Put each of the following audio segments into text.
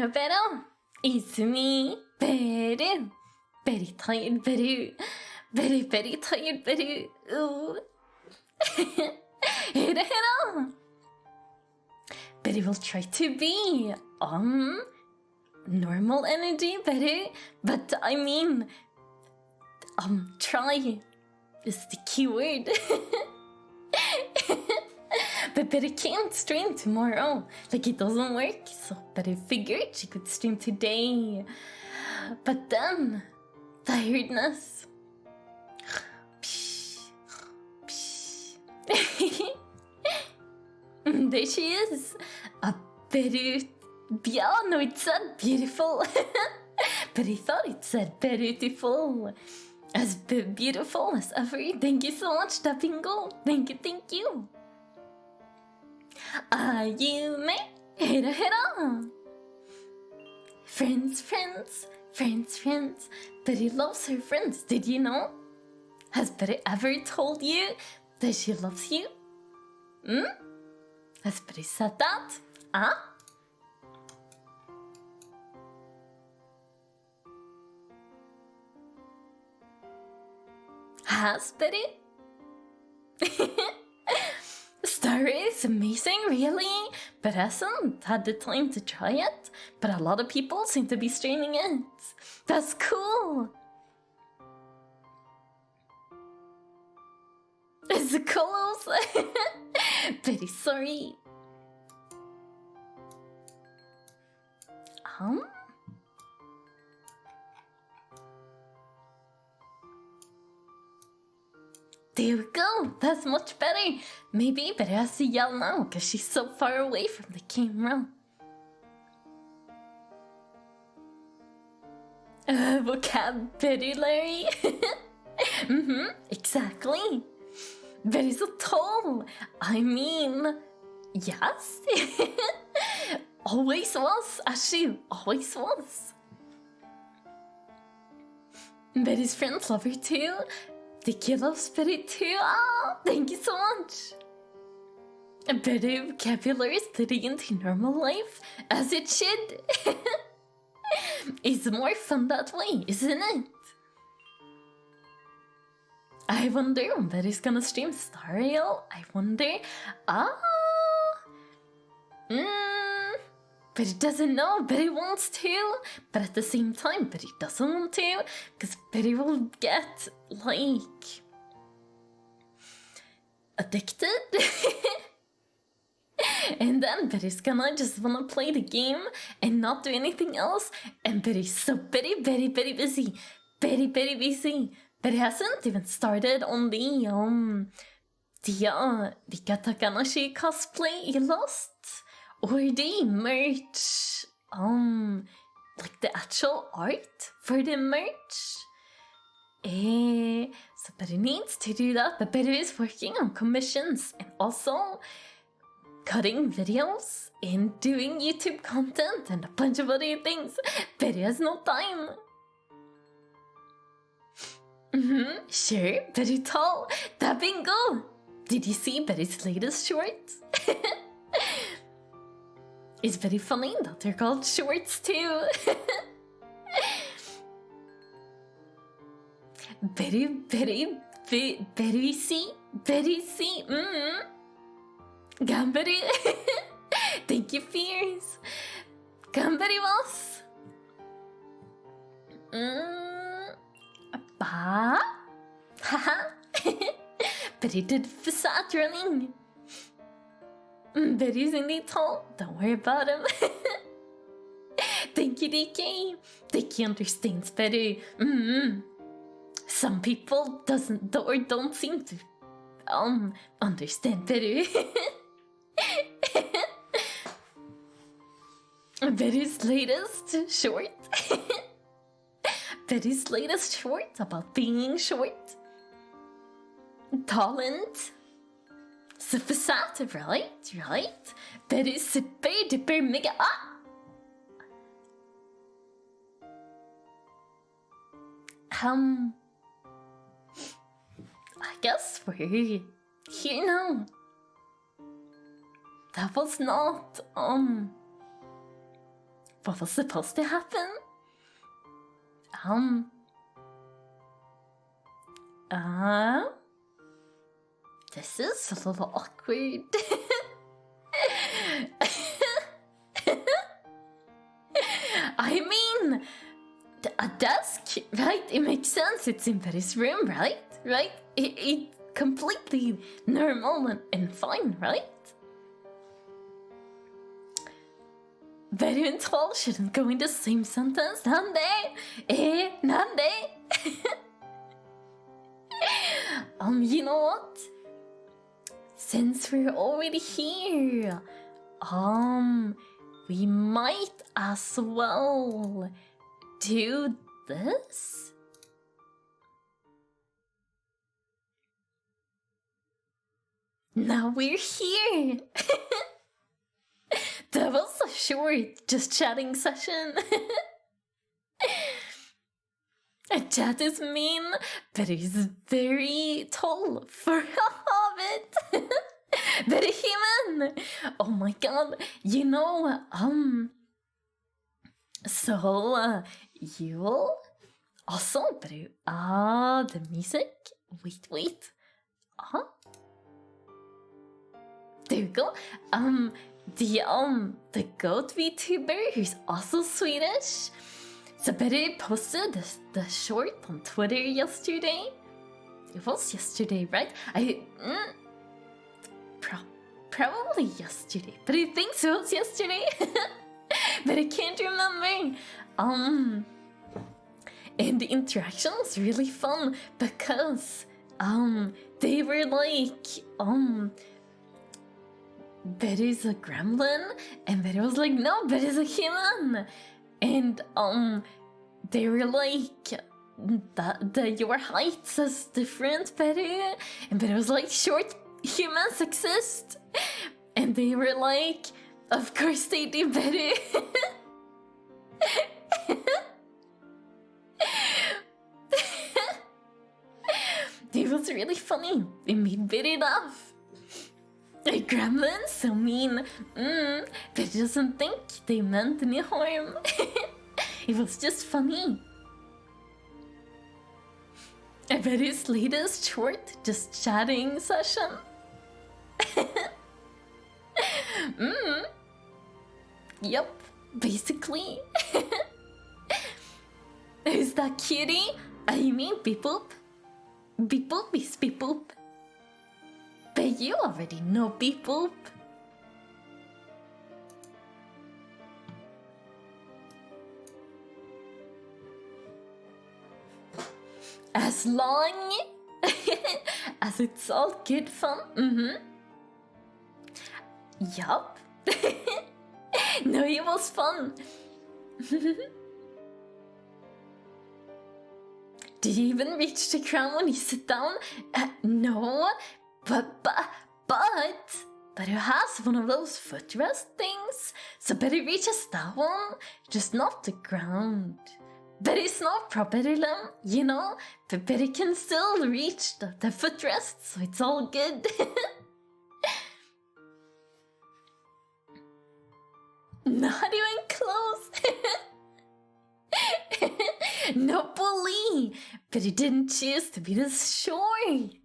Beru Izumi, Beru. Very tired Beru. Very tired Beru. Ooh. Hero. Beru will try to be normal energy Beru, but I mean try is the key word. But Beru can't stream tomorrow. Like, it doesn't work. So Beru figured she could stream today. But then, tiredness. There she is. A Beru. Yeah, no, it said beautiful. But I thought it said beautiful. As beautiful as ever. Thank you so much, Tapingo. Thank you. Ayume, hera. Friends. Betty loves her friends, did you know? Has Betty ever told you that she loves you? Has Betty said that? Huh? Has Betty? Story is amazing, really, but hasn't had the time to try it. But a lot of people seem to be streaming it. That's cool. It's close. Very sorry. There we go, that's much better. Maybe Beru has to yell now because she's so far away from the camera. Vocabulary. Exactly. Beru's so tall. I mean, yes. Always was, actually, always was. Beru's friends love her too. Dicky loves Beru too. Oh, thank you so much. Beru vocabulary is putting into normal life, as it should. It's more fun that way, isn't it? I wonder when Beru's gonna stream Star Rail. I wonder. Beru doesn't know. Beru wants to, but at the same time, Beru doesn't want to, because Beru will get, like, addicted. And then Beru's gonna just wanna play the game and not do anything else. And Beru's so very busy. Very busy. Beru hasn't even started on the Katakanashi cosplay you lost. Or the merch, like the actual art for the merch. So Beru needs to do that, but Beru is working on commissions and also cutting videos and doing YouTube content and a bunch of other things. Beru has no time. Sure, Beru tall. That bingo. Did you see Beru's latest short? It's very funny that they're called shorts too. Beru see. Ganbaru. Thank you, Fears. Ganbarimasu. Haha. Beru did facade running. Beru's in the tall. Don't worry about him. Thank you, DK. DK understands Beru. Some people don't seem to understand Beru. Beru's latest short. Beru's latest short about being short. Talent. Så facade, right? Beru's super duper mega. I guess we're here now. That was not what was supposed to happen? This is a little awkward. I mean, a desk, right? It makes sense. It's in Beru's room, right? Right? It's completely normal and fine, right? Beru and tall shouldn't go in the same sentence, nande? Nande? You know what? Since we're already here, we might as well do this. Now we're here. That was a short, just chatting session. That is mean, but he's very tall for a hobbit. Very human. Oh my god, you know, so, you'll also, Beru, the music, wait, there you go, the goat VTuber who's also Swedish. So Beru posted the short on Twitter yesterday. It was yesterday, right? Probably yesterday, but I think so. It was yesterday, but I can't remember. And the interaction was really fun because they were like Beru's a gremlin, and Beru was like, no, Beru's a human. And they were like, that your height is different, Beru. And Beru was like, short humans exist. And they were like, of course they do, Beru. It was really funny. It made Beru laugh. A gremlin so mean, but it doesn't think they meant any harm. It was just funny. I bet his latest short, just chatting session. Yep, basically. Is that cutie? I mean beep boop. Beep boop is beep boop. But you already know beep boop. As long as it's all good fun. Yup. No, it was fun. Did you even reach the crown when you sit down? No. But Beru has one of those footrest things, so Beru reaches that one, just not the ground. Beru's no problem, you know, but Beru can still reach the footrest, so it's all good. Not even close. No bully, Beru didn't choose to be this short.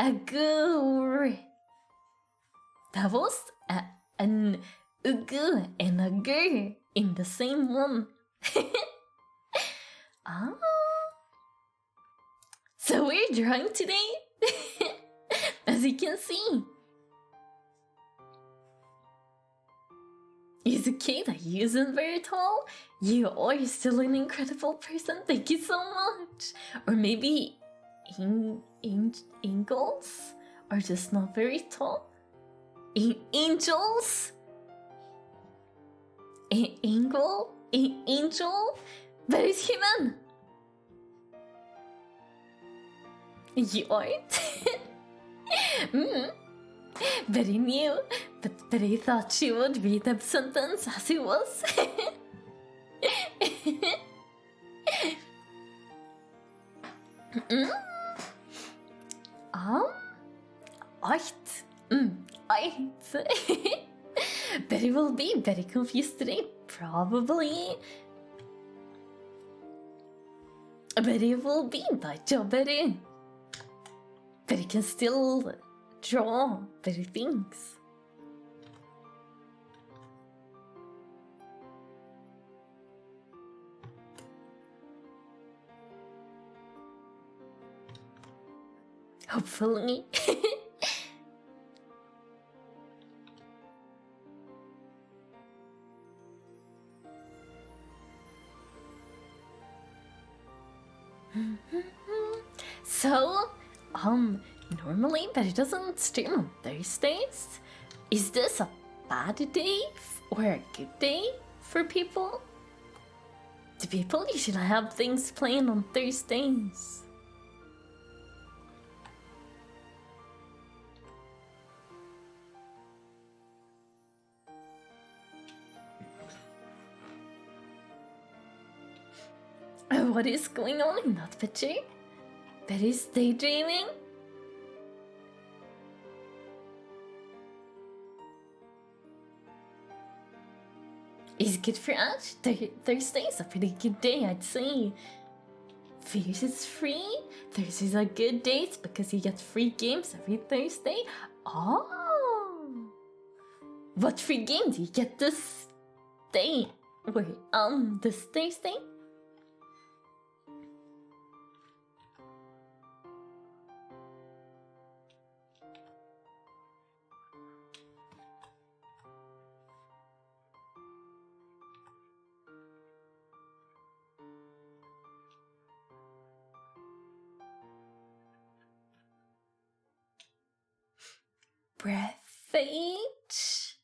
A gur. That was an ugu and a gur in the same one. So we're drawing today, as you can see. It's okay that you isn't very tall. You are still an incredible person. Thank you so much. Or maybe angels are just not very tall. Angels? Angel? Angel? That is human. You aren't? Very new, but I thought she would read the sentence as it was. Art. But it will be very confused today, probably. But it will be by Beru. But it can still draw better things. Hopefully. So, normally Beru doesn't stream on Thursdays. Is this a bad day or a good day for people? Do people usually have things playing on Thursdays? What is going on in that picture? Beru's daydreaming? Is good for Ash? Thursday's a pretty good day, I'd say. Fears is free? Thursday's a good date because you get free games every Thursday? Oh! What free game do you get this day? This Thursday? Breathage,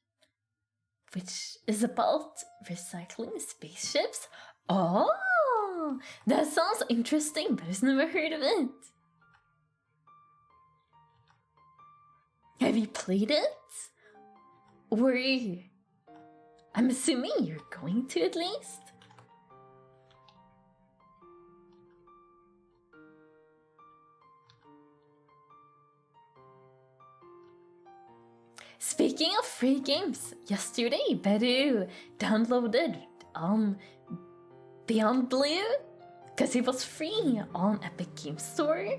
which is about recycling spaceships. Oh, that sounds interesting, but I've never heard of it. Have you played it? Or I'm assuming you're going to at least? Speaking of free games, yesterday Beru downloaded Beyond Blue because it was free on Epic Game Store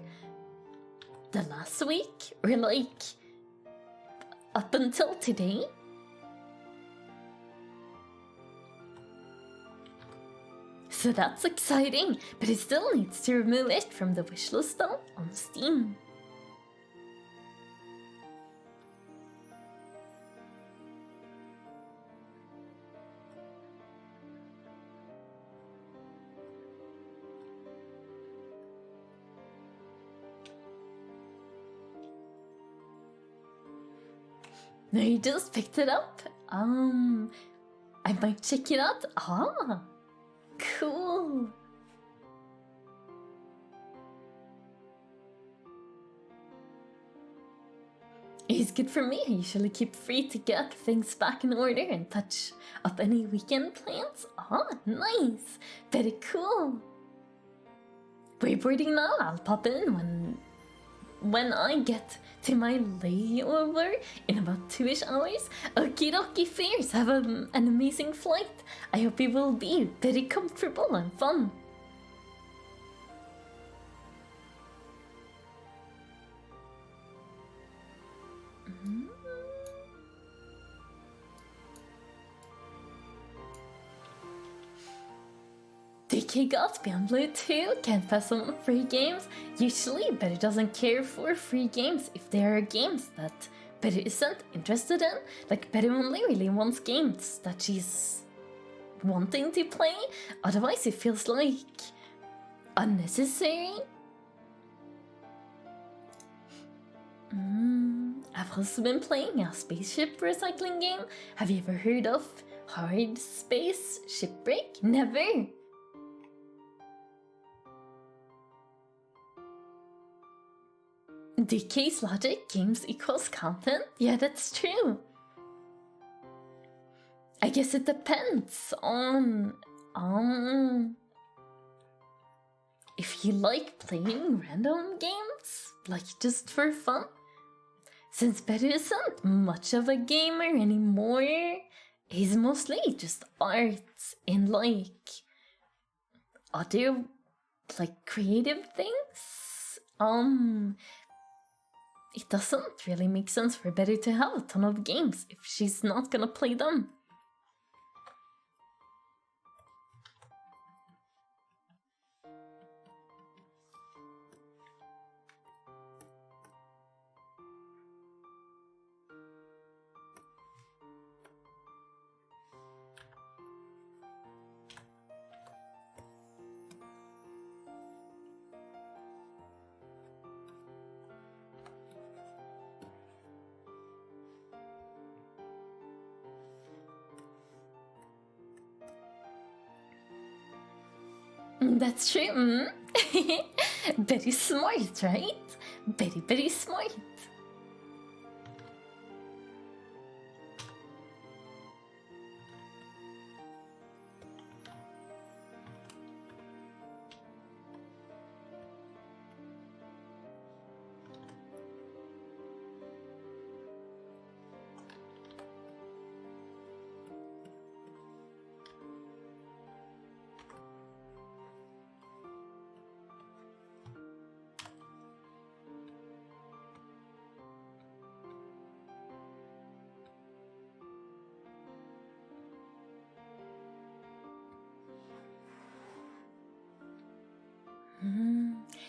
the last week, or like up until today. So that's exciting, but it still needs to remove it from the wishlist though on Steam. No, you just picked it up. I might check it out. Ah, cool. It's good for me. I usually keep free to get things back in order and touch up any weekend plans. Ah, nice. Very cool. Wakeboarding now. I'll pop in when I get to my layover in about 2-ish hours. Okie dokie fears, have an amazing flight. I hope it will be very comfortable and fun. DK got Beyond Blue too, can't pass on free games. Usually Beru doesn't care for free games if there are games that Beru isn't interested in. Like Beru only really wants games that she's wanting to play, otherwise it feels like unnecessary. I've also been playing a spaceship recycling game. Have you ever heard of Hard Space Shipwreck? Never! DK's logic, games equals content? Yeah, that's true. I guess it depends on if you like playing random games, like just for fun. Since Beru isn't much of a gamer anymore, is mostly just art and like other like creative things. It doesn't really make sense for Beru to have a ton of games if she's not gonna play them. That's true. Very smart, right? Very, very smart.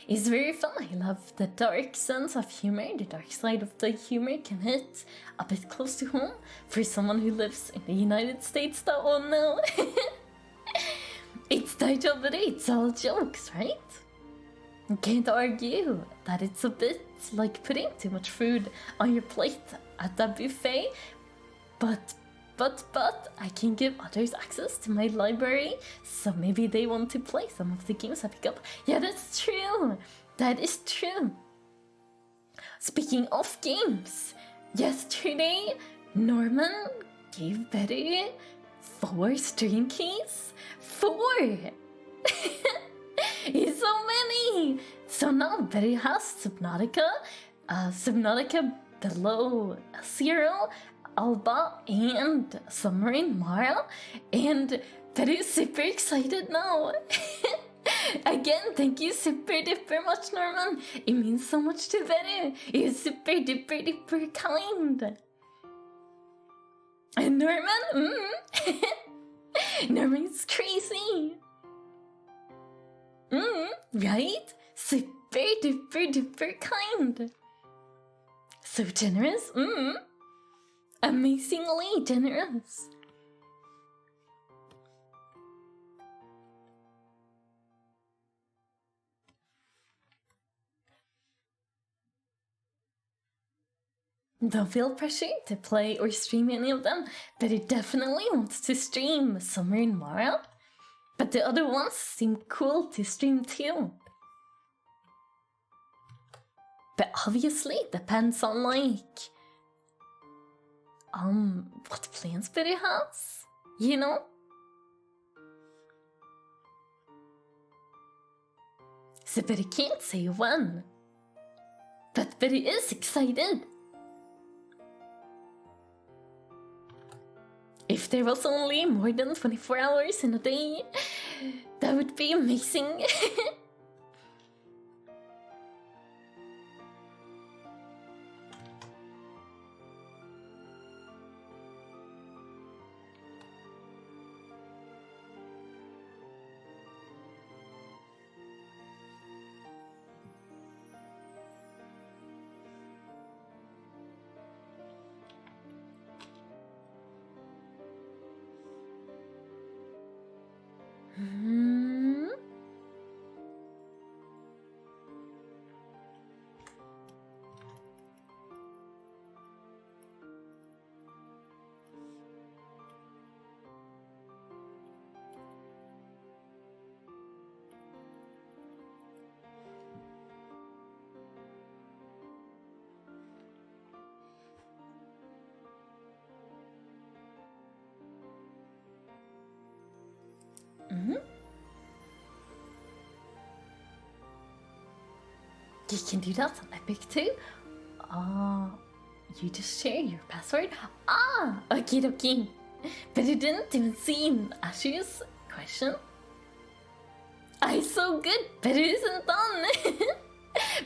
It's very fun. I love the dark sense of humor. The dark side of the humor can hit a bit close to home for someone who lives in the United States, though. Oh no! It's Daijo, but it's all jokes, right? You can't argue that it's a bit like putting too much food on your plate at a buffet, but I can give others access to my library, so maybe they want to play some of the games I pick up. Yeah, that's true. That is true. Speaking of games, yesterday Norman gave Betty 4 stream keys. 4! It's so many! So now Betty has Subnautica, Subnautica Below Zero, Alba, and Submarine Mara, and Betty's super excited now. Again, thank you super duper much, Norman. It means so much to Betty. You're super duper duper kind. And Norman, Norman's crazy. Right? Super duper duper kind. So generous, amazingly generous. Don't feel pressure to play or stream any of them, but it definitely wants to stream Summer and Mara. But the other ones seem cool to stream too. But obviously it depends on like what plans Betty has, you know? So Betty can't say when. But Betty is excited. If there was only more than 24 hours in a day, that would be amazing. You can do that on Epic too. You just share your password. Okie dokie. But you didn't even see Ashu's question. I so good, but it isn't done.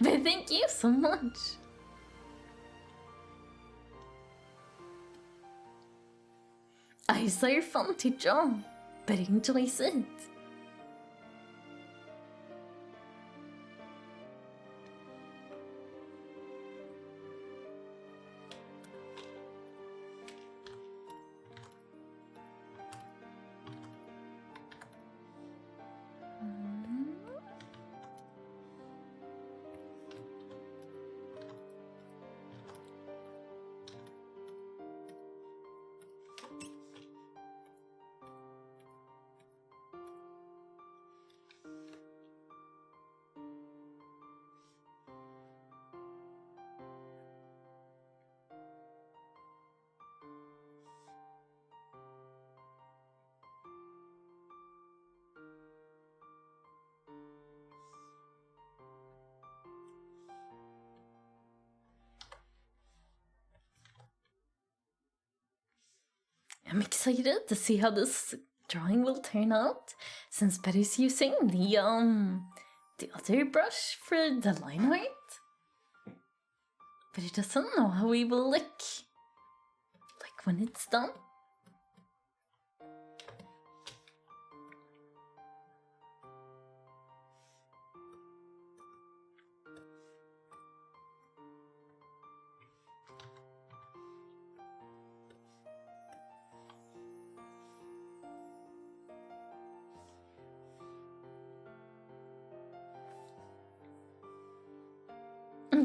But thank you so much. Eyes are fun to draw, but enjoys it. I'm excited to see how this drawing will turn out, since Betty's using the other brush for the line art. But he doesn't know how he will look like when it's done.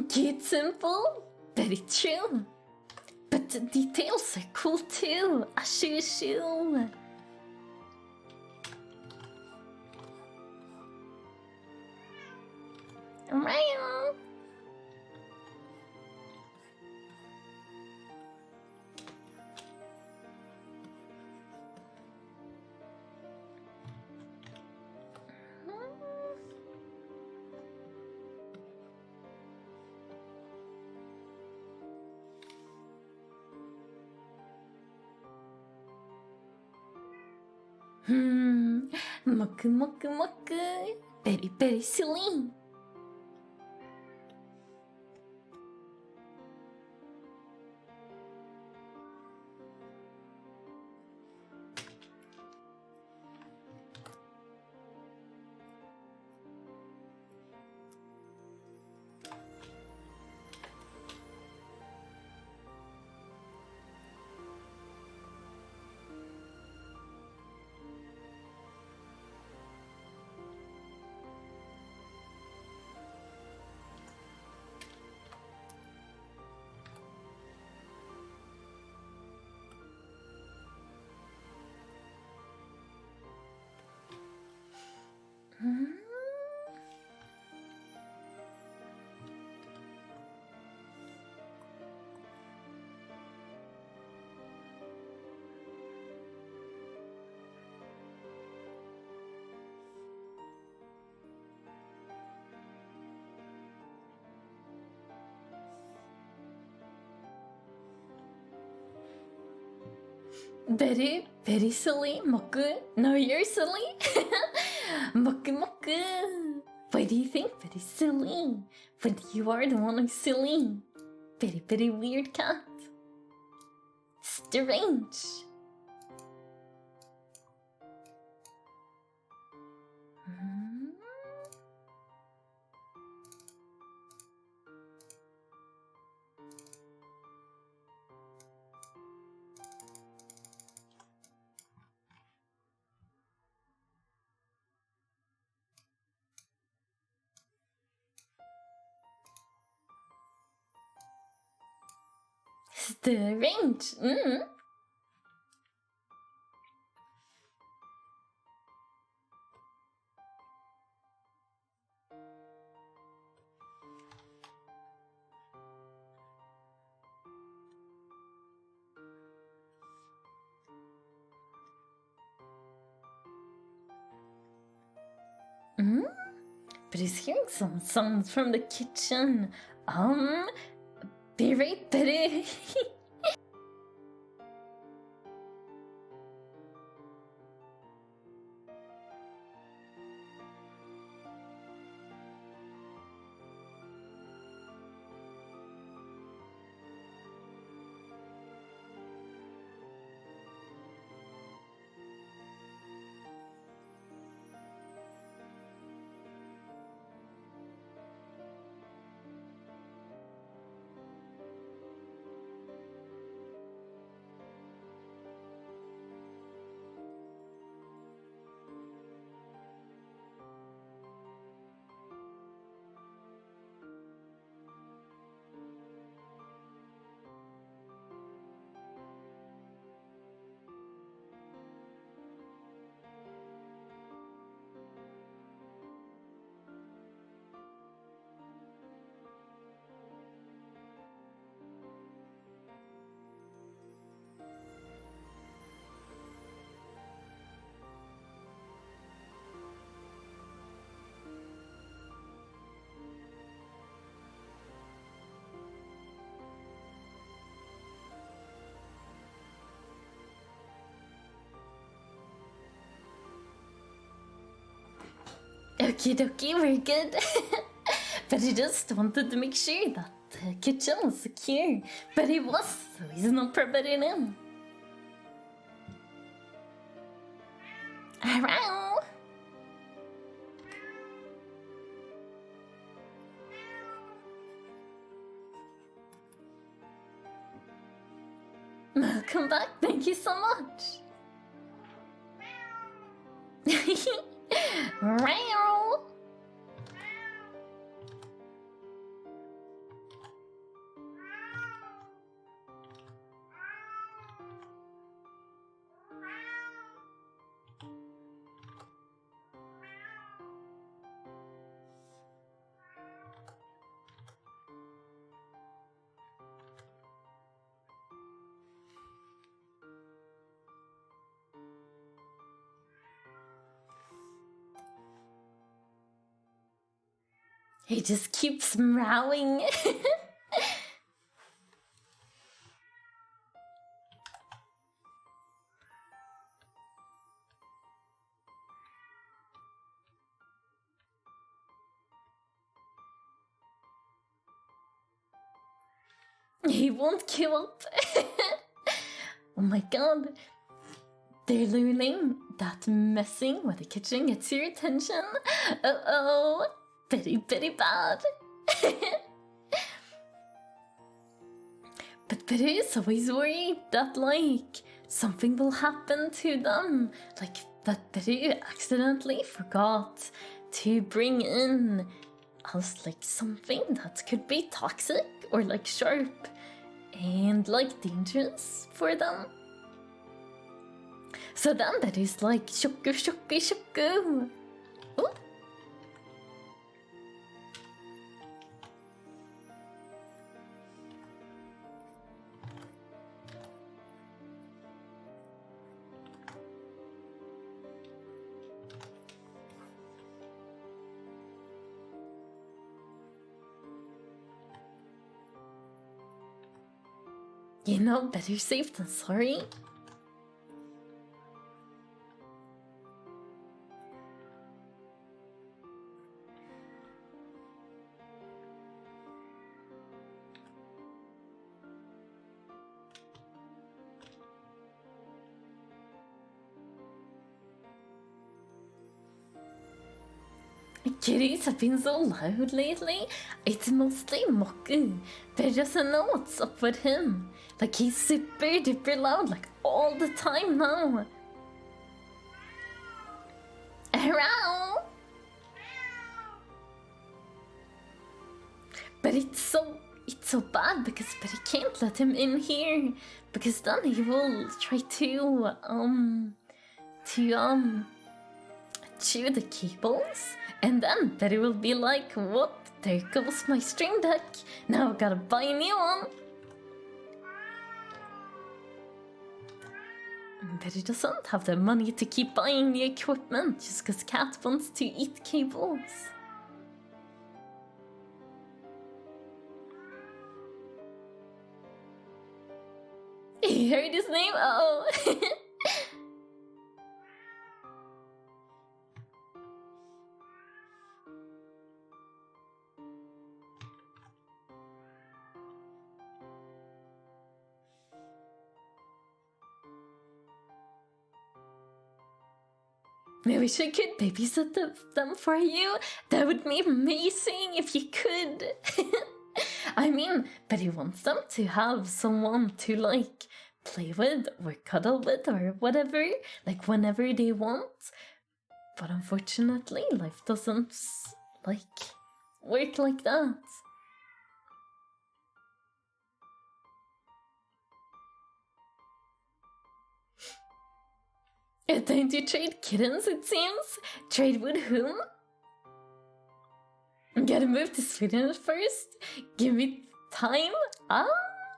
Cute, simple, very true. But the details are cool too. Ashu. Meow. Moku. Very silly. Very silly. Moku. No, you're silly. Moku. Why do you think very silly? But you are the one who's silly. Very weird cat. Strange. Strange. But he's hearing some sounds from the kitchen. Be right, Betty. Okie dokie, we're good. But I just wanted to make sure that the kitchen was secure. But it was, so he's not permitted in. Around. Welcome back, thank you so much. Meow. He just keeps meowing. He won't give up. Oh my god. They're learning that messing with the kitchen gets your attention. Uh-oh. Very, very bad. But Beru is always worried that, like, something will happen to them. Like, that Beru accidentally forgot to bring in as, like, something that could be toxic or, like, sharp and, like, dangerous for them. So then Beru's like, shuku, shuku, shuku. Ooh. You know, better safe than sorry. Kitties have been so loud lately. It's mostly Moku. But doesn't know what's up with him. Like, he's super duper loud, like, all the time now. Around. But it's so bad because he can't let him in here, because then he will try to chew the cables, and then Betty will be like, whoop, there goes my stream deck, now I gotta buy a new one. Betty doesn't have the money to keep buying the equipment just because Cat wants to eat cables. He heard his name? Oh. I wish I could babysit them for you. That would be amazing if you could. I mean, but he wants them to have someone to, like, play with or cuddle with or whatever, like, whenever they want. But unfortunately, life doesn't, like, work like that. Don't you trade kittens, it seems? Trade with whom? Gotta move to Sweden first. Give me time.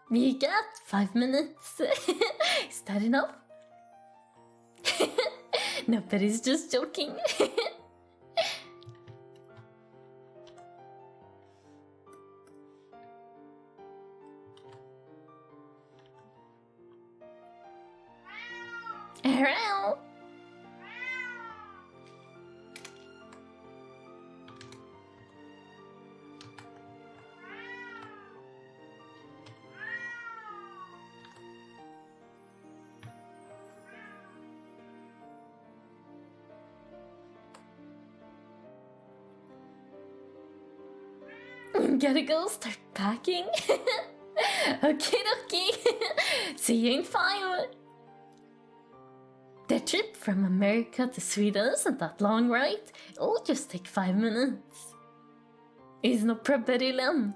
You got 5 minutes. Is that enough? No, but he's just joking. Around. Gotta go start packing. Okay, okay. See you in 5. The trip from America to Sweden isn't that long, right? It'll just take 5 minutes. It's no problem.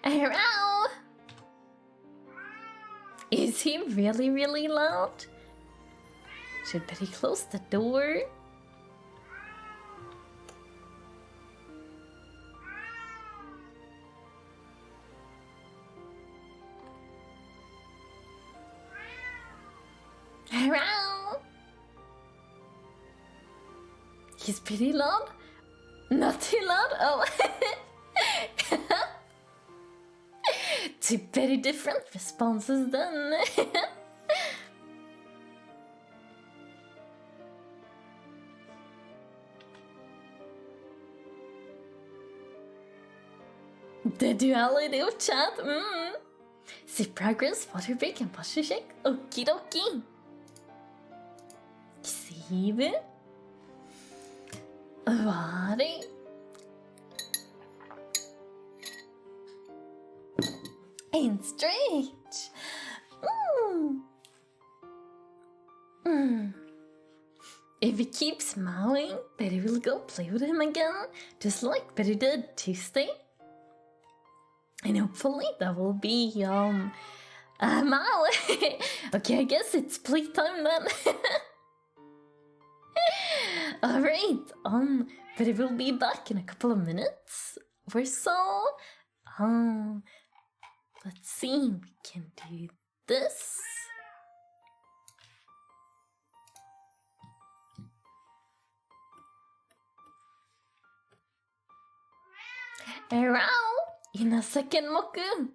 Hello? Is he really, really loud? Should better close the door. Hello? He's pretty loud? Not too loud? Oh. Two very different responses then. The duality of chat. See progress, water break, and posture check. Okie dokie. Save. Body. And stretch. If he keeps mowing, Betty will go play with him again, just like Betty did Tuesday. And hopefully that will be, Mow. Okay, I guess it's playtime then. Alright, Betty will be back in a couple of minutes or so. Let's see, we can do this. Around in a second, Moku.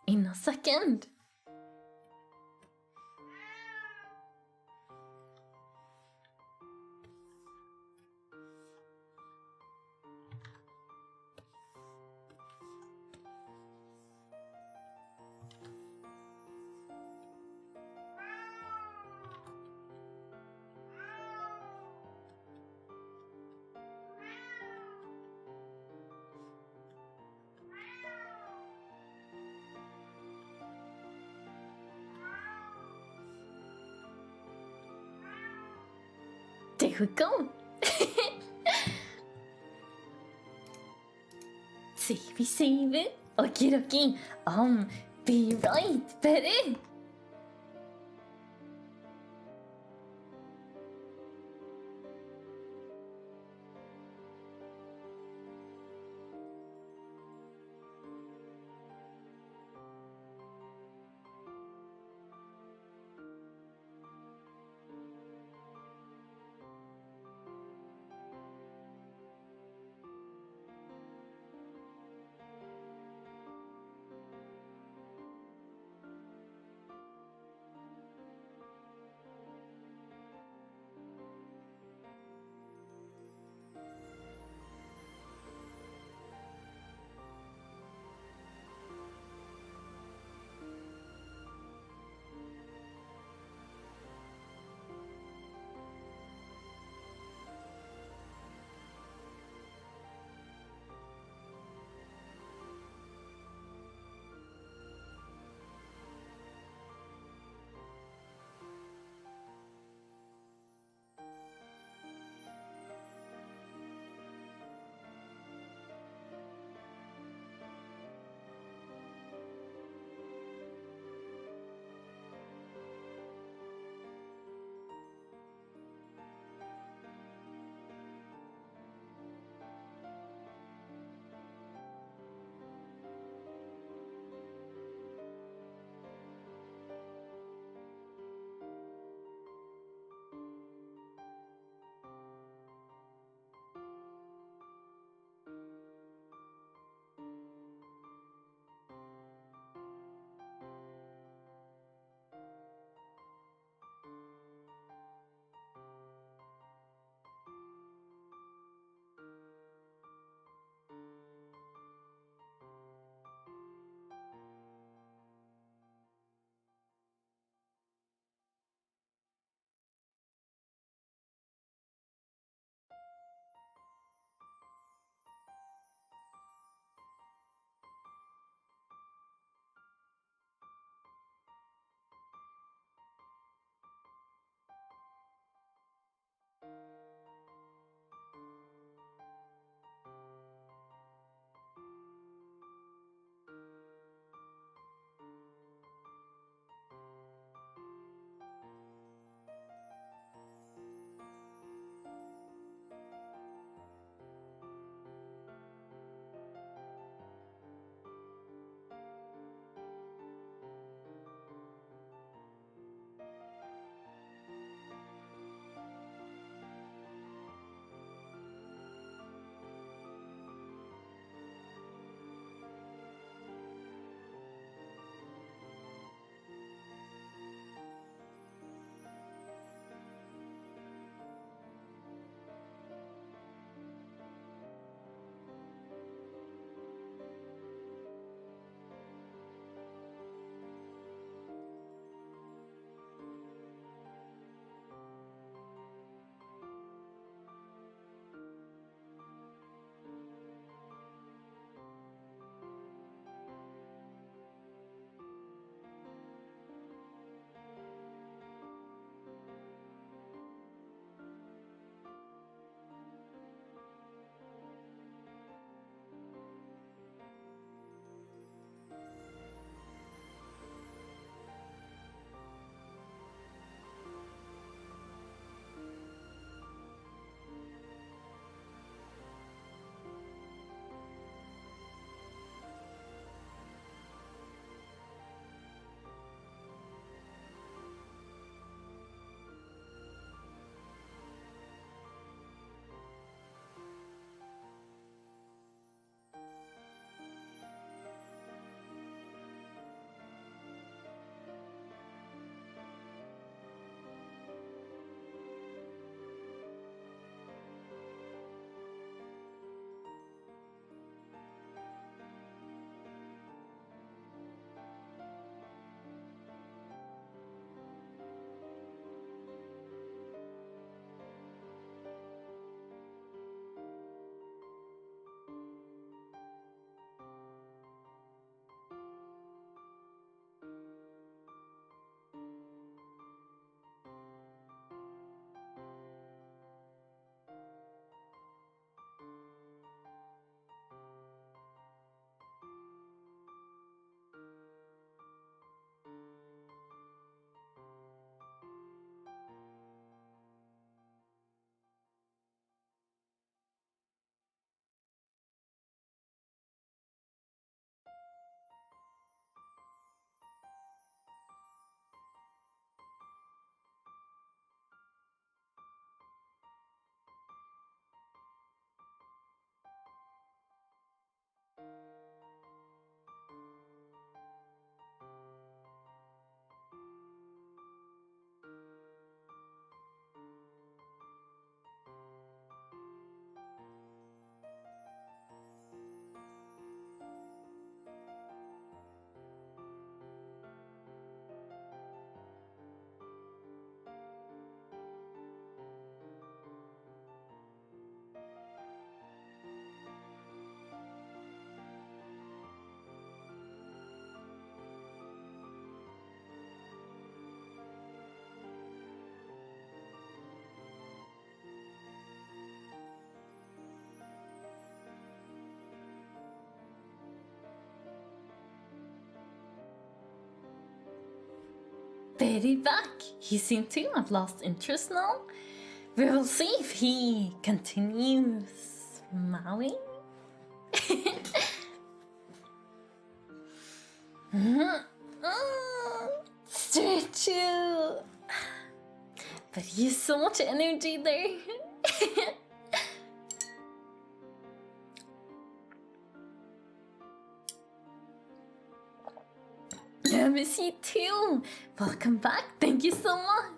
In a second. There we go. Save it. Okie dokie. Be right, Betty. Betty back. He seemed to have lost interest now. We will see if he continues mowing. Stretch you. But you have so much energy there. I miss you too. Welcome back. Thank you so much.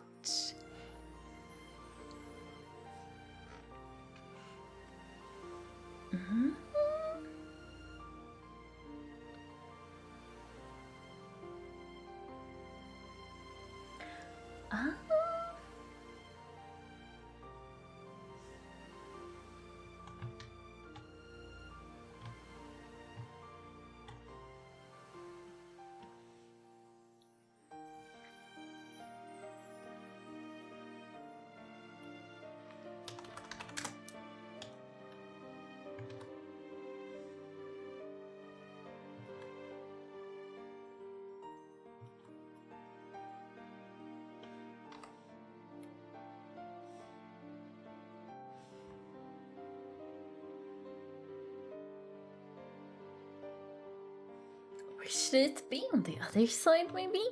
Where should it be? On the other side, maybe?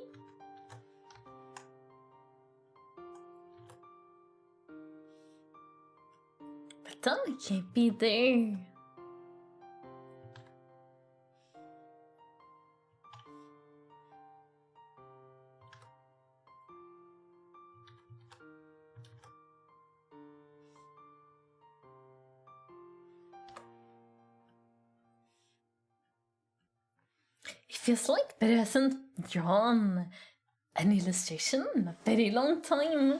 But then it can't be there. It feels like Beru hasn't drawn an illustration in a very long time.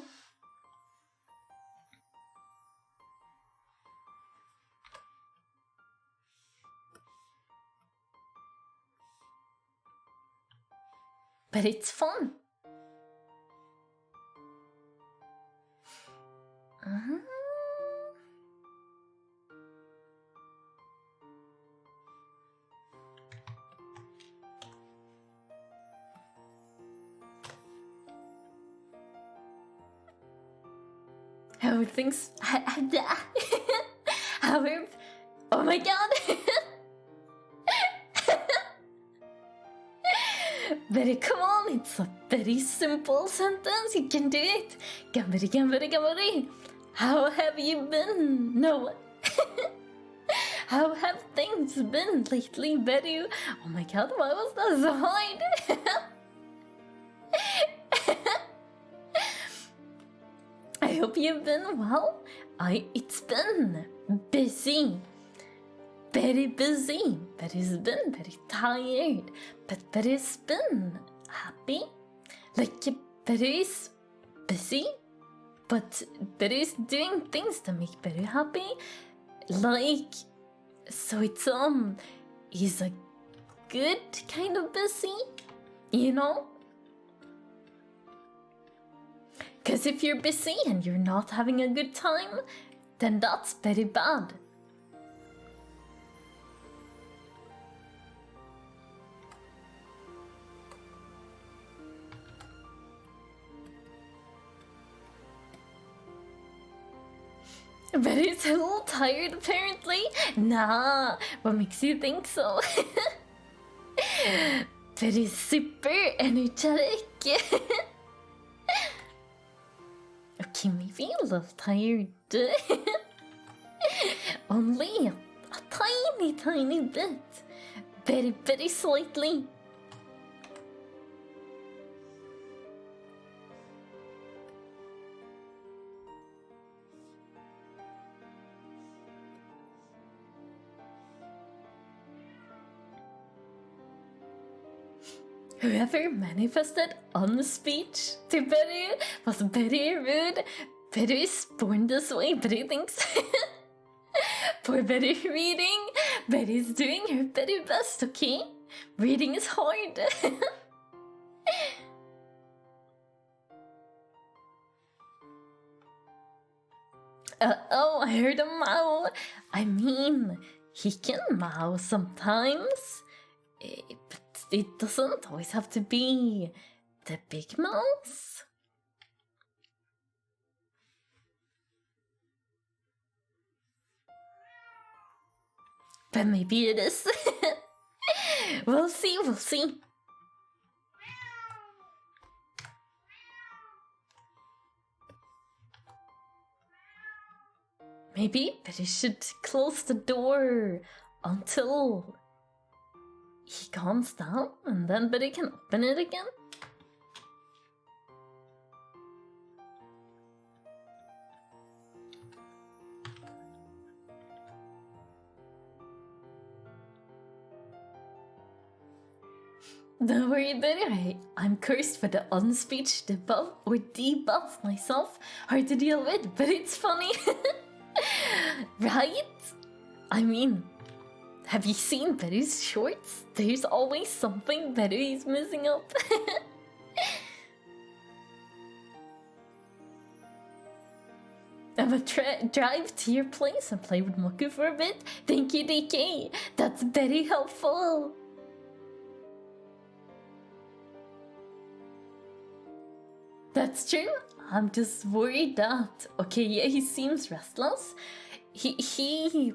But it's fun. How are things? How are... Oh my god! Very come on, it's a very simple sentence, you can do it. Gambari, gambari, gambari. How have you been? No. How have things been lately, Beru? Oh my god, why was that so hard? I hope you've been well. It's been busy. Very busy. Beru's been very tired. But Beru's been happy. Like, Beru is busy. But Beru's doing things to make Beru happy. Like, so it's, he's a good kind of busy. You know? Because if you're busy and you're not having a good time, then that's very bad. Beru's a little tired apparently. Nah, what makes you think so? Beru's super energetic. Okay, maybe a little tired. Only a tiny, tiny bit. Very, very slightly. Whoever manifested on the speech to Beru was very rude. Beru is born this way, Beru thinks. Poor Beru reading. Beru's doing her very best, okay? Reading is hard. Oh, I heard a mow. I mean, he can mow sometimes. But it doesn't always have to be the big mouse? But maybe it is. We'll see, we'll see. Maybe Betty should close the door until he calms down, and then Betty can open it again. Don't worry about it, I'm cursed with the unspeech debuff or debuff myself. Hard to deal with, but it's funny. Right? I mean, have you seen Betty's shorts? There's always something Betty's missing up. I'm gonna drive to your place and play with Moku for a bit. Thank you, DK. That's very helpful. That's true. I'm just worried that... Okay, yeah, he seems restless. He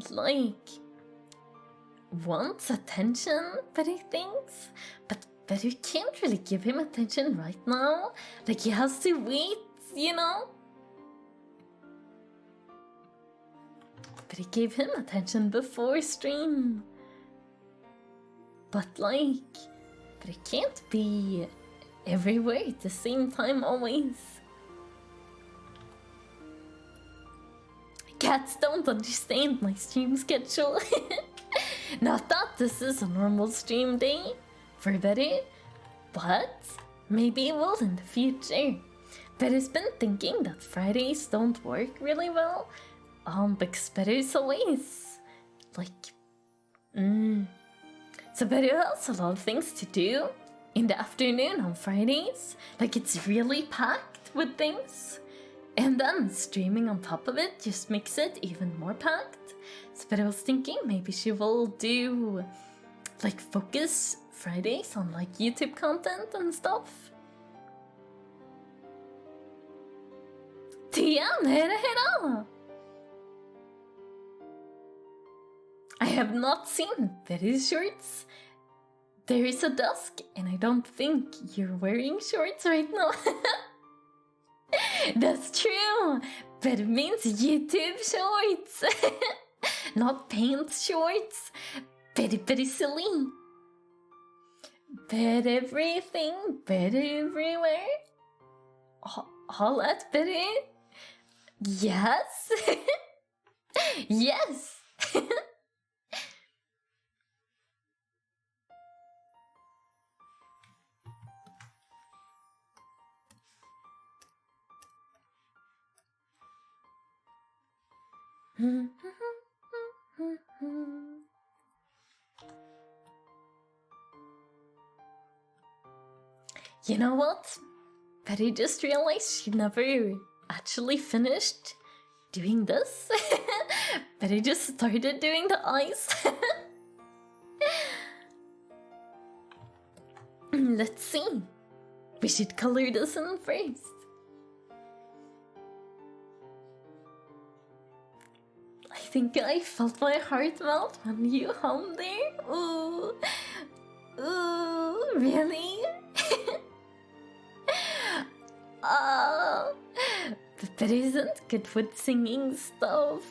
like, wants attention, but he thinks. But you can't really give him attention right now. Like, he has to wait, you know? But he gave him attention before stream. But it can't be everywhere at the same time always. Cats don't understand my stream schedule. Not that this is a normal stream day for Betty, but maybe it will in the future. Betty's been thinking that Fridays don't work really well, because Betty's always like, So Betty has a lot of things to do in the afternoon on Fridays. Like, it's really packed with things. And then streaming on top of it just makes it even more packed. So but I was thinking maybe she will do like focus Fridays on like YouTube content and stuff. Tian, hera. I have not seen Betty's shorts. There is a dusk, and I don't think you're wearing shorts right now. That's true, but it means YouTube shorts, not pants shorts. Very silly. Bet everything, bet everywhere. All at Betty. Yes. Yes. You know what? Betty just realized she never actually finished doing this. Betty just started doing the eyes. Let's see. We should color this in first. I think I felt my heart melt when you hummed there. Ooh. Ooh, really? But isn't good with singing stuff.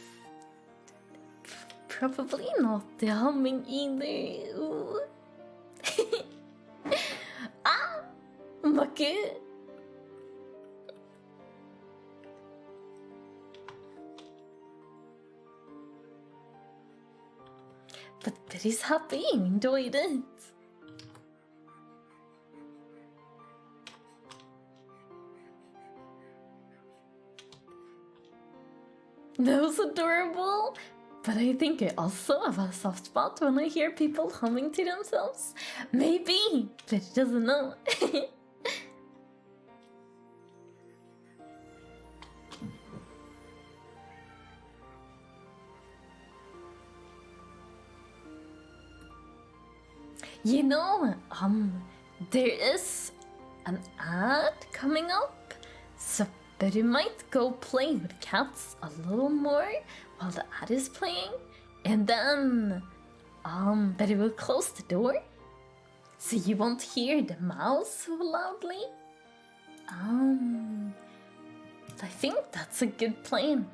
Probably not the humming either. Ooh. Moku. But Betty's happy, enjoyed it. That was adorable, but I think I also have a soft spot when I hear people humming to themselves. Maybe, but she doesn't know. You know, there is an ad coming up, so Beru might go play with cats a little more while the ad is playing, and then Beru will close the door so you won't hear the mouse so loudly. I think that's a good plan.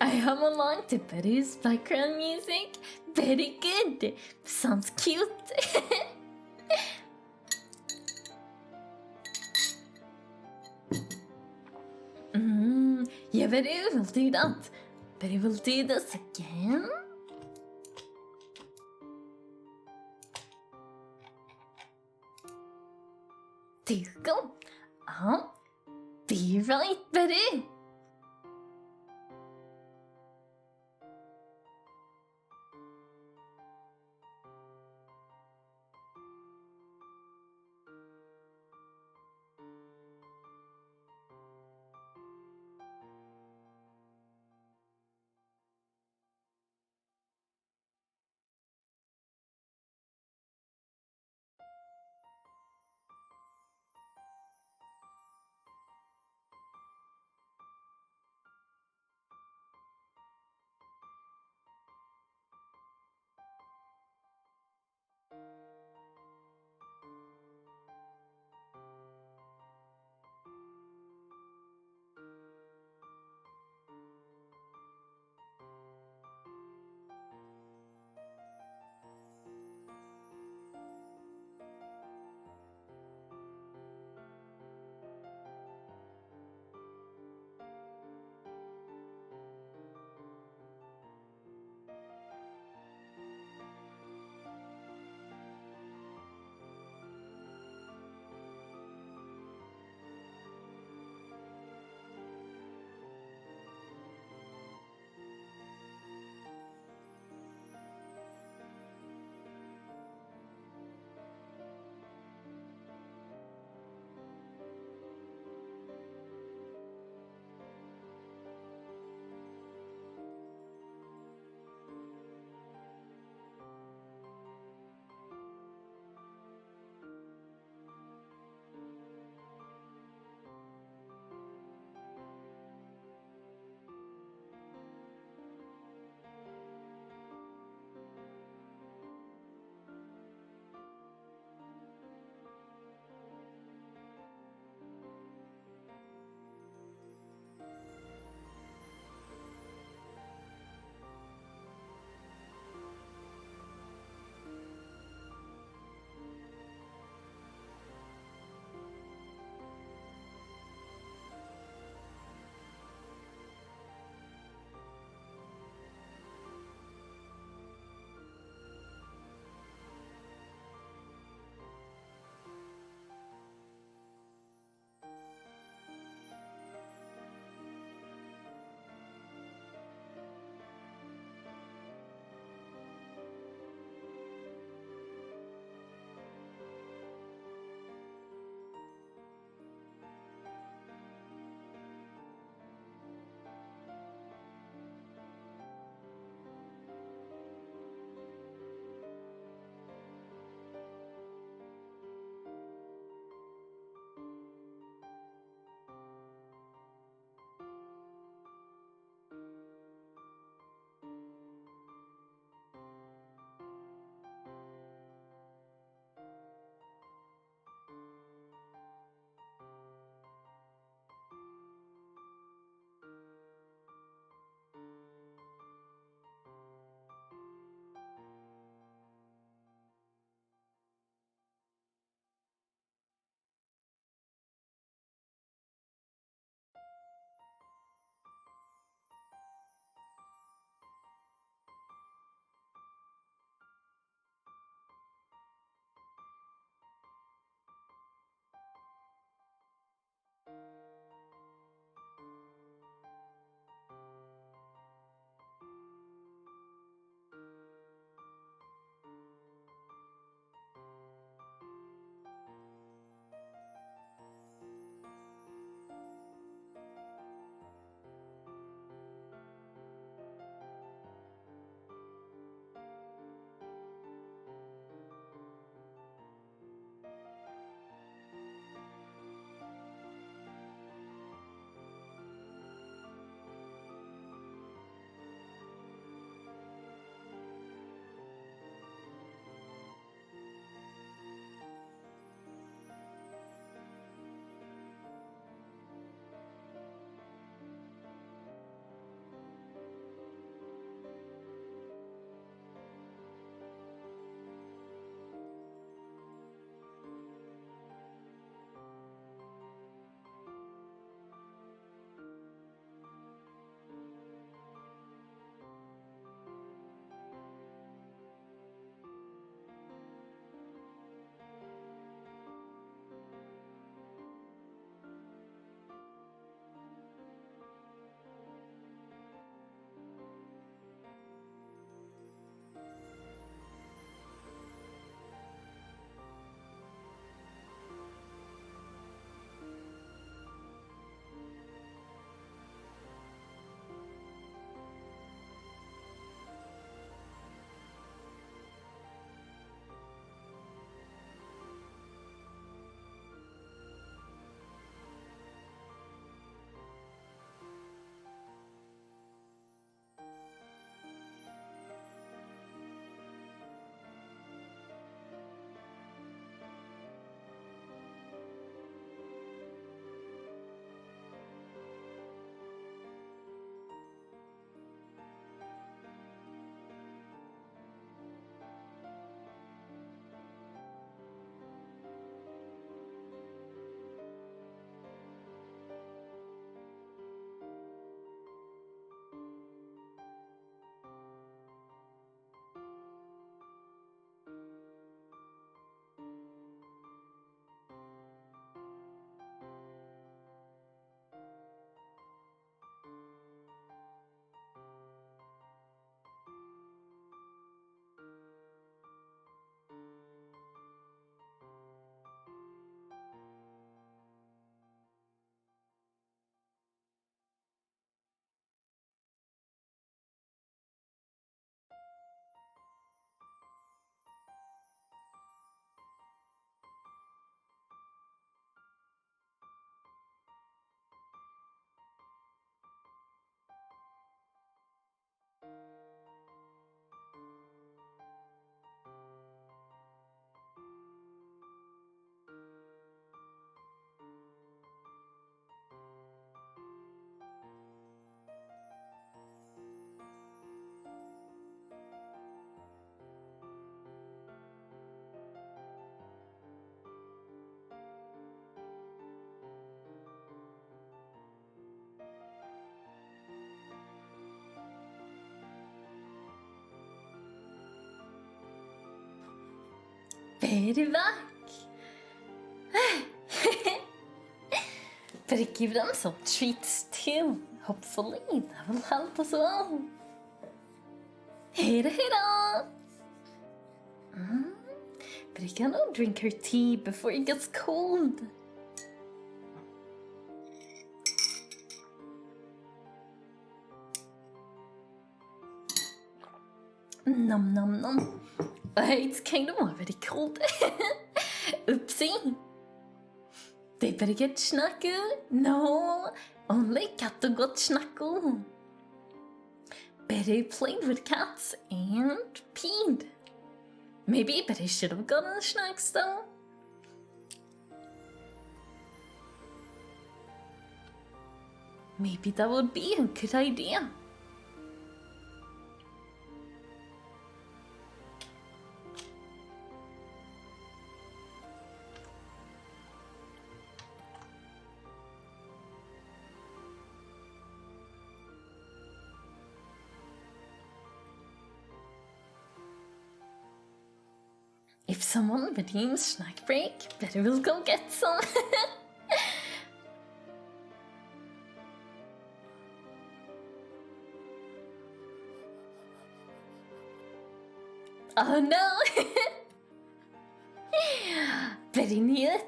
I hum along to Beru's background music. Very good. Sounds cute. Yeah, Beru will do that. Beru will do this again. There you go. Be right, Beru. very back. Better give them some treats too. Hopefully that will help as well. Hera hera! But I cannot drink her tea before it gets cold. Nom nom nom. It's kind of already cold. Oopsie. They better get snackle. No, only cat got snackle. Better played with cats and peed. Maybe, but I should have gotten the snacks though. Maybe that would be a good idea. If someone redeems snack break, better we'll go get some. Oh no! Very neat.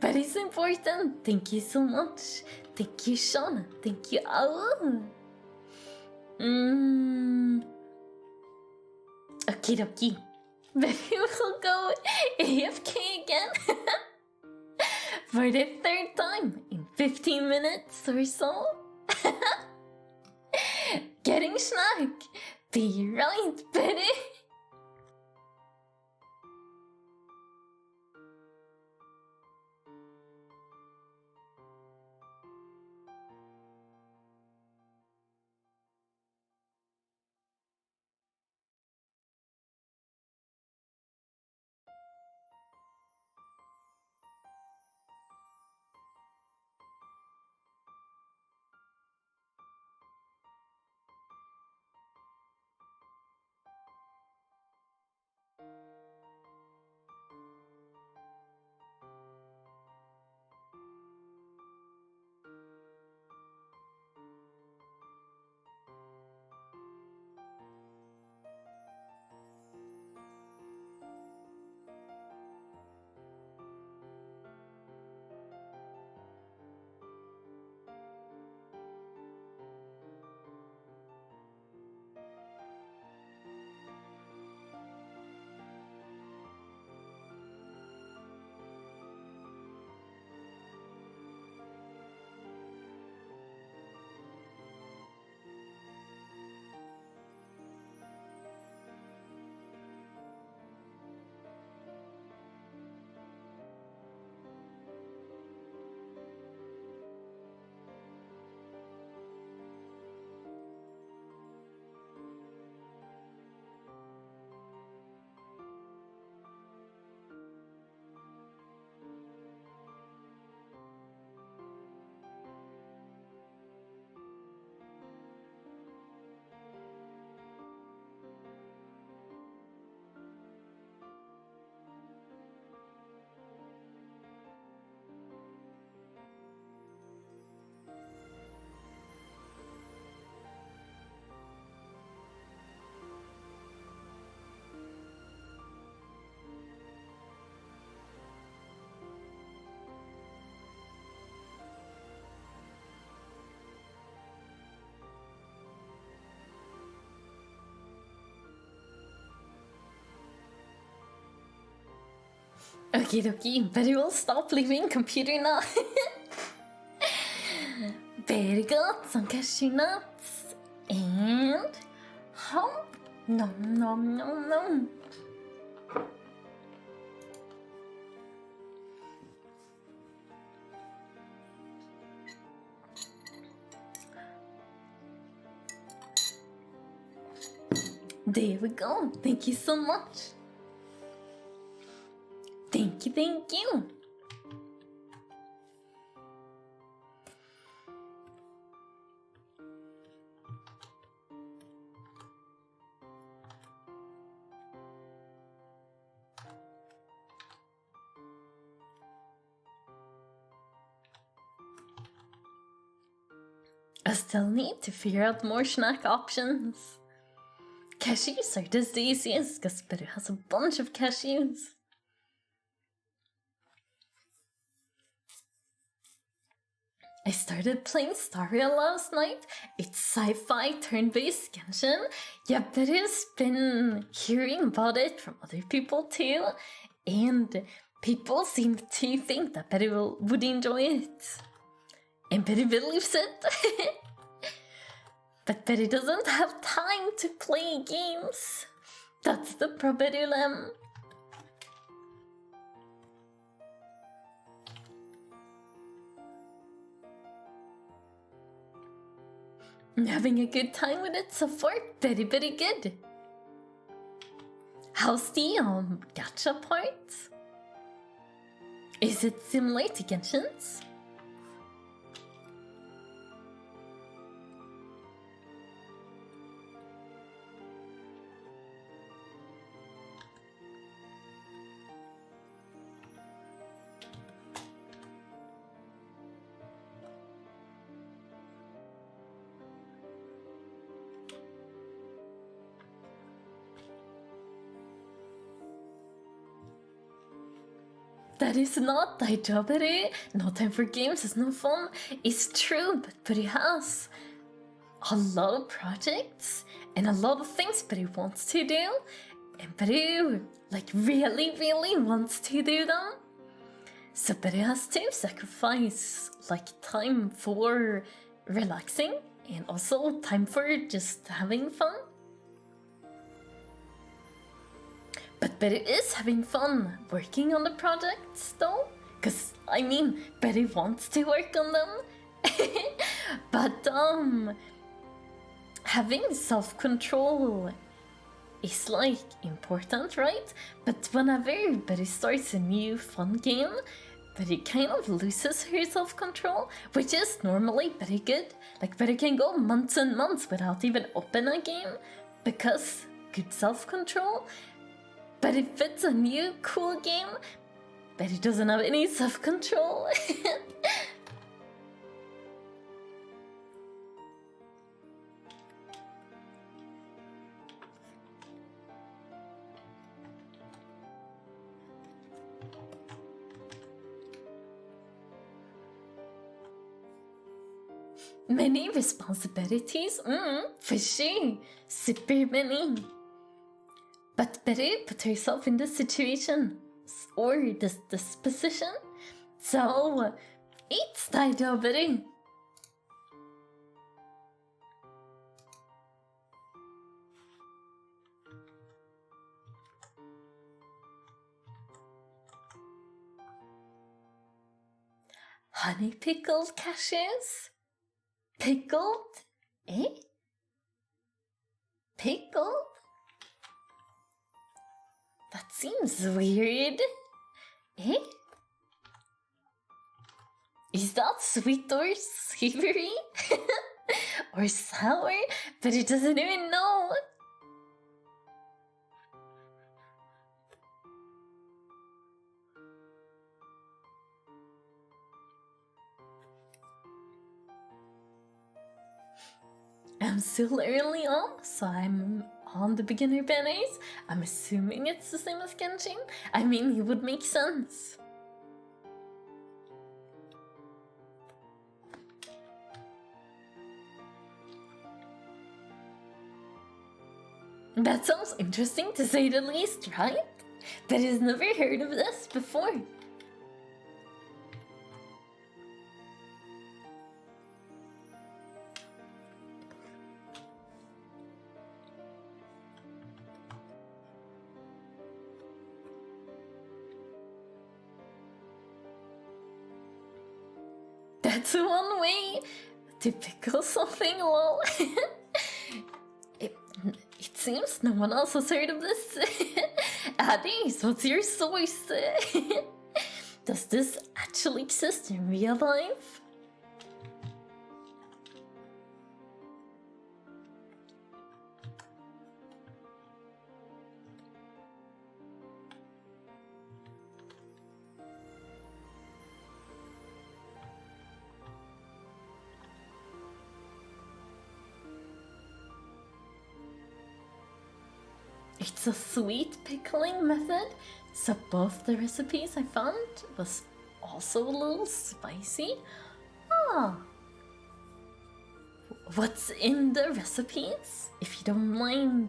But it's important. Thank you so much. Thank you, Shauna. Thank you. Oh. Okie dokie. Maybe we'll go AFK again. For the third time in 15 minutes or so. Getting snack. Be right, Betty. Okie dokie, but it will stop leaving computer now. Very good, some cashew nuts. And hop. Nom nom nom nom. There we go. Thank you so much. Thank you, thank you. still need to figure out more snack options. Cashews are just the easiest because Beru has a bunch of cashews. I started playing Staria last night. It's sci-fi turn-based Genshin. Yeah, Beru's been hearing about it from other people too, and people seem to think that Beru would enjoy it. And Beru believes it. But Beru doesn't have time to play games. That's the problem. I'm having a good time with it so far. Very, very good. How's the gacha part? Is it similar to Genshin's? That is not thy job, Beru. No time for games is no fun. It's true, but Beru has a lot of projects and a lot of things Beru wants to do. And Beru, really wants to do them. So Beru has to sacrifice, time for relaxing and also time for just having fun. But Beru is having fun working on the projects though, because Beru wants to work on them. But having self-control is important, right? But whenever Beru starts a new fun game, Beru kind of loses her self-control, which is normally very good. Beru can go months and months without even opening a game because good self-control. But if it's a new cool game, Beru doesn't have any self-control. Many responsibilities? For sure. Super many. But Beru put herself in this situation, or this position, so it's thy job, Beru. Honey pickled cashews? Pickled? Eh? Pickled? That seems weird. Eh? Is that sweet or savory? Or sour? But it doesn't even know. I'm still early on, so I'm on the beginner banners. I'm assuming it's the same as Genshin. It would make sense. That sounds interesting to say the least, right? But I've never heard of this before. That's one way to pickle something, lol. It seems no one else has heard of this. Addis, what's your source? Does this actually exist in real life? It's a sweet pickling method, so both the recipes I found was also a little spicy. Ah. What's in the recipes? If you don't mind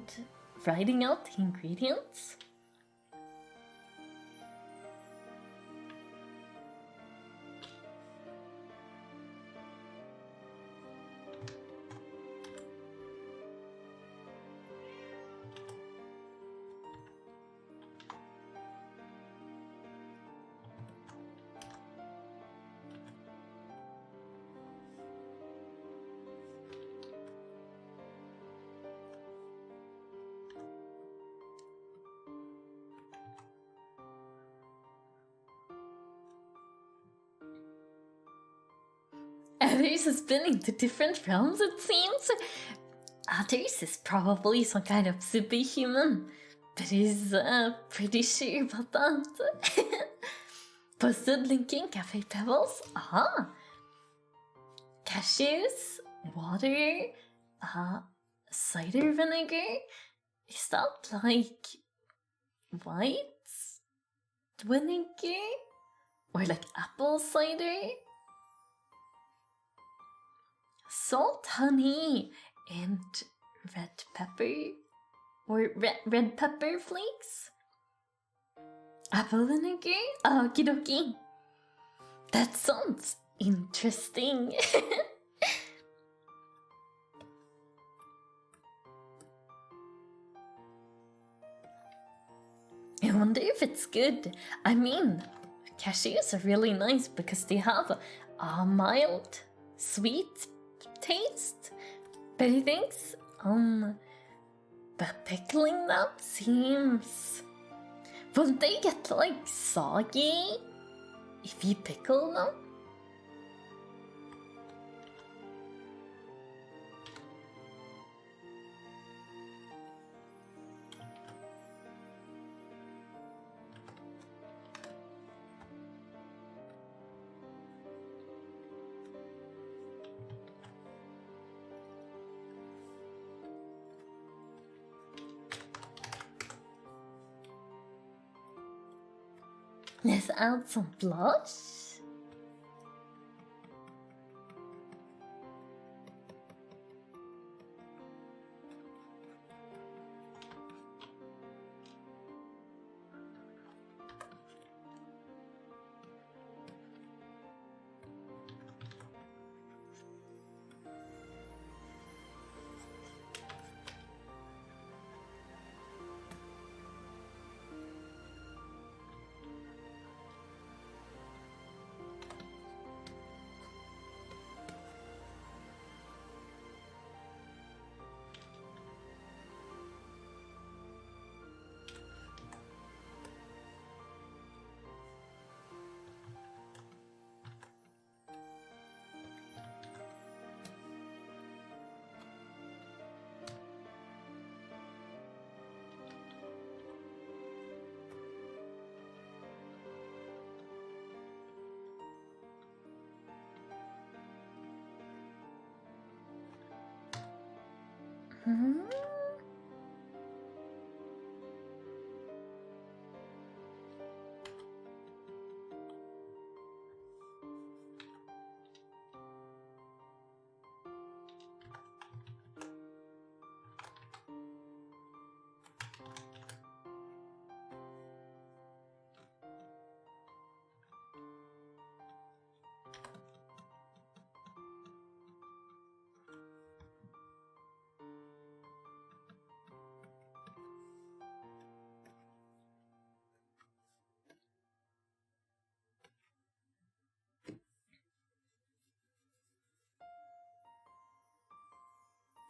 writing out the ingredients. Others has been into different realms, it seems. Others is probably some kind of superhuman, but he's pretty sure about that. Posted linking cafe pebbles. Aha! Cashews, water, cider vinegar. Is that like white vinegar? Or like apple cider? Salt, honey, and red pepper, or red pepper flakes. Apple vinegar? Okie dokie. That sounds interesting. I wonder if it's good. I mean, cashews are really nice because they have a mild, sweet taste, but he thinks, but pickling them seems... Won't they get like soggy if you pickle them? Let's add some blush.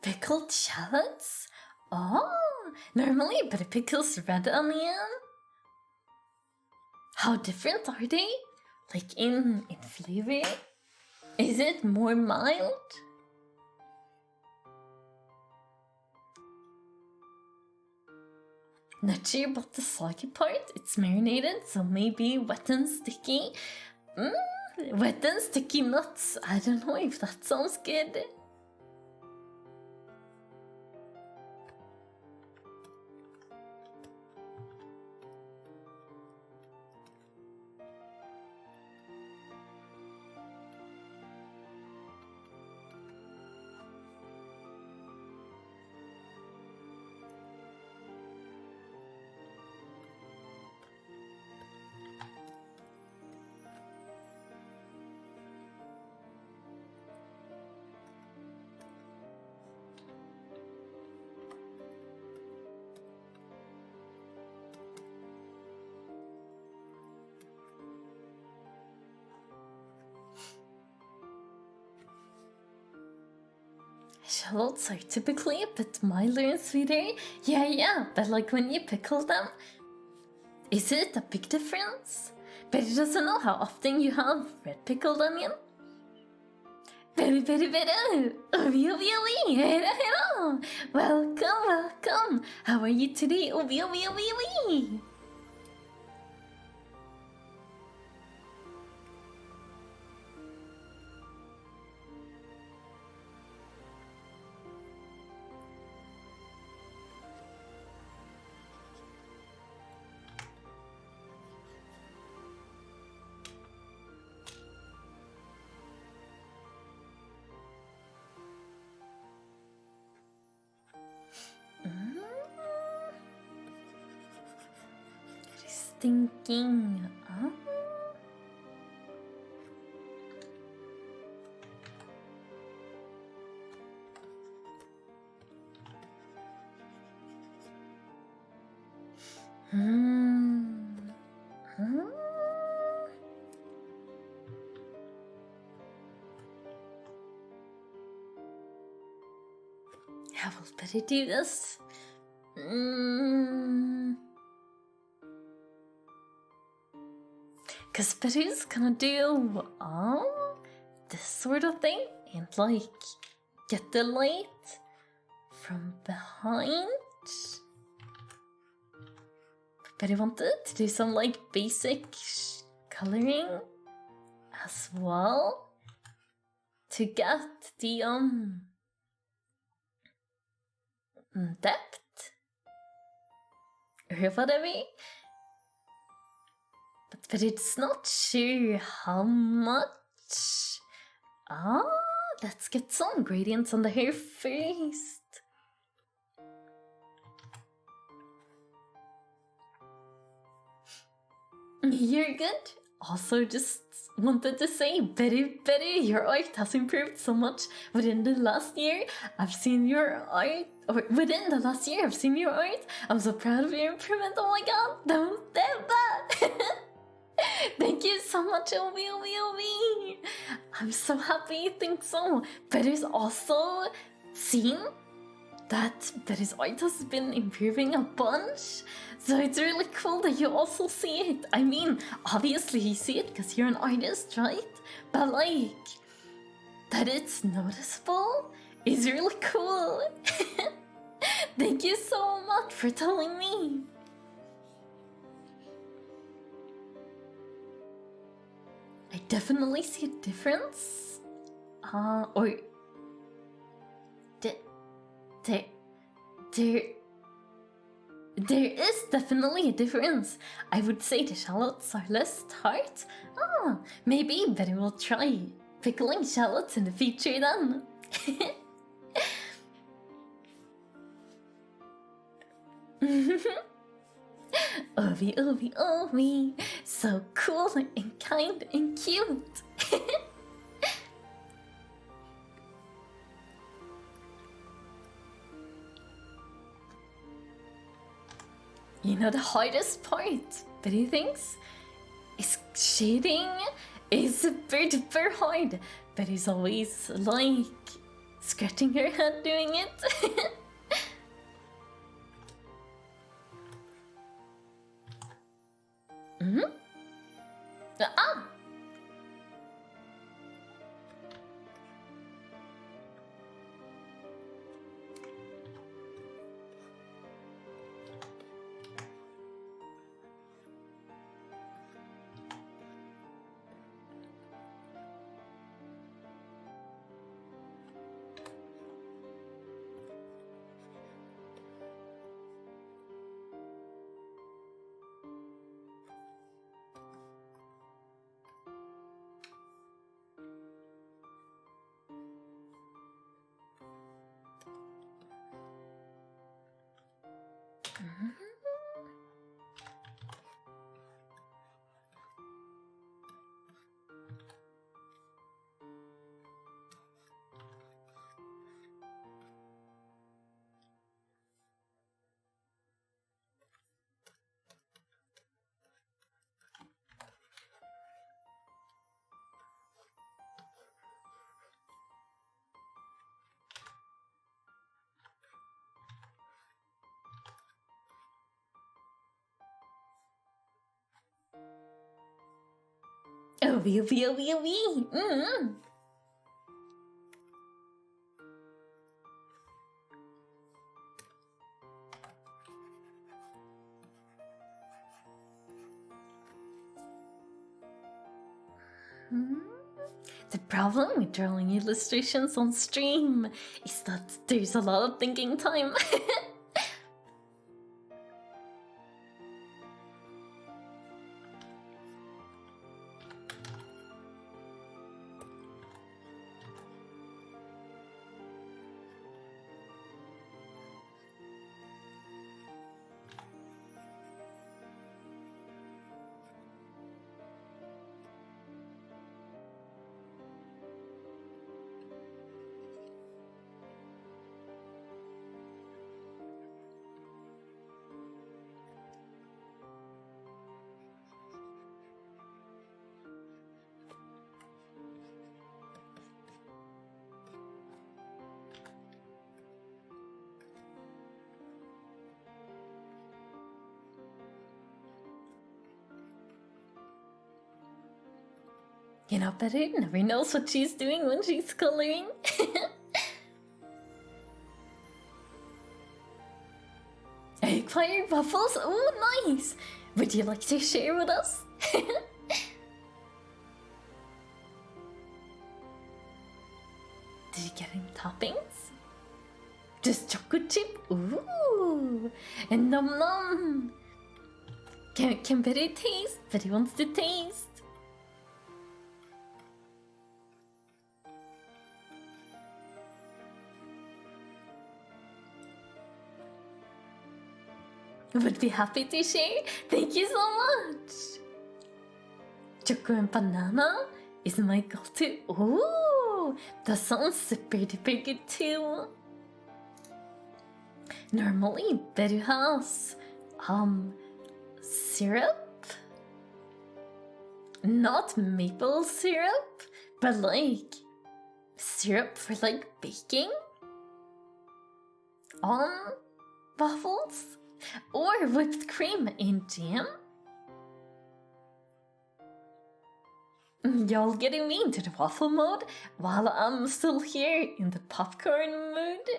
Pickled shallots? Oh, normally but pickles red onion. How different are they? Like in flavor? Is it more mild? Not sure about the soggy part. It's marinated, so maybe wet and sticky. Wet and sticky nuts. I don't know if that sounds good. Shallots are typically a bit milder and sweeter. Yeah, but like when you pickle them, is it a big difference? Betty doesn't know how often you have red pickled onion. Beru. Obi. Hera. Welcome. How are you today? Obi. Just thinking. How will Betty do this? Cause Betty's gonna do this sort of thing and like get the light from behind. Betty wanted to do some like basic coloring as well to get the depth or whatever, but it's not sure how much. Let's get some gradients on the hair first. You're good. Also, just wanted to say, Betty, your art has improved so much within the last year. I've seen your art, or within the last year, I've seen your art. I'm so proud of your improvement. Oh my god, don't do that. Thank you so much, Obi. I'm so happy you think so. Betty's also seen that Betty's art has been improving a bunch. So it's really cool that you also see it. I mean, obviously you see it because you're an artist, right? But like, that it's noticeable is really cool. Thank you so much for telling me. I definitely see a difference. There is definitely a difference. I would say the shallots are less tart. Maybe Betty will try pickling shallots in the future then. Obi. So cool and kind and cute. You know the hardest part, Betty thinks, is shading is super hard. Betty's always like scratching her head doing it. Oh, wee. The problem with drawing illustrations on stream is that there's a lot of thinking time. You know, Beru never knows what she's doing when she's coloring. Acquired waffles? Oh, nice! Would you like to share with us? Did you get any toppings? Just chocolate chip? Ooh! And num num! Can Beru taste? Beru wants to taste. Would be happy to share. Thank you so much. Choco and banana is my go-to. Ooh, that sounds super duper good too. Normally, Beru has syrup, not maple syrup, but like syrup for like baking on waffles. Or whipped cream and jam? Y'all getting me into the waffle mode while I'm still here in the popcorn mood?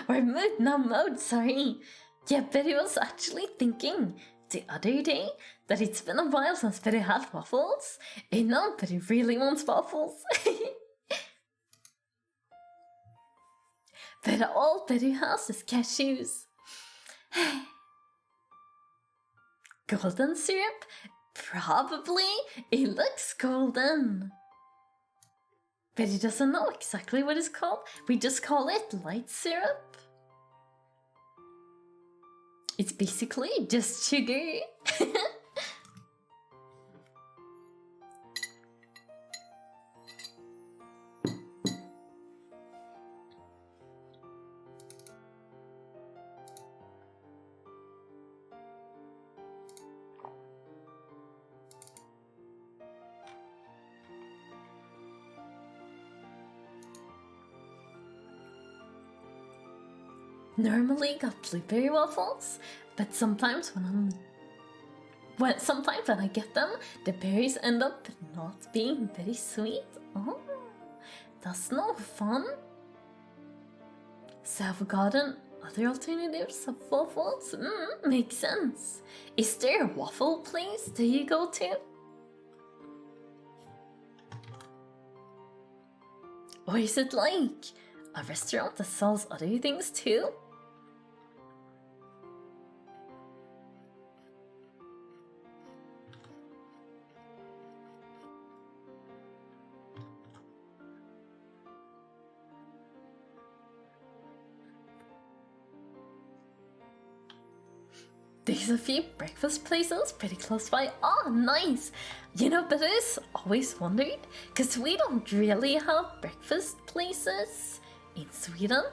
Or mood, not mode, sorry. Yeah, Betty was actually thinking the other day that it's been a while since Betty had waffles. And now Betty really wants waffles. But all Betty has is cashews. Golden syrup? Probably. It looks golden. But it doesn't know exactly what it's called. We just call it light syrup. It's basically just sugar. Normally got blueberry waffles, but sometimes when I get them, the berries end up not being very sweet. Oh, that's no fun. So I've gotten other alternatives of waffles. Makes sense. Is there a waffle place that you go to? Or is it like a restaurant that sells other things too? There's a few breakfast places pretty close by. Oh, nice! You know, but it's always wondered, because we don't really have breakfast places in Sweden.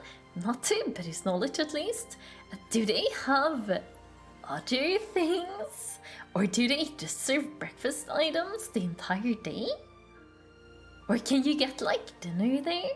Not to Beru's knowledge at least. Do they have other things? Or do they just serve breakfast items the entire day? Or can you get like dinner there?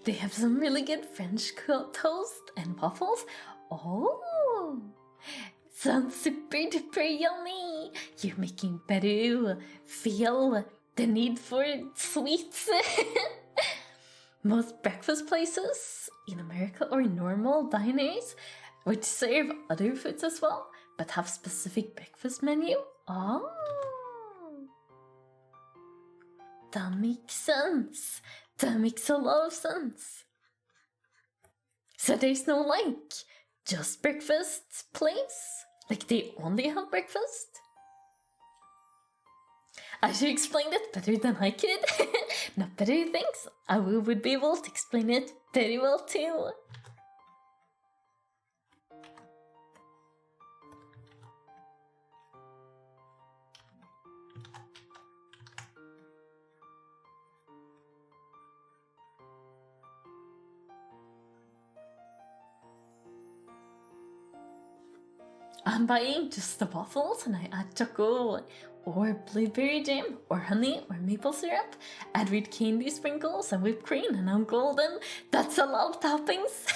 They have some really good French toast and waffles. Oh, sounds super duper yummy. You're making Beru feel the need for sweets. Most breakfast places in America or normal diners would serve other foods as well, but have specific breakfast menu. Oh, that makes sense. That makes a lot of sense. So there's no just breakfast place? Like they only have breakfast? I should explain it better than I could. Not better things. I would be able to explain it very well too. I'm buying just the waffles and I add chocolate or blueberry jam or honey or maple syrup. Add with candy sprinkles and whipped cream and I'm golden. That's a lot of toppings.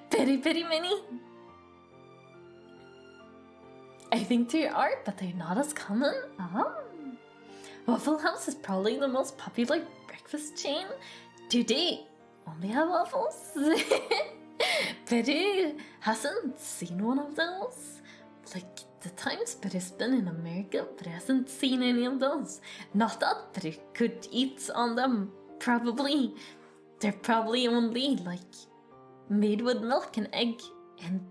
Very, very many. I think there are, but they're not as common. Waffle House is probably the most popular breakfast chain. Do they only have waffles? Beru hasn't seen one of those. Like the times Beru's been in America, but hasn't seen any of those. Not that Beru could eat on them. Probably. They're probably only made with milk and egg and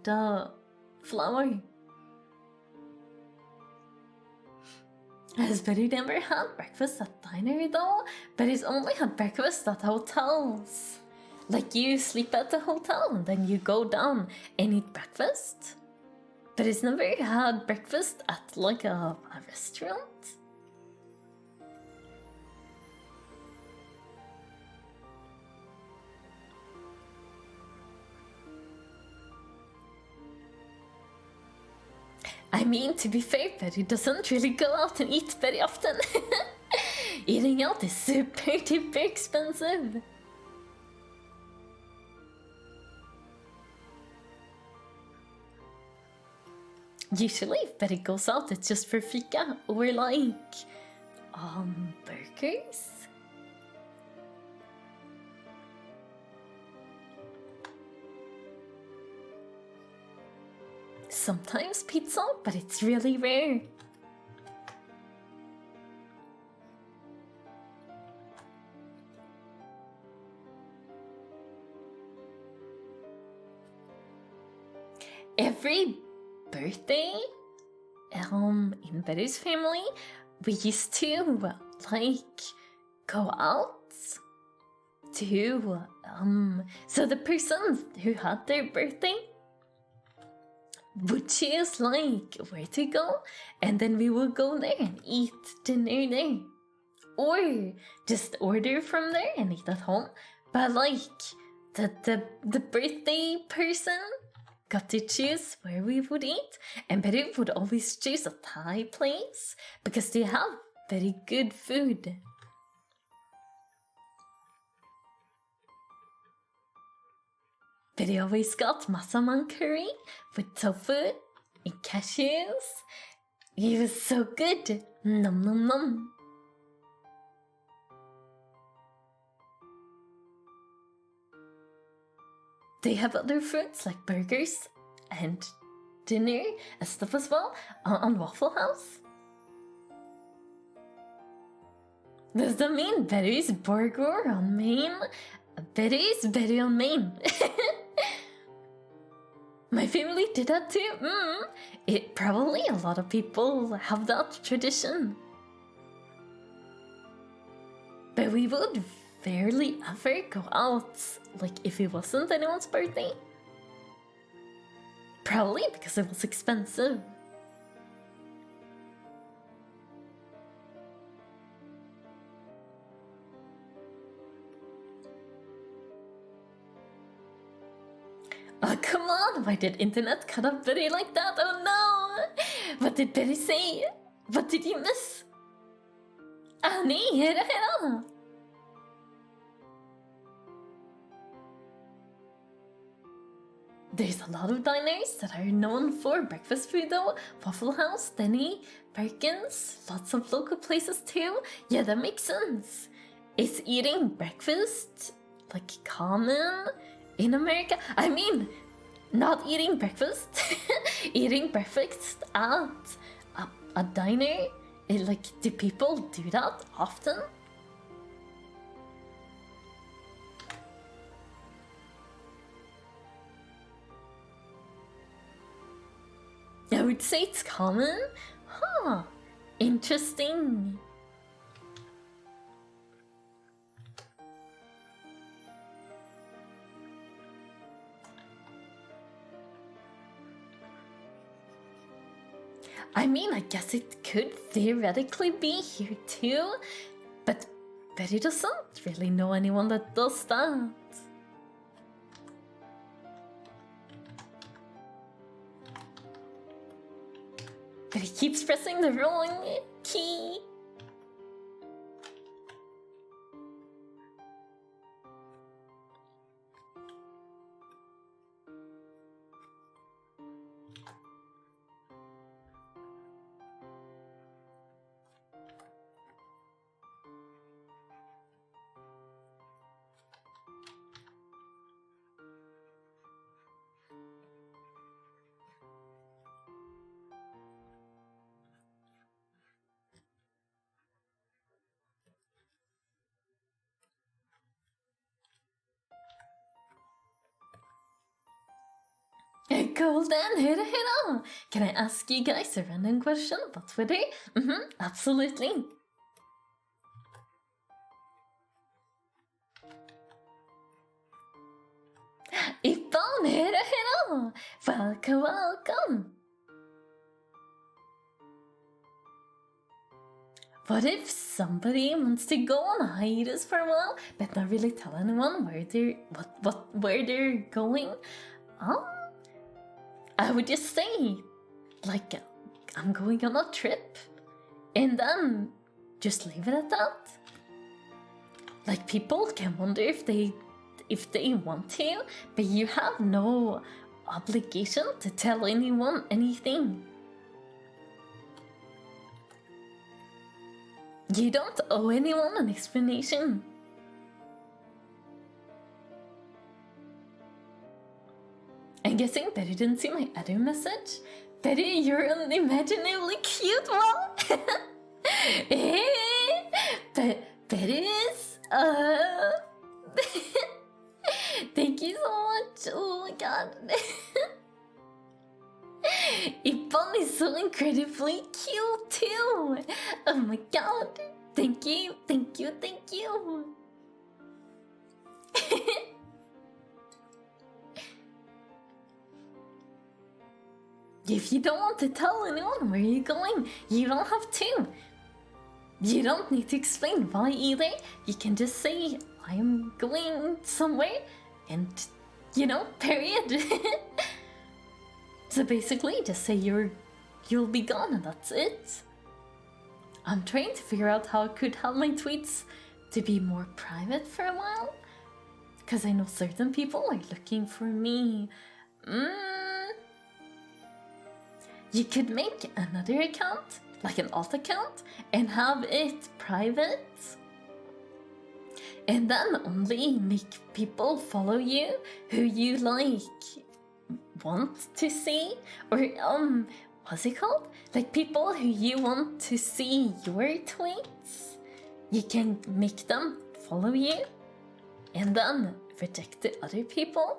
flour. Has Beru never had breakfast at diner though? Beru's only had breakfast at hotels. Like you sleep at the hotel and then you go down and eat breakfast? But it's never had breakfast at a restaurant? I mean, to be fair, Beru doesn't really go out and eat very often. Eating out is super duper expensive. Usually, if Beru goes out, it's just for fika or burgers. Sometimes pizza, but it's really rare. Every birthday in Beru's family, we used to go out to so the person who had their birthday would choose where to go, and then we would go there and eat dinner there, or just order from there and eat at home. But the birthday person got to choose where we would eat, and Beru would always choose a Thai place because they have very good food. Beru always got massaman curry with tofu and cashews. It was so good. Nom nom nom. They have other foods like burgers and dinner and stuff as well on Waffle House. Does that mean Beru's burger on Maine? Beru's Beru on Maine. My family did that too. It probably a lot of people have that tradition. But we would barely ever go out, if it wasn't anyone's birthday. Probably because it was expensive. Oh, come on! Why did internet cut off Beru like that? Oh no! What did Beru say? What did you miss? Ah, nee, hera hera! There's a lot of diners that are known for breakfast food though. Waffle House, Denny, Perkins, lots of local places too. Yeah, that makes sense. Is eating breakfast like common in America? I mean, not eating breakfast, eating breakfast at a diner. Like, do people do that often? I would say it's common. Huh. Interesting. I mean, I guess it could theoretically be here too, but Betty doesn't really know anyone that does that. But he keeps pressing the wrong key. Cool then, hurra! Can I ask you guys a random question about Twitter? Absolutely. Ippon, hurra! Welcome, welcome! What if somebody wants to go on a hiatus for a while, but not really tell anyone where they're going? I would just say, like, I'm going on a trip, and then just leave it at that. Like, people can wonder if they want to, but you have no obligation to tell anyone anything. You don't owe anyone an explanation. I'm guessing Betty didn't see my other message. Betty, you're an imaginatively cute one. Betty is, thank you so much. Oh my god. Ippon is so incredibly cute too. Oh my god. Thank you, thank you, thank you. If you don't want to tell anyone where you're going, you don't have to. You don't need to explain why either. You can just say, I'm going somewhere, and, period. So basically, just say you'll be gone and that's it. I'm trying to figure out how I could have my tweets to be more private for a while. Because I know certain people are looking for me. You could make another account, like an alt account, and have it private. And then only make people follow you who you want to see, or what's it called? Like people who you want to see your tweets. You can make them follow you, and then reject the other people.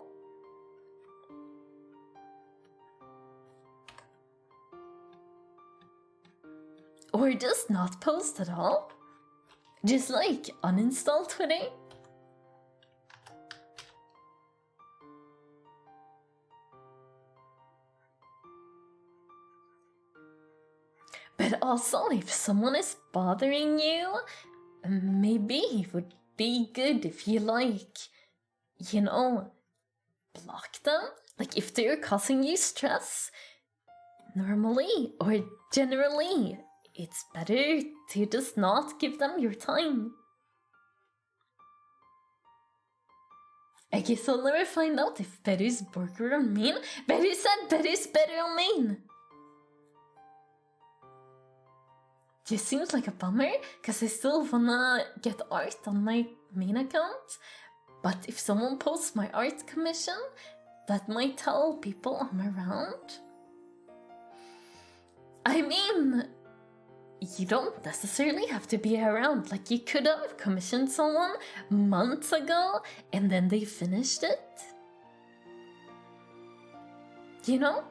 Or just not post at all. Just uninstall Twitter. But also, if someone is bothering you, maybe it would be good if you block them. Like if they're causing you stress, normally or generally, it's better to just not give them your time. I guess I'll never find out if Beru's burger or mean. Beru said Beru's better or mean. Just seems like a bummer, cause I still wanna get art on my main account. But if someone posts my art commission, that might tell people I'm around. I mean, you don't necessarily have to be around. Like, you could have commissioned someone months ago and then they finished it. You know?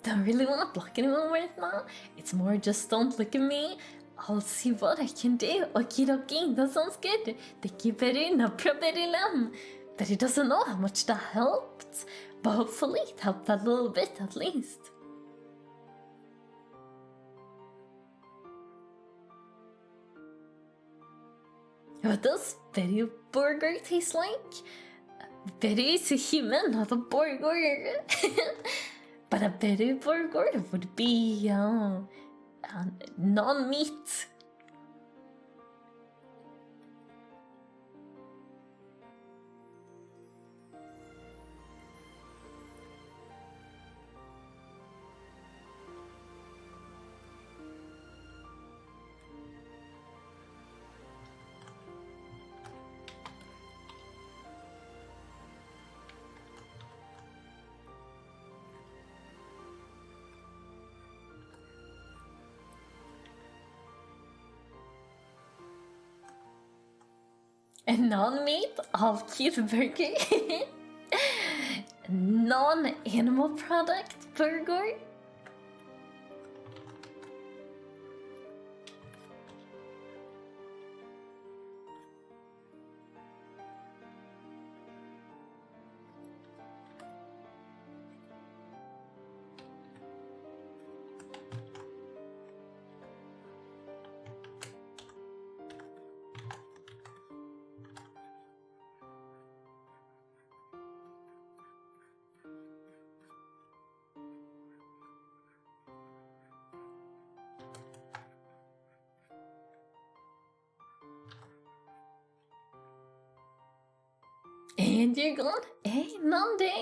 Don't really want to block anyone right now. It's more just don't look at me. I'll see what I can do. Okie dokie, that sounds good. Thank you, Beru. No problem. Beru doesn't know how much that helped, but hopefully it helped a little bit at least. What does Beru burger taste like? Beru is a human, not a burger. But a Beru burger would be non-meat. A non-meat all-cute burger? Non-animal product burger? And you're gone? Hey, Nande?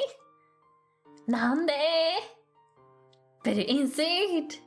Nande? Better insert.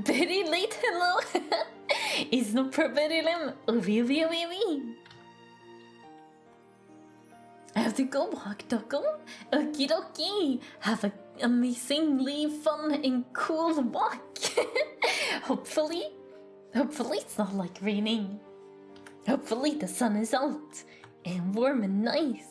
Very late, hello. Is no problem. Oui, oui, oui, oui. I have to go walk, Doggo. Okie dokie. Have an amazingly fun and cool walk. Hopefully it's not like raining. Hopefully the sun is out and warm and nice.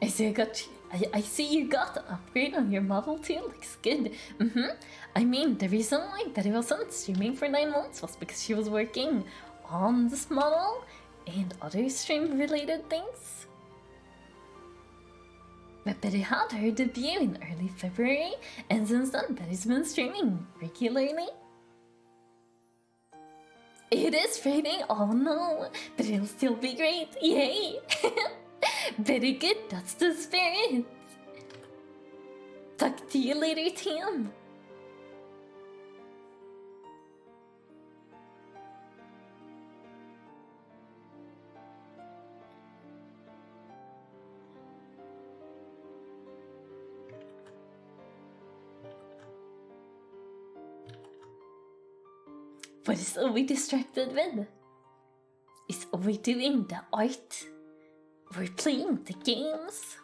I see you got the upgrade on your model too, looks good. I mean, the reason why Betty wasn't streaming for 9 months was because she was working on this model and other stream related things. But Betty had her debut in early February, and since then Betty's been streaming regularly. It is raining, oh no, but it'll still be great, yay! Very good, that's the spirit. Talk to you later, team. What is Owie distracted with? Is Owie doing the art? We're playing the games?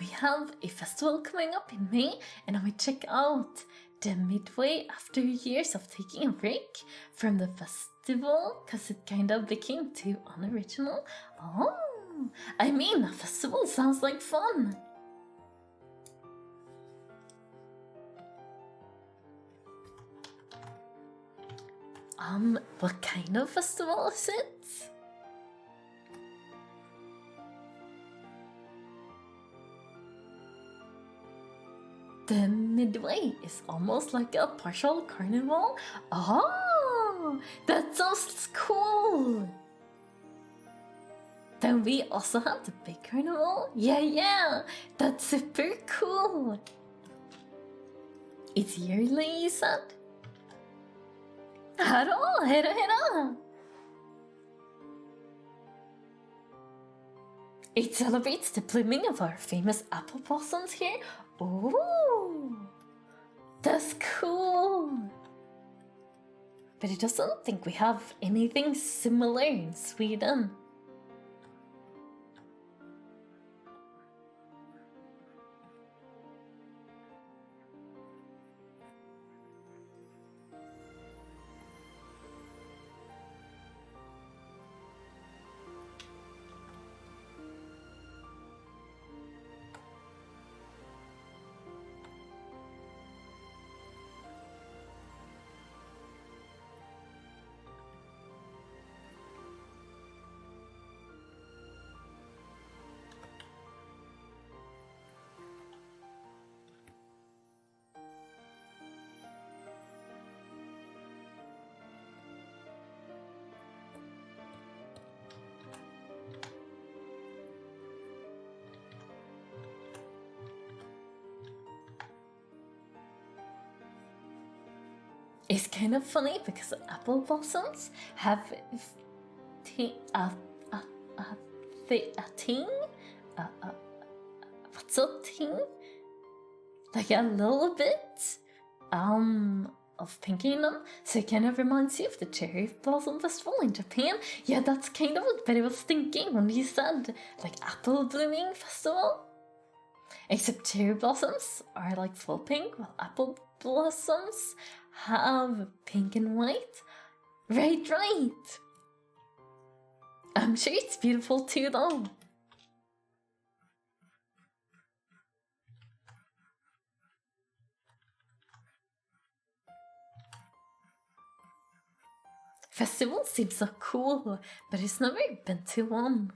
We have a festival coming up in May, and I might check out the midway after years of taking a break from the festival because it kind of became too unoriginal. Oh, I mean, a festival sounds like fun. What kind of festival is it? The midway is almost like a partial carnival. Oh, that sounds cool. Then we also have the big carnival. Yeah, that's super cool. It's yearly, you said? Hero. It celebrates the blooming of our famous apple blossoms here. Ooh, that's cool. But it doesn't think we have anything similar in Sweden. It's kind of funny because apple blossoms have what's a thing? Like a little bit of pink in them, so it kind of reminds you of the cherry blossom festival in Japan. Yeah, that's kind of what I was thinking when you said like apple blooming festival. Except cherry blossoms are like full pink, while apple blossoms have pink and white. Right. I'm sure it's beautiful too, though. Festival seems so cool, but it's never been to one.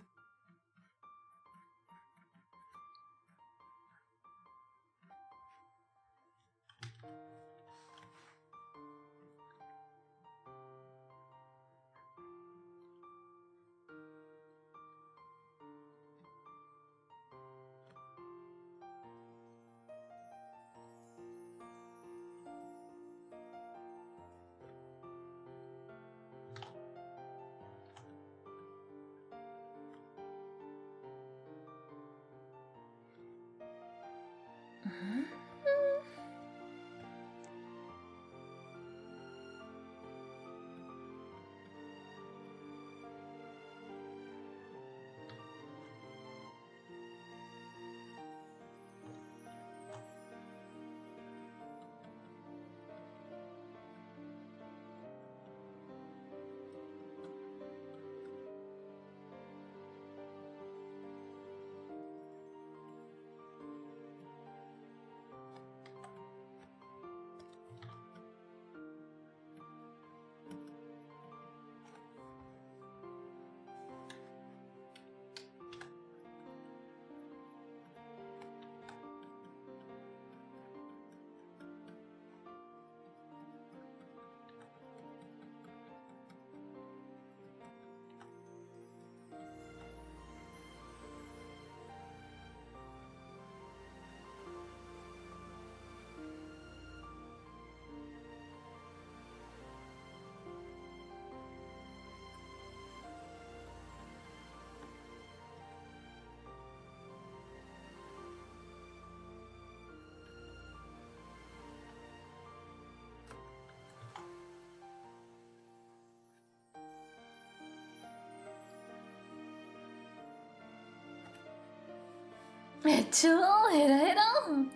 Chill, hero.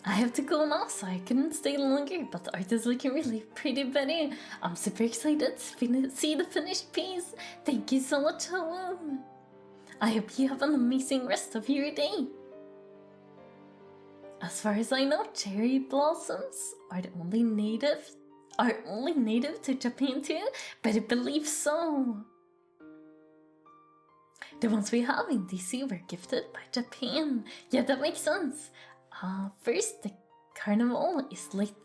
I have to go now, so I couldn't stay longer, but the art is looking really pretty, Betty. I'm super excited to see the finished piece. Thank you so much, hello. I hope you have an amazing rest of your day. As far as I know, cherry blossoms are only native to Japan too, but I believe so. The ones we have in DC were gifted by Japan. Yeah, that makes sense. First, the carnival is late.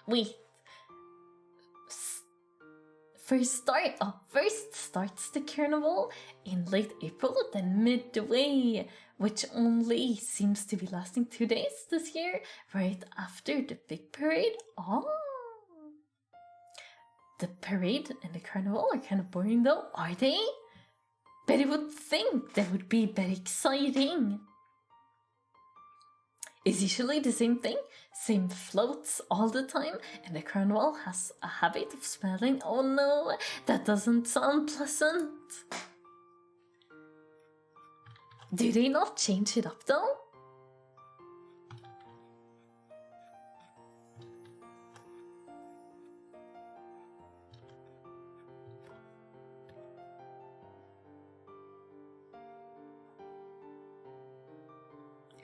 Wait. First starts the carnival in late April, then midway, which only seems to be lasting 2 days this year, right after the big parade. Oh. The parade and the carnival are kind of boring though, are they? But I would think that would be very exciting. It's usually the same thing, same floats all the time, and the carnival has a habit of smelling. Oh no, that doesn't sound pleasant. Do they not change it up though?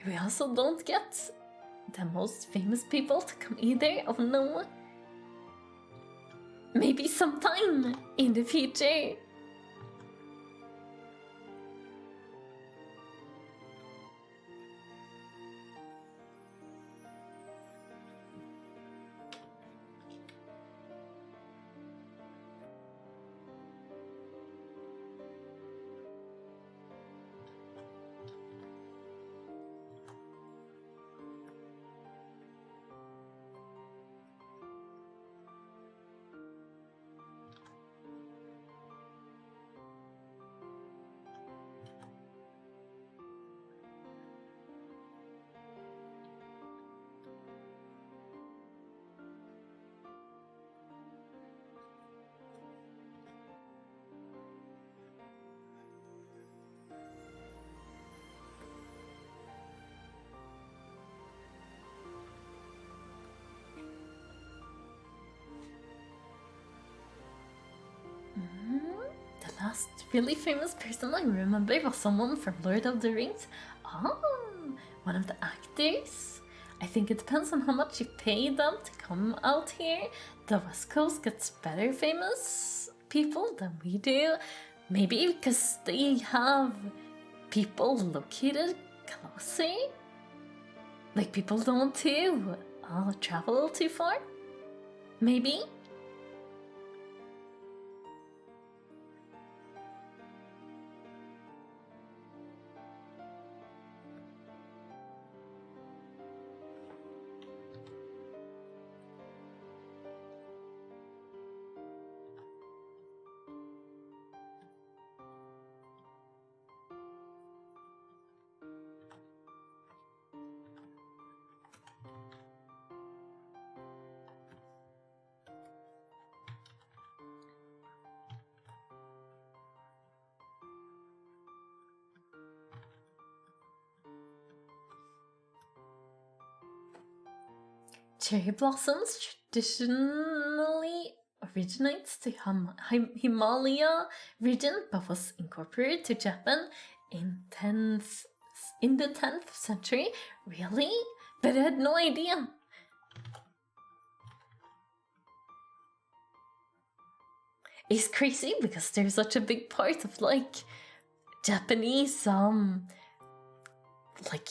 We also don't get the most famous people to come either. Oh no. Maybe sometime in the future. The last really famous person I remember was someone from Lord of the Rings. Oh, one of the actors. I think it depends on how much you pay them to come out here. The West Coast gets better famous people than we do. Maybe because they have people located closer. Like people don't want to travel too far. Maybe. Cherry blossoms traditionally originates to Himalaya region, but was incorporated to Japan in the 10th century. Really? But I had no idea. It's crazy because there's such a big part of like Japanese like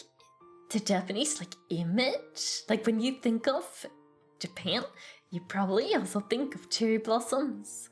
the Japanese like image. Like when you think of Japan, you probably also think of cherry blossoms.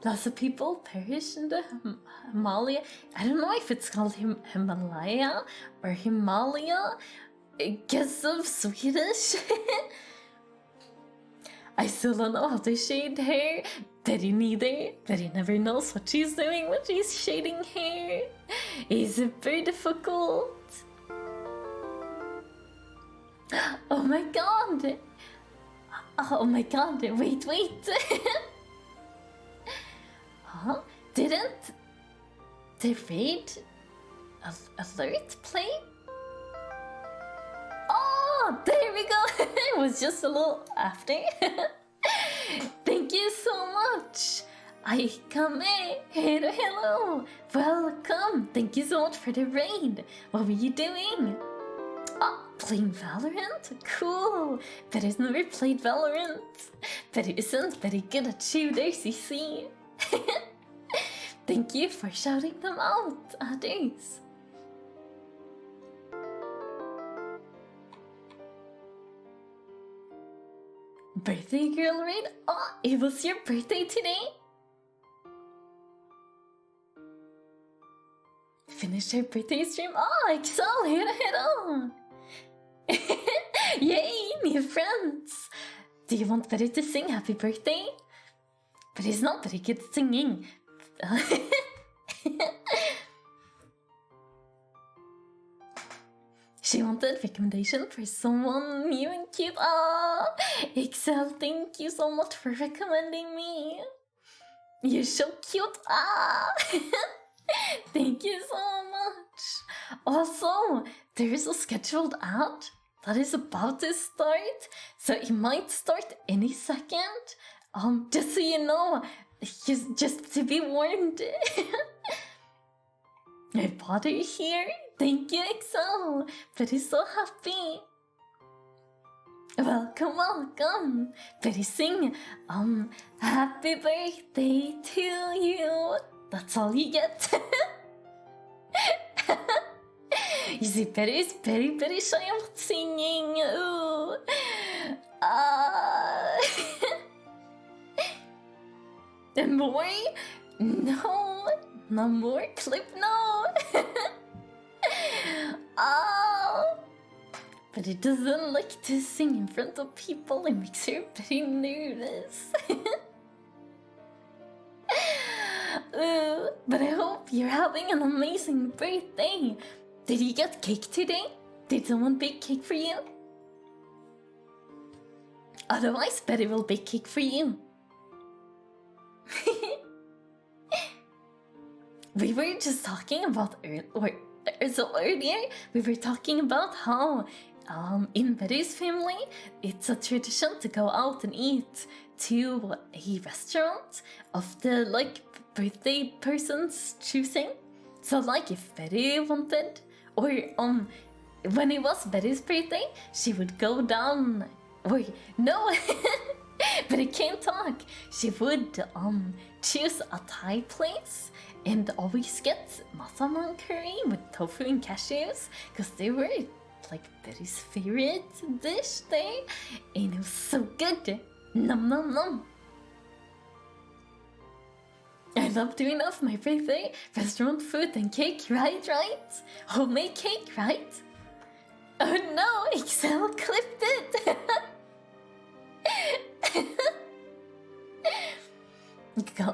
lots of people perish in the Himalaya. I don't know if it's called Himalaya or Himalaya. I guess of Swedish. I still don't know how to shade hair. Betty neither. Betty never knows what she's doing when she's shading hair. It's very difficult. Oh my god. Oh my god. Wait. Huh? Didn't the raid alert play? Oh, there we go. It was just a little after. Thank you so much. Hello. Welcome. Thank you so much for the raid. What were you doing? Oh, playing Valorant? Cool. Betty's never played Valorant. Betty isn't very good at shooters, you see. Thank you for shouting them out, others. Birthday girl raid? Oh, it was your birthday today? Finished her birthday stream? Oh, Excel, hello. Yay, new friends. Do you want Betty to sing happy birthday? But he's not very good at singing. She wanted recommendation for someone new and cute. Ah, Excel, thank you so much for recommending me. You're so cute. Ah, thank you so much. Also, there is a scheduled ad that is about to start, so it might start any second. Just so you know, just to be warned. My father here. Thank you, Excel. Very so happy. Welcome. Very sing. Happy birthday to you. That's all you get. You see, Betty's very shy about singing. Ooh. And more? No more clip, no. Oh, but it doesn't like to sing in front of people. It makes her very nervous. But I hope you're having an amazing birthday. Did you get cake today? Did someone bake cake for you? Otherwise, Betty will bake cake for you. We were just talking about earlier we were talking about how in Betty's family it's a tradition to go out and eat to a restaurant of the birthday person's choosing. So if Betty wanted, or when it was Betty's birthday, she would go down, or no. But I can't talk. She would choose a Thai place and always get masaman curry with tofu and cashews, because they were Betty's favorite dish there, and it was so good. Nom. I love doing that for my birthday. Restaurant food and cake, right? Homemade cake, right? Oh no, Excel clipped it.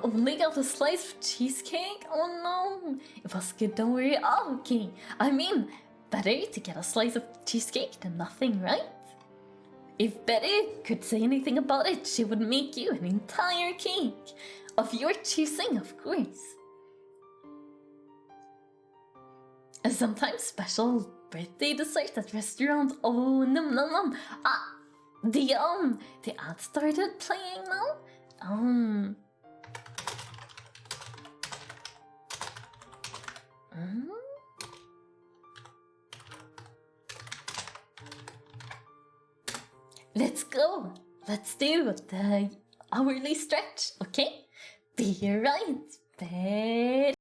Only got a slice of cheesecake? Oh no! It was good, don't worry. Oh, okay. I mean, better to get a slice of cheesecake than nothing, right? If Betty could say anything about it, she would make you an entire cake. Of your choosing, of course. And sometimes special birthday dessert at restaurant. Oh, nom. Ah, the ad started playing now. Let's go. Let's do the hourly stretch, okay? Be right back.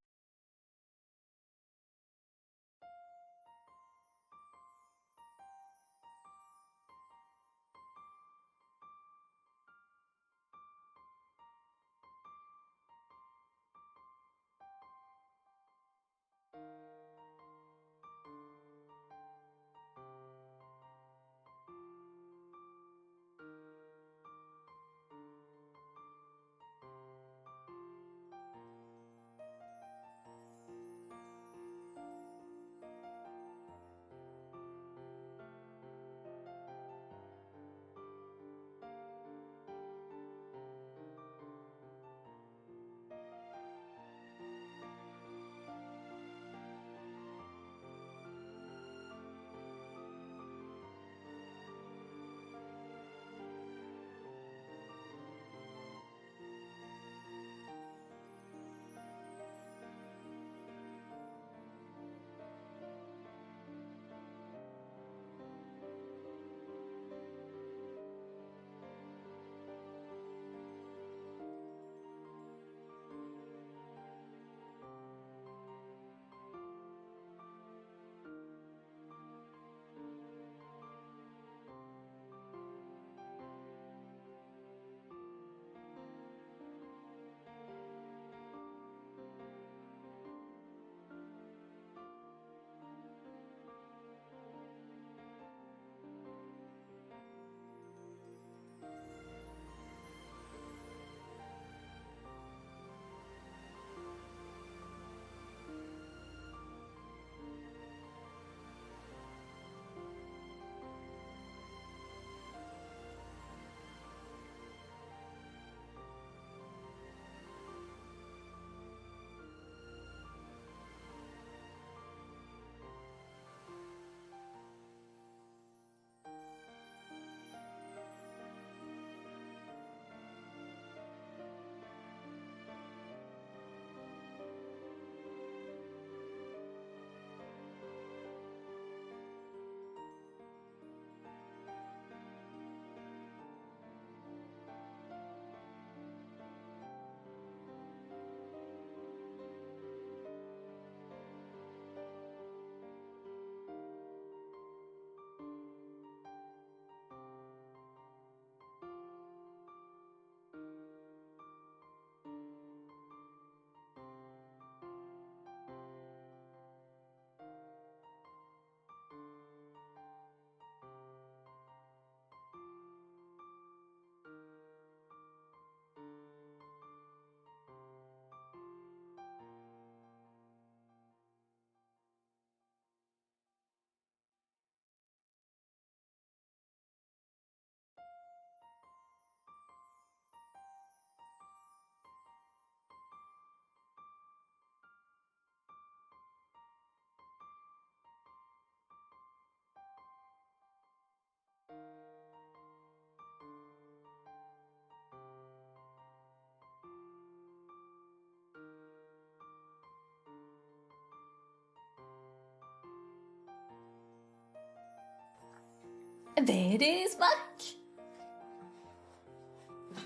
Beru's back.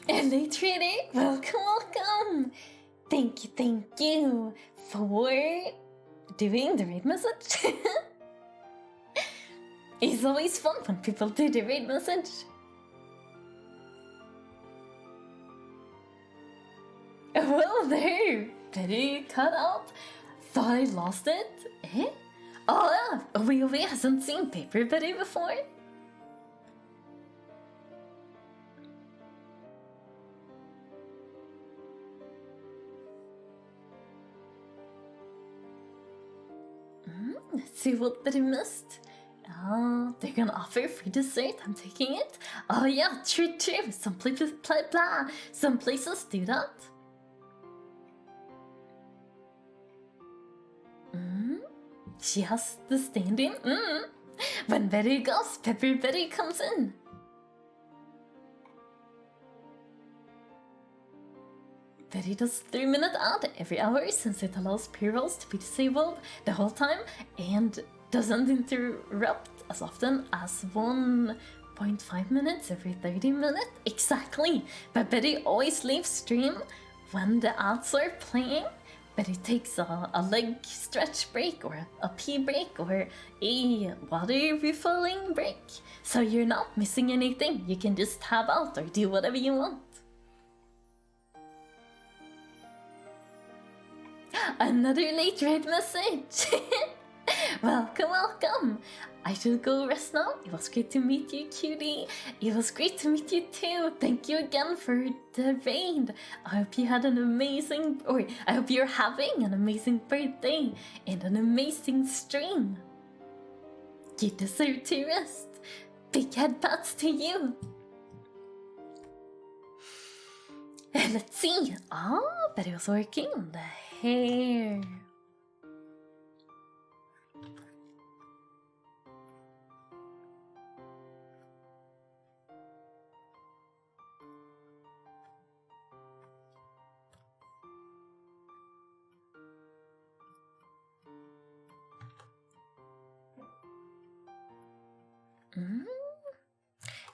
Hello, trader. Welcome. Thank you for doing the raid message. It's always fun when people do the raid message. Well, there. Beru cut out. Thought I lost it. Eh? Oh, yeah. We hasn't seen Paper Beru before. Let's see what Beru missed. Oh, they're gonna offer free dessert. I'm taking it. Oh yeah, true. Some places, some places do that. She has the stand-in. When Beru goes, Pepper Beru comes in. Beru does 3-minute ad every hour since it allows pre-rolls to be disabled the whole time and doesn't interrupt as often as 1.5 minutes every 30 minutes. Exactly, but Beru always leaves stream when the ads are playing. Beru takes a leg stretch break or a pee break or a water refilling break. So you're not missing anything. You can just tab out or do whatever you want. Another late raid message. Welcome. I should go rest now. It was great to meet you, cutie. It was great to meet you too. Thank you again for the raid. I hope you had an amazing, I hope you're having an amazing birthday and an amazing stream. You deserve to rest. Big head pats to you. Let's see. Oh, but it was working on the hair.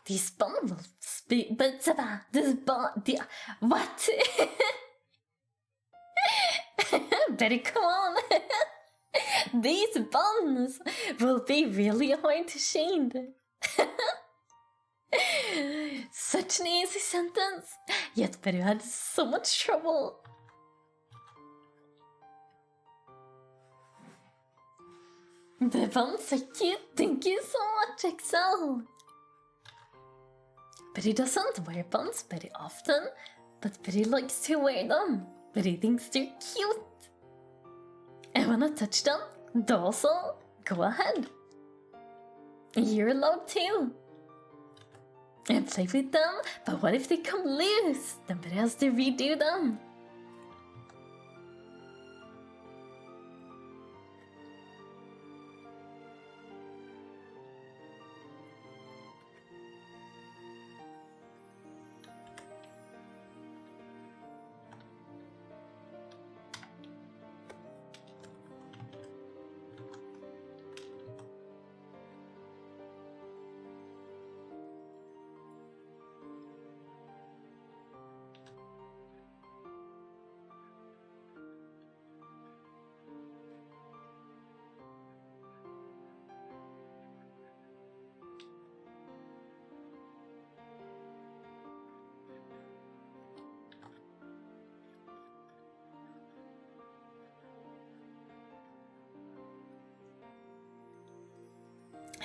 These bundles speak, but this what? Better come on. These buns will be really hard to shade. Such an easy sentence, yet Beru had so much trouble. The buns are cute. Thank you so much, Excel. Beru doesn't wear buns very often, but Beru likes to wear them. Beru thinks they're cute. I wanna touch them? Also, go ahead. You're allowed to. And play with them, but what if they come loose? Then Beru has to redo them.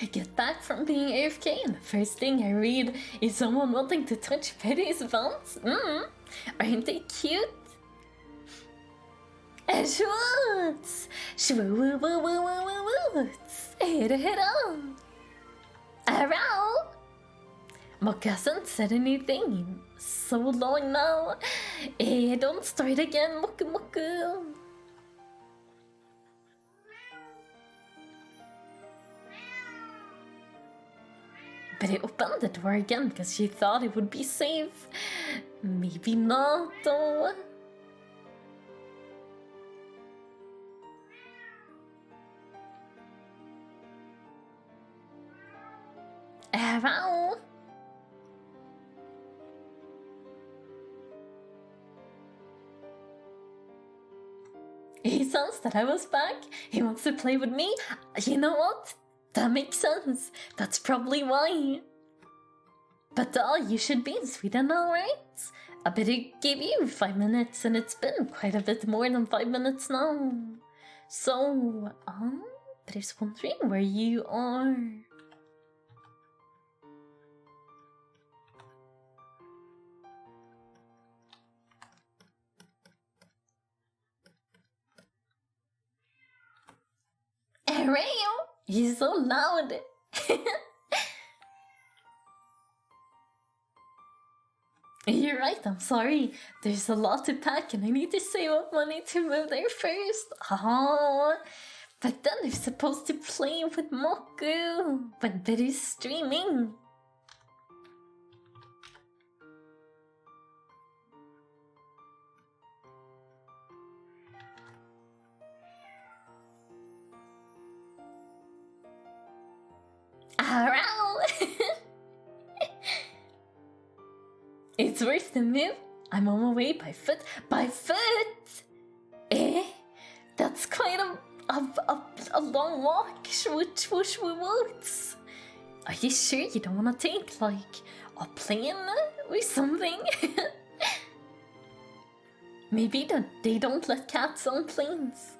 I get back from being AFK and the first thing I read is someone wanting to touch Beru's buns. Aren't they cute? Schwartz! Schwartz! Hera! Arrow! Mock hasn't said anything in so long now. Don't start again, Moku. But I opened the door again because she thought it would be safe. Maybe not, though. Hello. He sensed that I was back. He wants to play with me. You know what? That makes sense. That's probably why. But you should be in Sweden, alright? I better give you 5 minutes, and it's been quite a bit more than 5 minutes now. So, but I was wondering where you are. Ariel, you're so loud. You're right, I'm sorry. There's a lot to pack and I need to save up money to move there first. Oh, but then I'm supposed to play with Moku when Beru's streaming. It's worth the move. I'm on my way by foot. By foot? Eh? That's quite a long walk. Swoosh, swoosh, woots. Are you sure you don't want to take, like, a plane or something? Maybe they don't let cats on planes.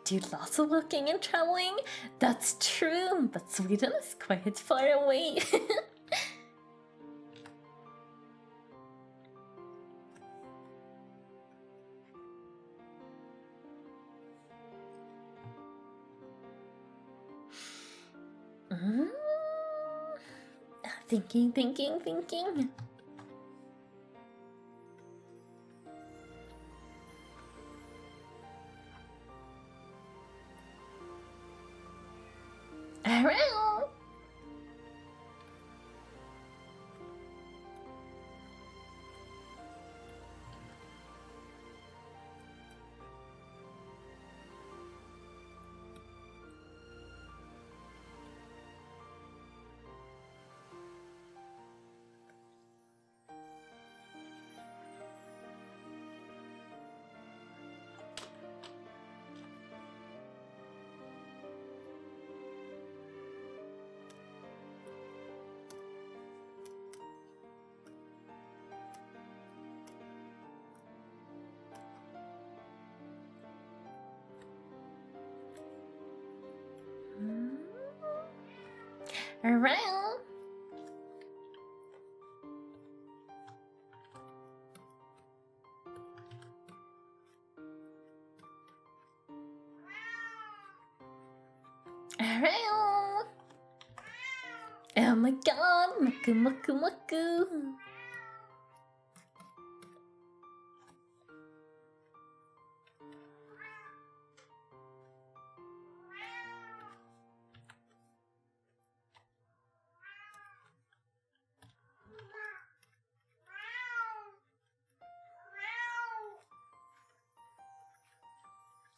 Do lots of walking and traveling. That's true, but Sweden is quite far away. Thinking. Around. Around. Around. Oh my god, Moku.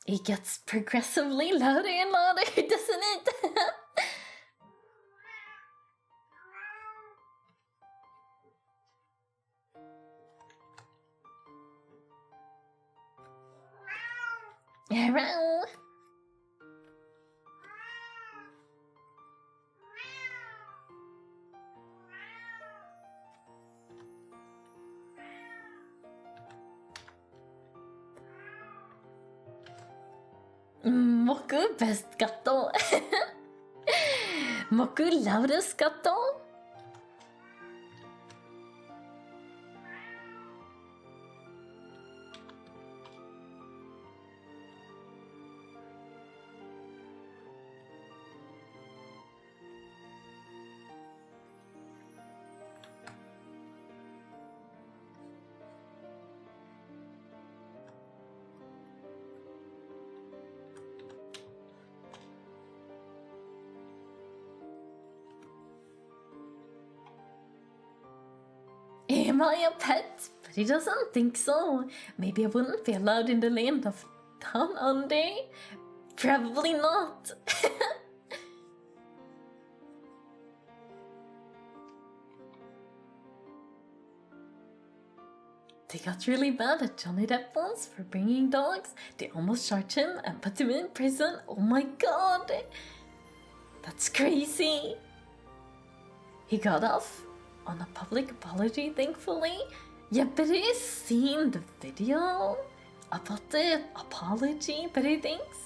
It gets progressively louder and louder, doesn't it? Around. Moku best gato. Moku loudest gato. Am I a pet? But he doesn't think so. Maybe I wouldn't be allowed in the land of Down Under? Probably not. They got really mad at Johnny Depp once for bringing dogs. They almost charged him and put him in prison. Oh my god! That's crazy! He got off on a public apology, thankfully. Yeah, but he's seen the video about the apology, but he thinks.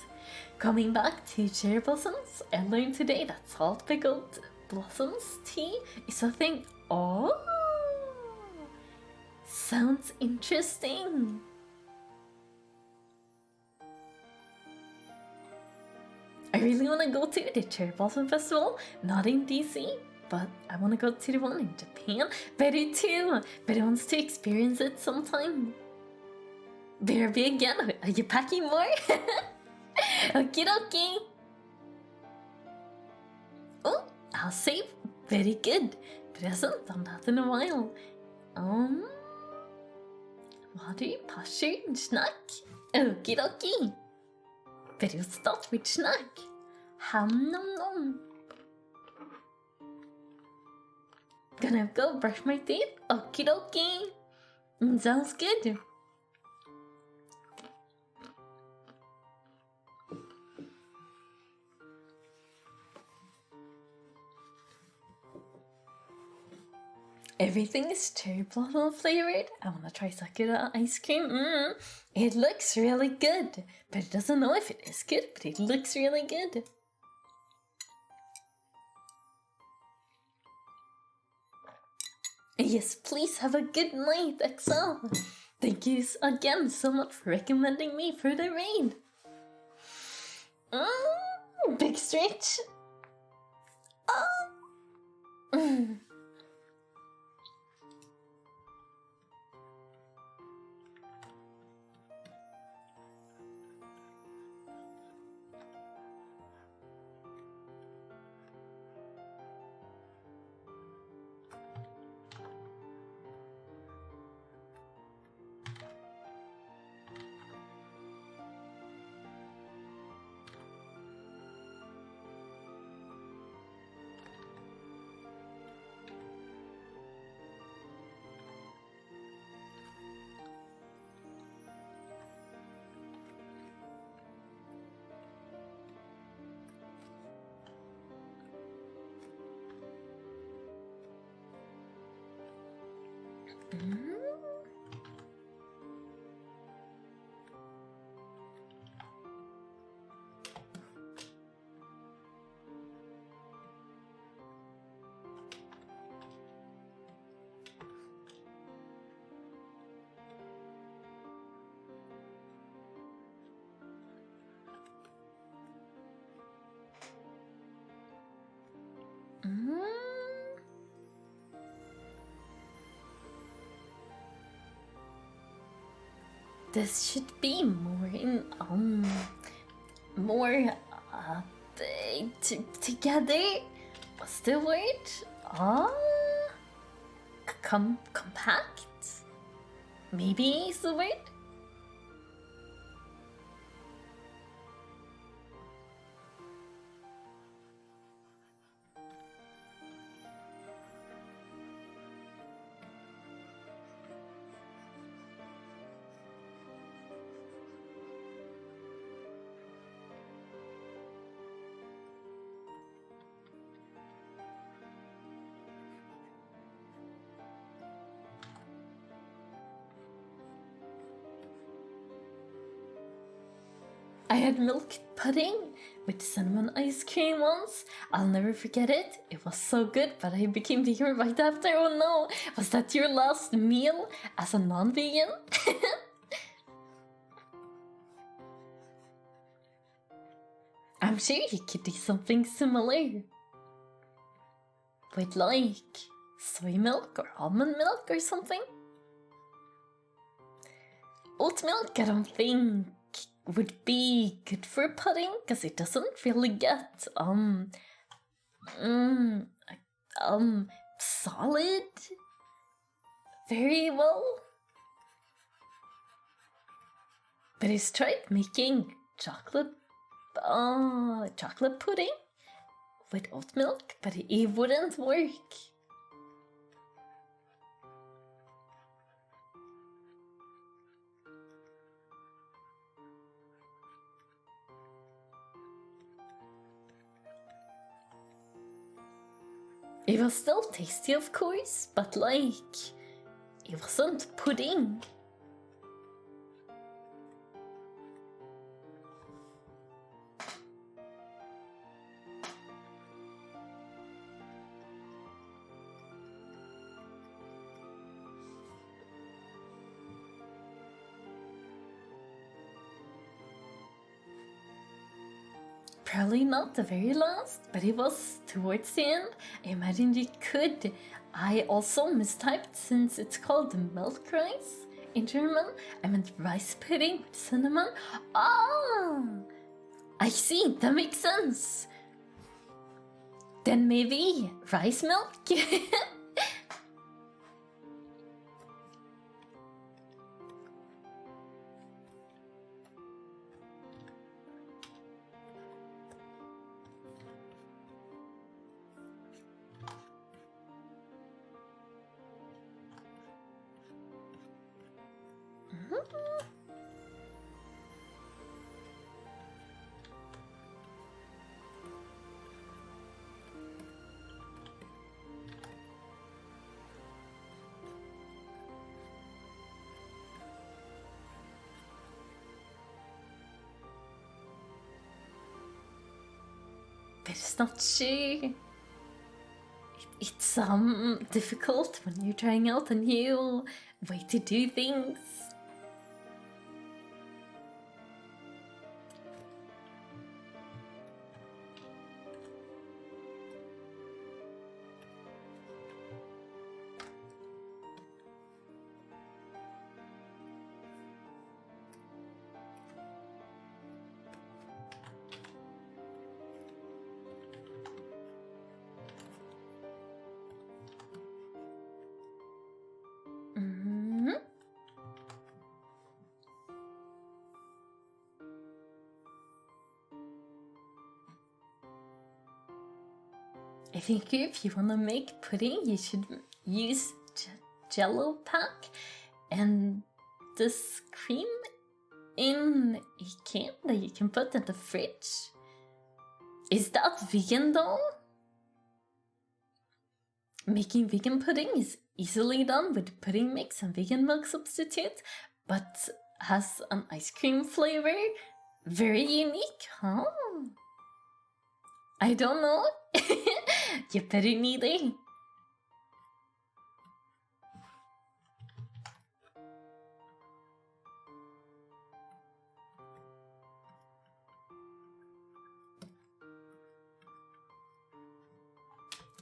Coming back to cherry blossoms, I learned today that salt pickled blossoms tea is a thing. Oh! Sounds interesting. I really want to go to the Cherry Blossom Festival, not in DC, but I want to go to the one in Japan. Beru too, but I want to experience it sometime. Beru again, are you packing more? Okie dokie. Oh, I'll save. Very good, but I haven't done that in a while. Water, pasture, and snack. Okie dokie. Better start with snack. Ham nom nom. Gonna go brush my teeth. Okie dokie. Sounds good. Everything is cherry blossom flavored. I wanna try sakura ice cream. It looks really good, but it doesn't know if it is good, but it looks really good. Yes, please have a good night, Excel. Thank you again so much for recommending me for the raid. Big stretch. This should be more in more together. What's the word? Compact. Maybe is the word. I had milk pudding with cinnamon ice cream once. I'll never forget it. It was so good, but I became vegan right after. Oh no, was that your last meal as a non-vegan? I'm sure you could do something similar. With like soy milk or almond milk or something. Oat milk, I don't think would be good for pudding because it doesn't really get solid very well. But he's tried making chocolate pudding with oat milk, but it wouldn't work. It was still tasty, of course, but like, it wasn't pudding. Probably not the very last, but it was towards the end. I imagine you could. I also mistyped since it's called milk rice in German. I meant rice pudding with cinnamon. Ah, I see, that makes sense. Then maybe rice milk? But it's not sure. It's difficult when you're trying out a new way to do things. I think if you want to make pudding, you should use Jello pack and this cream in a can that you can put in the fridge. Is that vegan though? Making vegan pudding is easily done with pudding mix and vegan milk substitute, but has an ice cream flavor. Very unique, huh? I don't know. You better neither.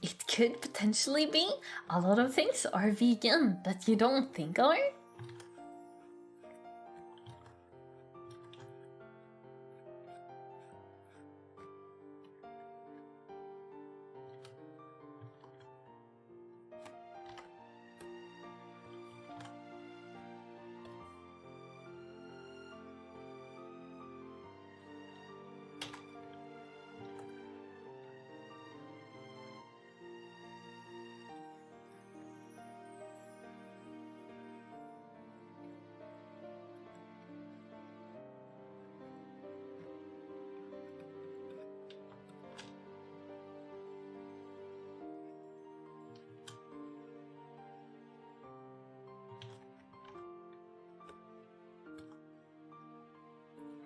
It could potentially be. A lot of things are vegan that you don't think are.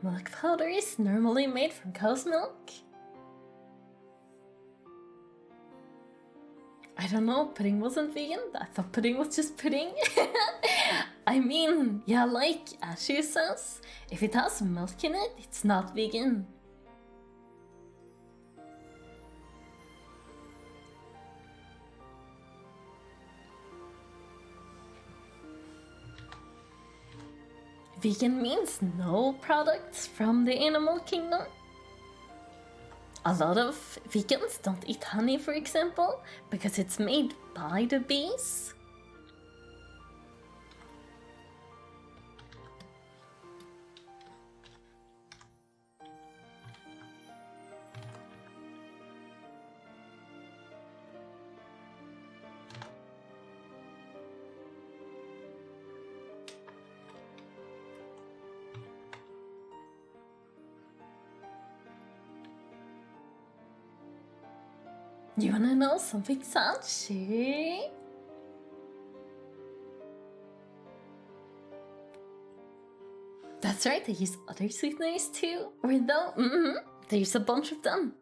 Milk powder is normally made from cow's milk. I don't know, pudding wasn't vegan? I thought pudding was just pudding. I mean, yeah, like Ashu says, if it has milk in it, it's not vegan. Vegan means no products from the animal kingdom. A lot of vegans don't eat honey, for example, because it's made by the bees. You wanna know something sad, Sherry? That's right, they use other sweeteners too. Or though, there's a bunch of them.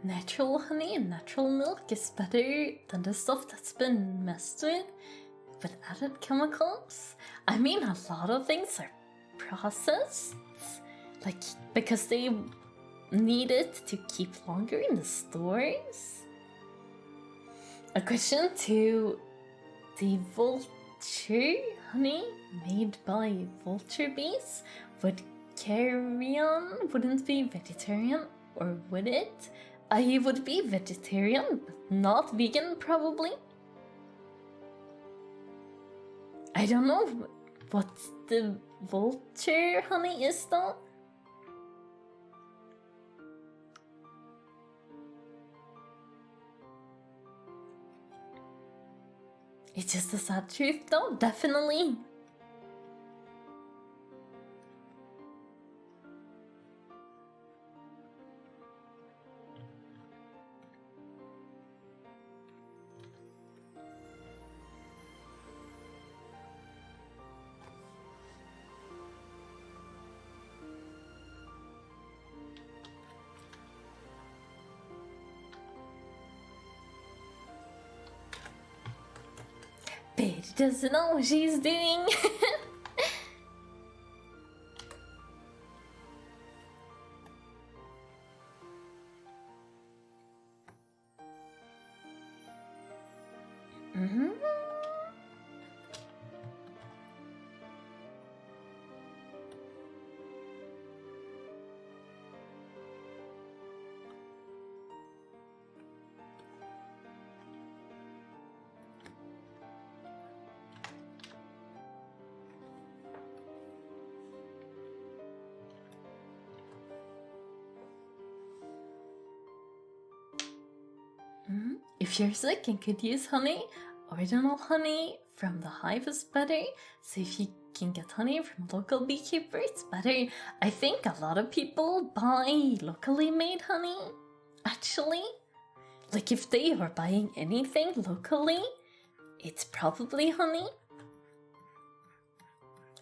Natural honey and natural milk is better than the stuff that's been messed with added chemicals. I mean, a lot of things are processed, like because they need it to keep longer in the stores. A question to the vulture honey made by vulture bees would carrion wouldn't be vegetarian, or would it? I would be vegetarian, but not vegan, probably. I don't know what the vulture honey is, though. It's just a sad truth, though, definitely. Betty doesn't know what she's doing. If you're sick and could use honey, original honey from the hive is better. So if you can get honey from a local beekeeper, it's better. I think a lot of people buy locally made honey, actually. Like if they are buying anything locally, it's probably honey.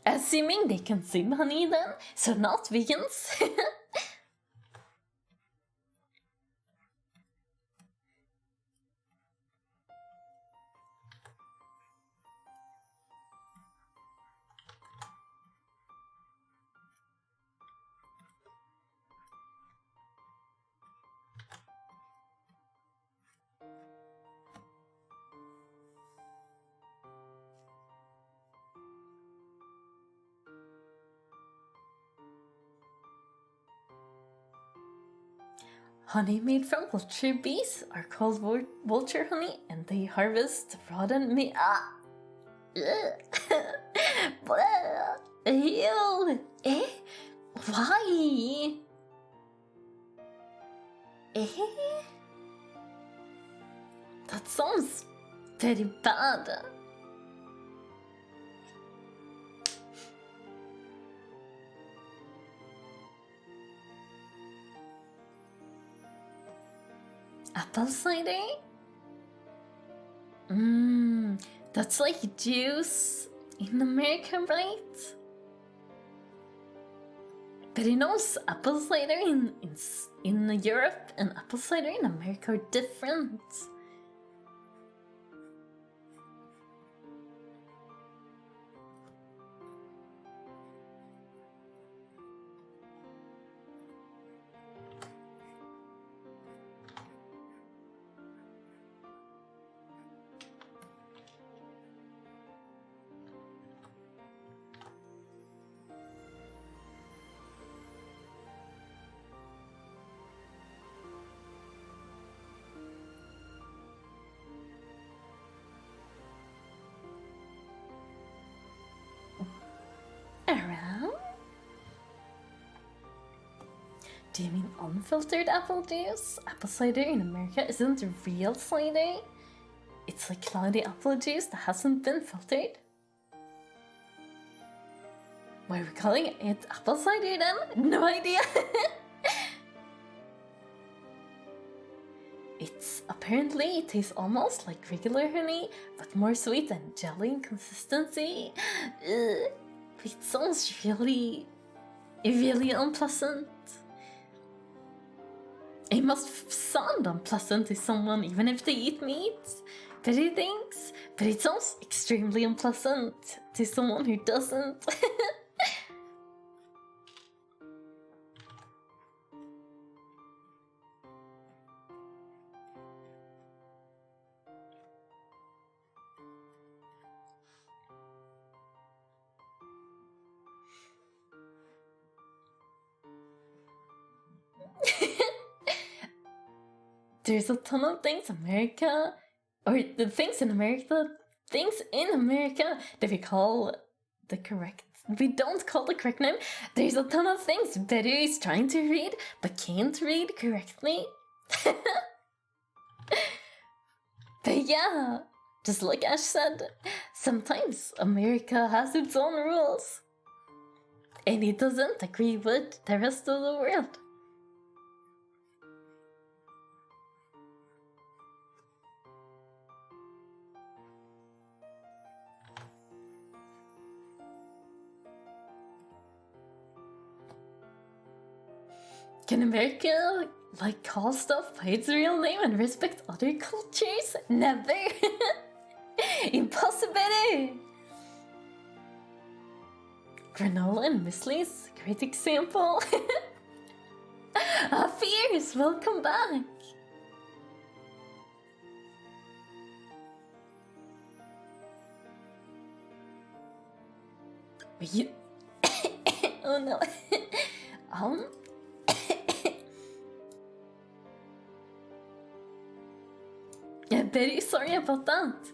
Assuming they consume honey then, so not vegans. Honey made from vulture bees are called vulture honey, and they harvest rotten meat. Ew! Eh? Why? Eh? That sounds very bad. Apple cider? That's like juice in America, right? But he knows apple cider in Europe and apple cider in America are different. Around? Do you mean unfiltered apple juice? Apple cider in America isn't real cider. It's like cloudy apple juice that hasn't been filtered. Why are we calling it apple cider then? No idea. It tastes almost like regular honey, but more sweet and jelly in consistency. Ugh. It sounds really unpleasant. It must sound unpleasant to someone even if they eat meat. But it sounds extremely unpleasant to someone who doesn't. There's a ton of things in America that we don't call the correct name. There's a ton of things Beru is trying to read but can't read correctly. But yeah, just like Ash said, sometimes America has its own rules. And it doesn't agree with the rest of the world. Can America call stuff by its real name and respect other cultures? Never! Impossible! Granola and muesli's a great example. Fierce, welcome back! You... oh no. Yeah, very sorry about that.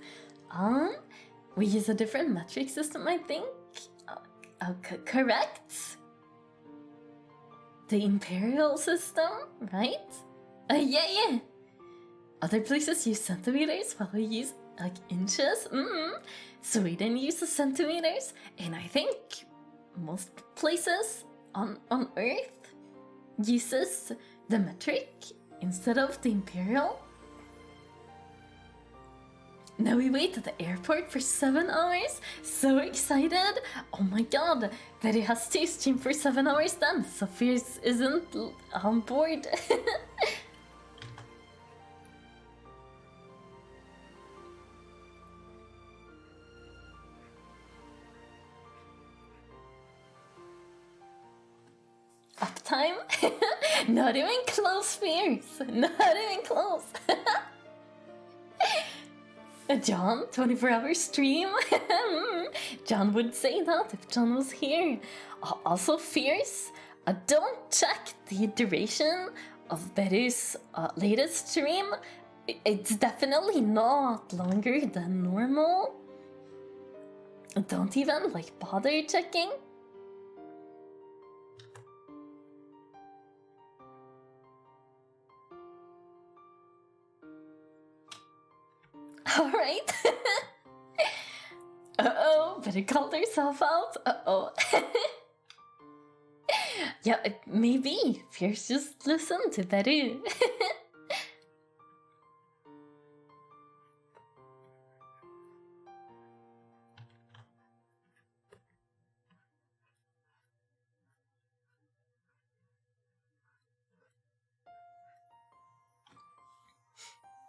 We use a different metric system, I think. Correct? The imperial system, right? Yeah. Other places use centimeters while we use inches. Sweden uses centimeters, and I think most places on Earth uses the metric instead of the imperial. Now we wait at the airport for 7 hours. So excited! Oh my god, Betty has to stream for 7 hours then. Sophia isn't on board. Uptime? Not even close, Fierce. Not even close. John, 24-hour stream? John would say that if John was here. Also, Fierce, don't check the duration of Beru's latest stream. It's definitely not longer than normal. Don't even bother checking. Alright. Uh-oh, better call herself out. Uh-oh. Yeah, maybe Fierce just listen to Beru.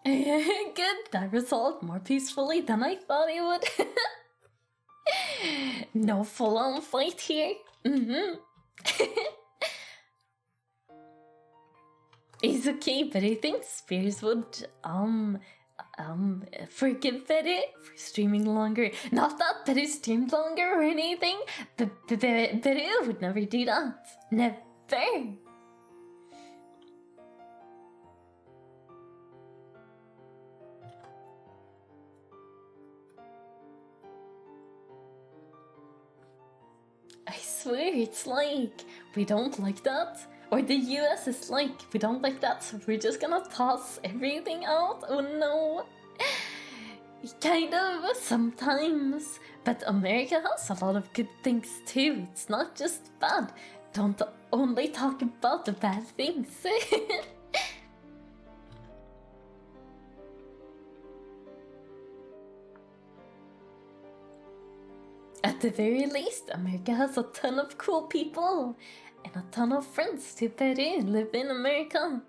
Good, that resolved more peacefully than I thought it would. No full-on fight here. It's okay, but I think Spears would forgive Beru for streaming longer. Not that Beru streamed longer or anything, but Beru would never do that. Never. I swear it's like, we don't like that. Or the US is like, we don't like that, so we're just gonna toss everything out. Oh no. Kind of, sometimes. But America has a lot of good things too. It's not just bad. Don't only talk about the bad things. At the very least, America has a ton of cool people and a ton of friends to Beru live in America.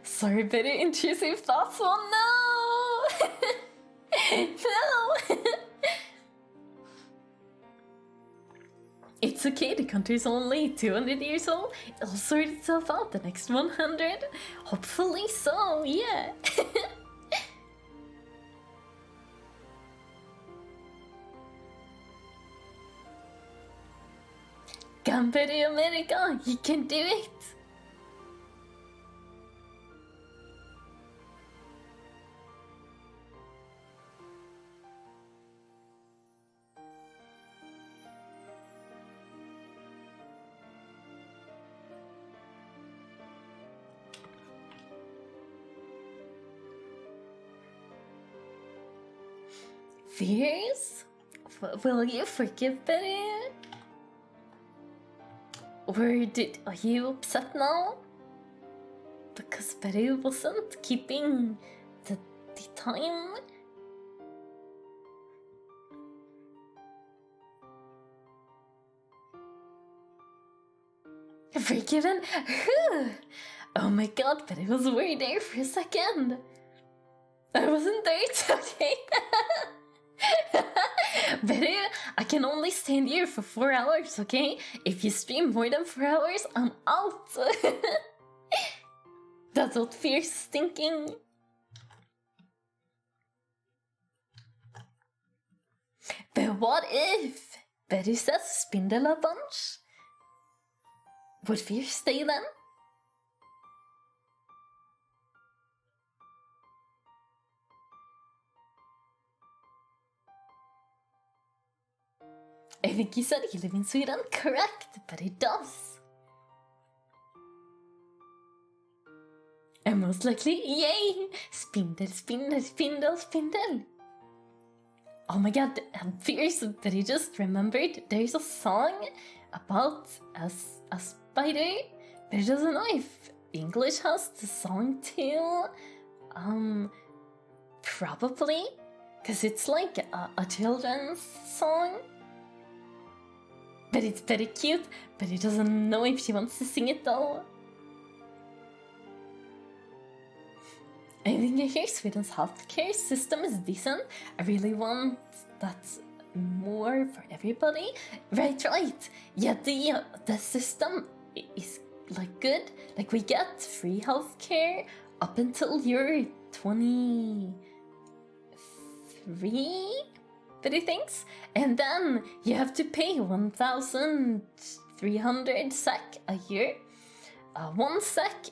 Sorry, Beru, intrusive thoughts. Oh no! No! It's okay, the country's only 200 years old. It'll sort itself out the next 100. Hopefully so, yeah. Gamberi America, you can do it. Fears? Will you forgive Beru? Or are you upset now? Because Beru wasn't keeping the time? Forgiven? Oh my god, but I was worried there for a second. I wasn't there, it's okay. Beru, I can only stand here for 4 hours, okay? If you stream more than 4 hours, I'm out. That's what Fierce is thinking. But what if Beru says spindle a bunch? Would Fierce stay then? I think he said he lives in Sweden, correct, but he does. And most likely, yay! Spindle, spindle, spindle, spindle. Oh my god, Fierce, but he just remembered there's a song about a spider, but he doesn't know if English has the song too. Probably, because it's like a children's song. But it's very cute, but he doesn't know if she wants to sing it though. I think here Sweden's healthcare system is decent. I really want that more for everybody. Right. Yeah, the system is like good. Like we get free healthcare up until you're 23. But he thinks, and then you have to pay 1,300 SEK a year. 1 SEK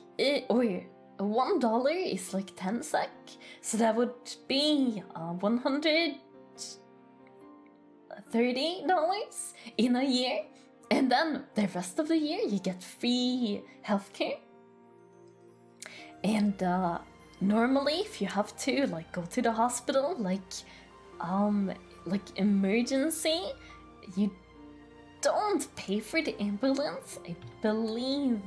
or $1 is like 10 SEK, so that would be $130 in a year, and then the rest of the year you get free healthcare. And normally, if you have to like go to the hospital, like emergency, you don't pay for the ambulance, I believe.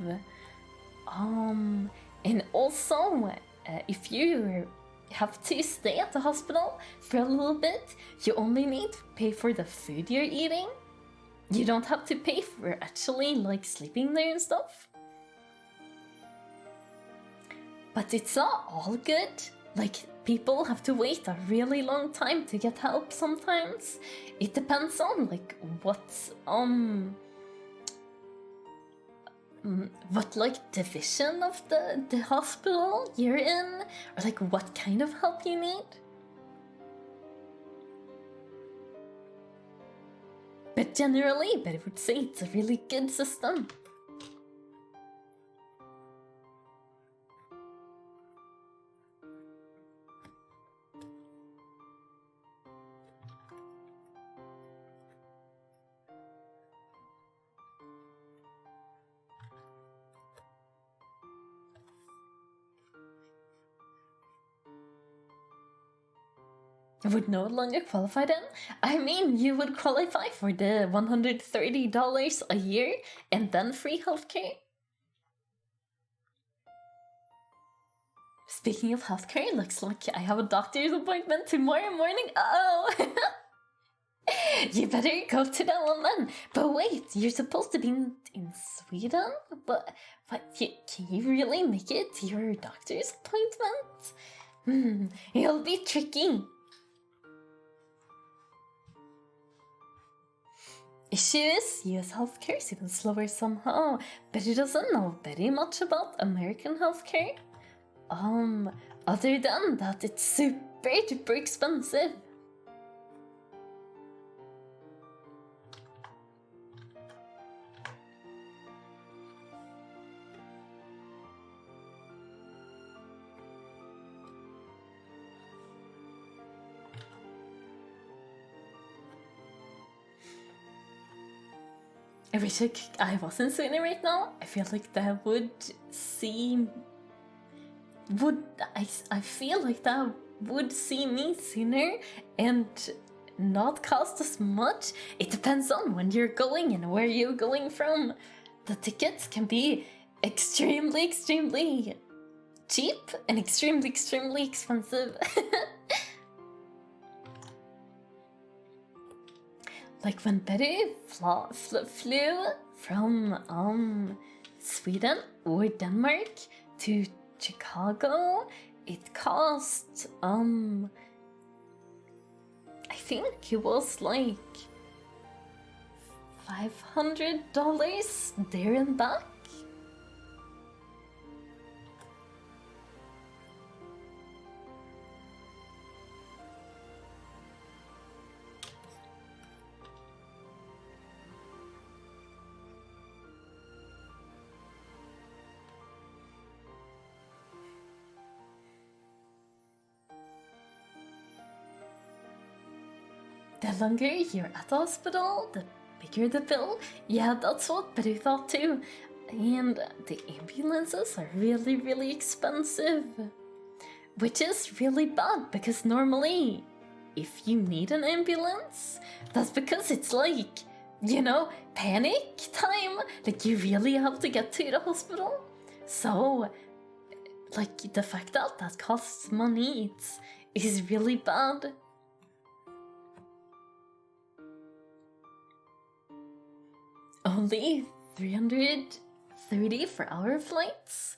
And also, if you have to stay at the hospital for a little bit, you only need to pay for the food you're eating. You don't have to pay for actually like sleeping there and stuff. But it's not all good. Like, people have to wait a really long time to get help sometimes. It depends on like what like division of the hospital you're in, or like what kind of help you need. But generally, I would say it's a really good system. Would no longer qualify then? I mean, you would qualify for the $130 a year and then free healthcare. Speaking of healthcare, looks like I have a doctor's appointment tomorrow morning. Oh, you better go to that one then. But wait, you're supposed to be in Sweden? But can you really make it to your doctor's appointment? It'll be tricky. Issue is, US healthcare is even slower somehow, but it doesn't know very much about American healthcare. Other than that, it's super duper expensive. I wish I was in Sweden right now. I feel like that would see... I feel like that would see me sooner and not cost as much. It depends on when you're going and where you're going from. The tickets can be extremely cheap and extremely expensive. Like when Beru flew from Sweden or Denmark to Chicago, it cost I think it was like $500 there and back. The longer you're at the hospital, the bigger the bill. Yeah, that's what Beru thought too. And the ambulances are really expensive. Which is really bad, because normally, if you need an ambulance, that's because it's like, you know, panic time. Like, you really have to get to the hospital. So, like, the fact that that costs money, is really bad. Only 330 for our flights?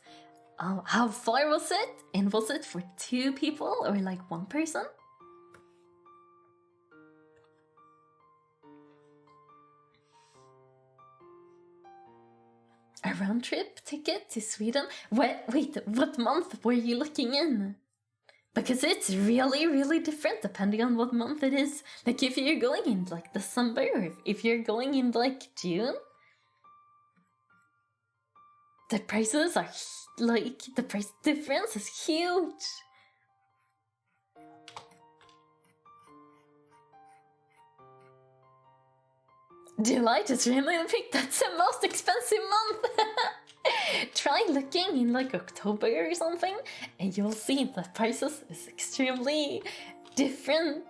How far was it? And was it for 2 people or like 1 person? A round trip ticket to Sweden? Wait, what month were you looking in? Because it's really different depending on what month it is. Like, if you're going in like December, or if you're going in like June, the prices are like, the price difference is huge. July just randomly picked, that's the most expensive month. Try looking in like October or something, and you'll see the prices is extremely different.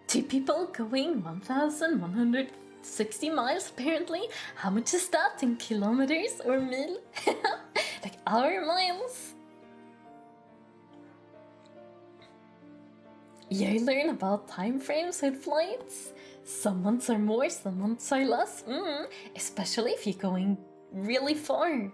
Two people going 1,160 miles apparently. How much is that in kilometers or mil? Like hour miles? You learn about time frames with flights. Some months are more, some months are less. Especially if you're going really far.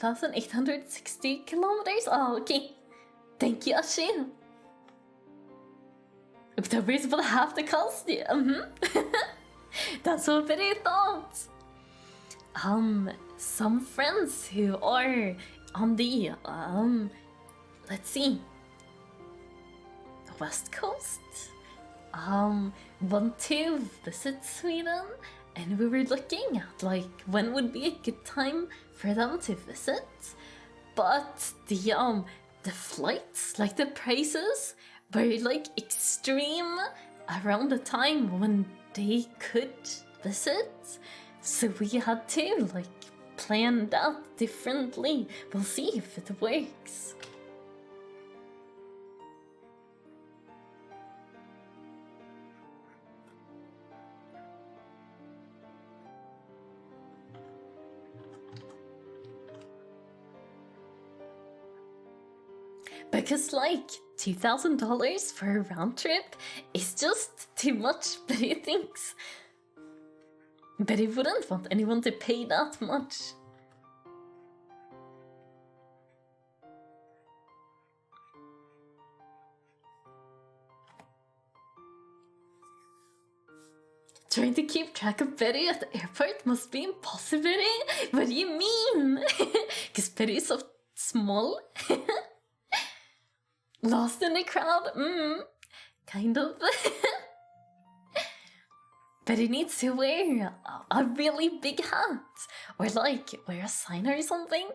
$1,860 kilometers? Oh, okay. Thank you, Ashin. October is about half the cost. That's what I thought. Some friends who are on the let's see, the West Coast, want to visit Sweden, and we were looking at like when would be a good time for them to visit, but the flights, like the prices, were like extreme around the time when they could visit, so we had to like plan that differently. We'll see if it works. Because like $2,000 for a round trip is just too much, but he thinks. But he wouldn't want anyone to pay that much. Trying to keep track of Beru at the airport must be impossible. What do you mean? Because Beru is so small. Lost in the crowd? Kind of. But he needs to wear a really big hat. Or like, wear a sign or something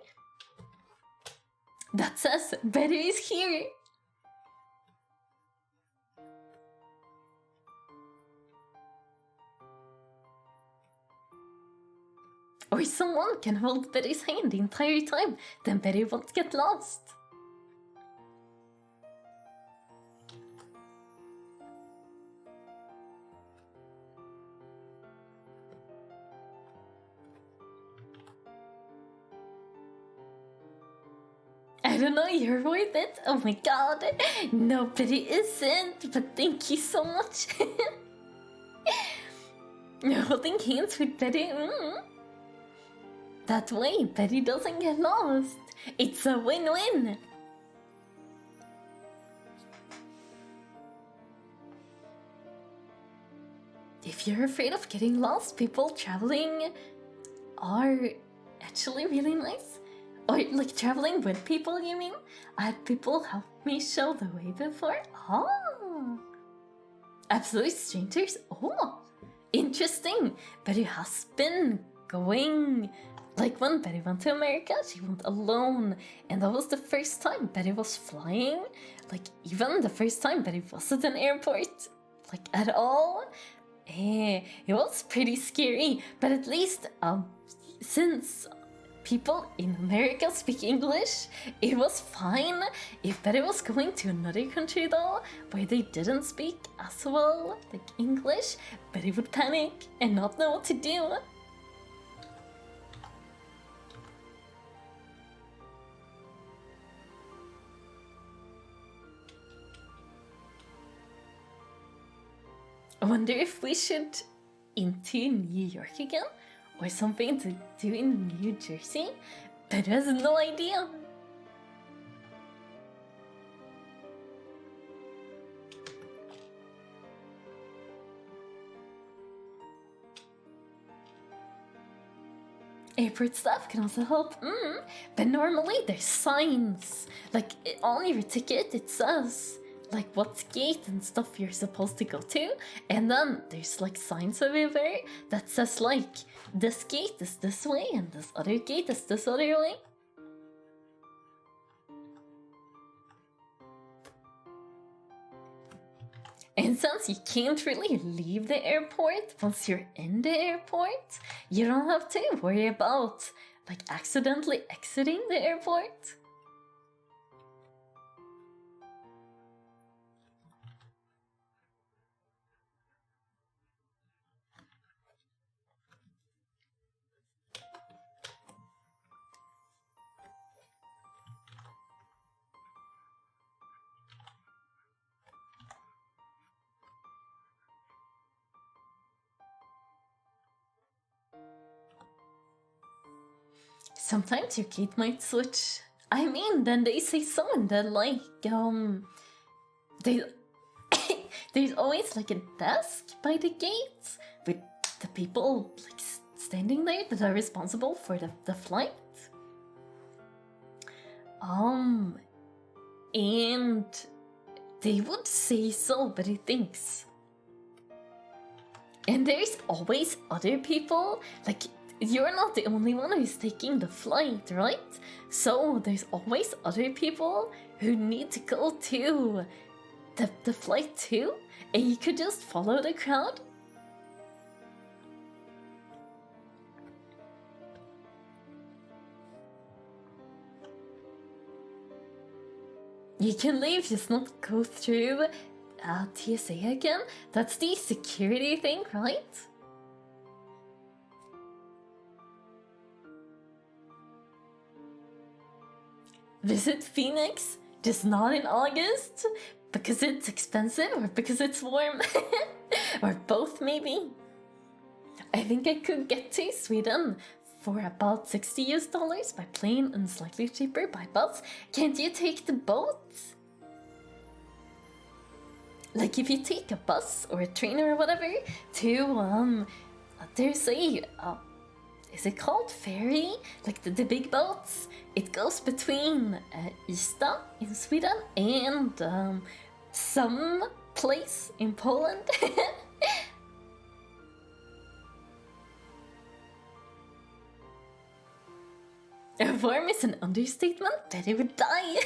that says, Beru is here. Or someone can hold Beru's hand the entire time, then Beru won't get lost. I don't know, you're worth it. Oh my god. Nobody isn't, but thank you so much. You're holding hands with Beru. That way, Beru doesn't get lost. It's a win-win. If you're afraid of getting lost, people traveling are actually really nice. Or like traveling with people, you mean? I had people help me show the way before. Oh, absolute strangers. Oh, interesting. Beru has been going. Like when Beru went to America, she went alone, and that was the first time Beru was flying. Like even the first time Beru was at an airport, like at all. It was pretty scary, but at least since people in America speak English, it was fine. If Beru was going to another country though, where they didn't speak as well, like English, Beru would panic and not know what to do. I wonder if we should into New York again? Or something to do in New Jersey? But has no idea. Airport staff can also help. But normally there's signs. Like on your ticket it says like what gate and stuff you're supposed to go to, and then there's like signs everywhere that says like this gate is this way and this other gate is this other way. And since you can't really leave the airport once you're in the airport, you don't have to worry about like accidentally exiting the airport. Sometimes your gate might switch. I mean, then they say so and then like, they, there's always like a desk by the gates with the people like standing there that are responsible for the flight. And they would say so, but he thinks. And there's always other people, like, you're not the only one who's taking the flight, right? So there's always other people who need to go to the flight too, and you could just follow the crowd. You can leave, just not go through TSA again. That's the security thing, right? Visit Phoenix, just not in August, because it's expensive or because it's warm, or both maybe. I think I could get to Sweden for about $60 by plane and slightly cheaper by bus. Can't you take the boat? Like if you take a bus or a train or whatever to there's a is it called ferry? Like the big boats? It goes between Ystad in Sweden and some place in Poland. Warm is an understatement, but it would die.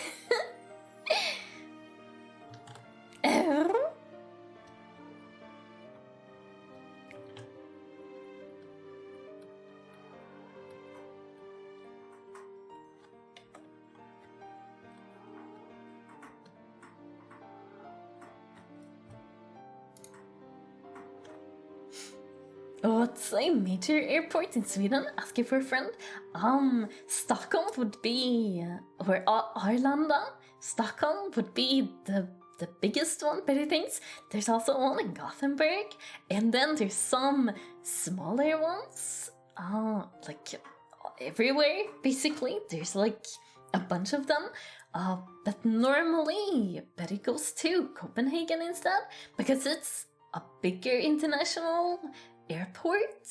What's a major airport in Sweden? Ask you for a friend. Stockholm would be, or Arlanda. Stockholm would be the biggest one, but I think there's also one in Gothenburg, and then there's some smaller ones, like everywhere. Basically, there's like a bunch of them. But normally, Betty goes to Copenhagen instead because it's a bigger international airport,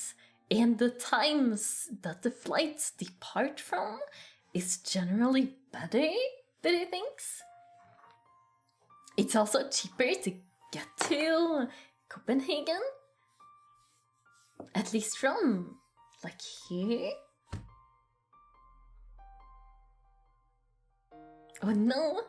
and the times that the flights depart from is generally better, Betty thinks. It's also cheaper to get to Copenhagen, at least from like here. Oh no!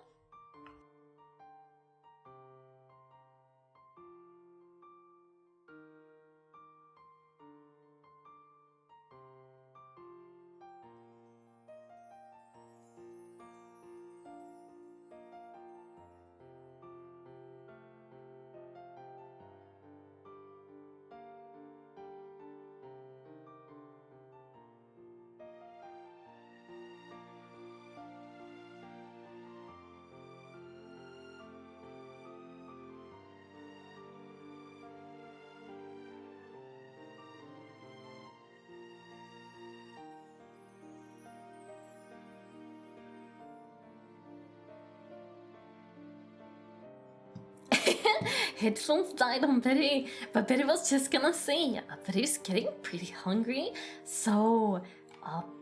Headphones died on Betty, but Betty was just gonna say, Betty's getting pretty hungry, so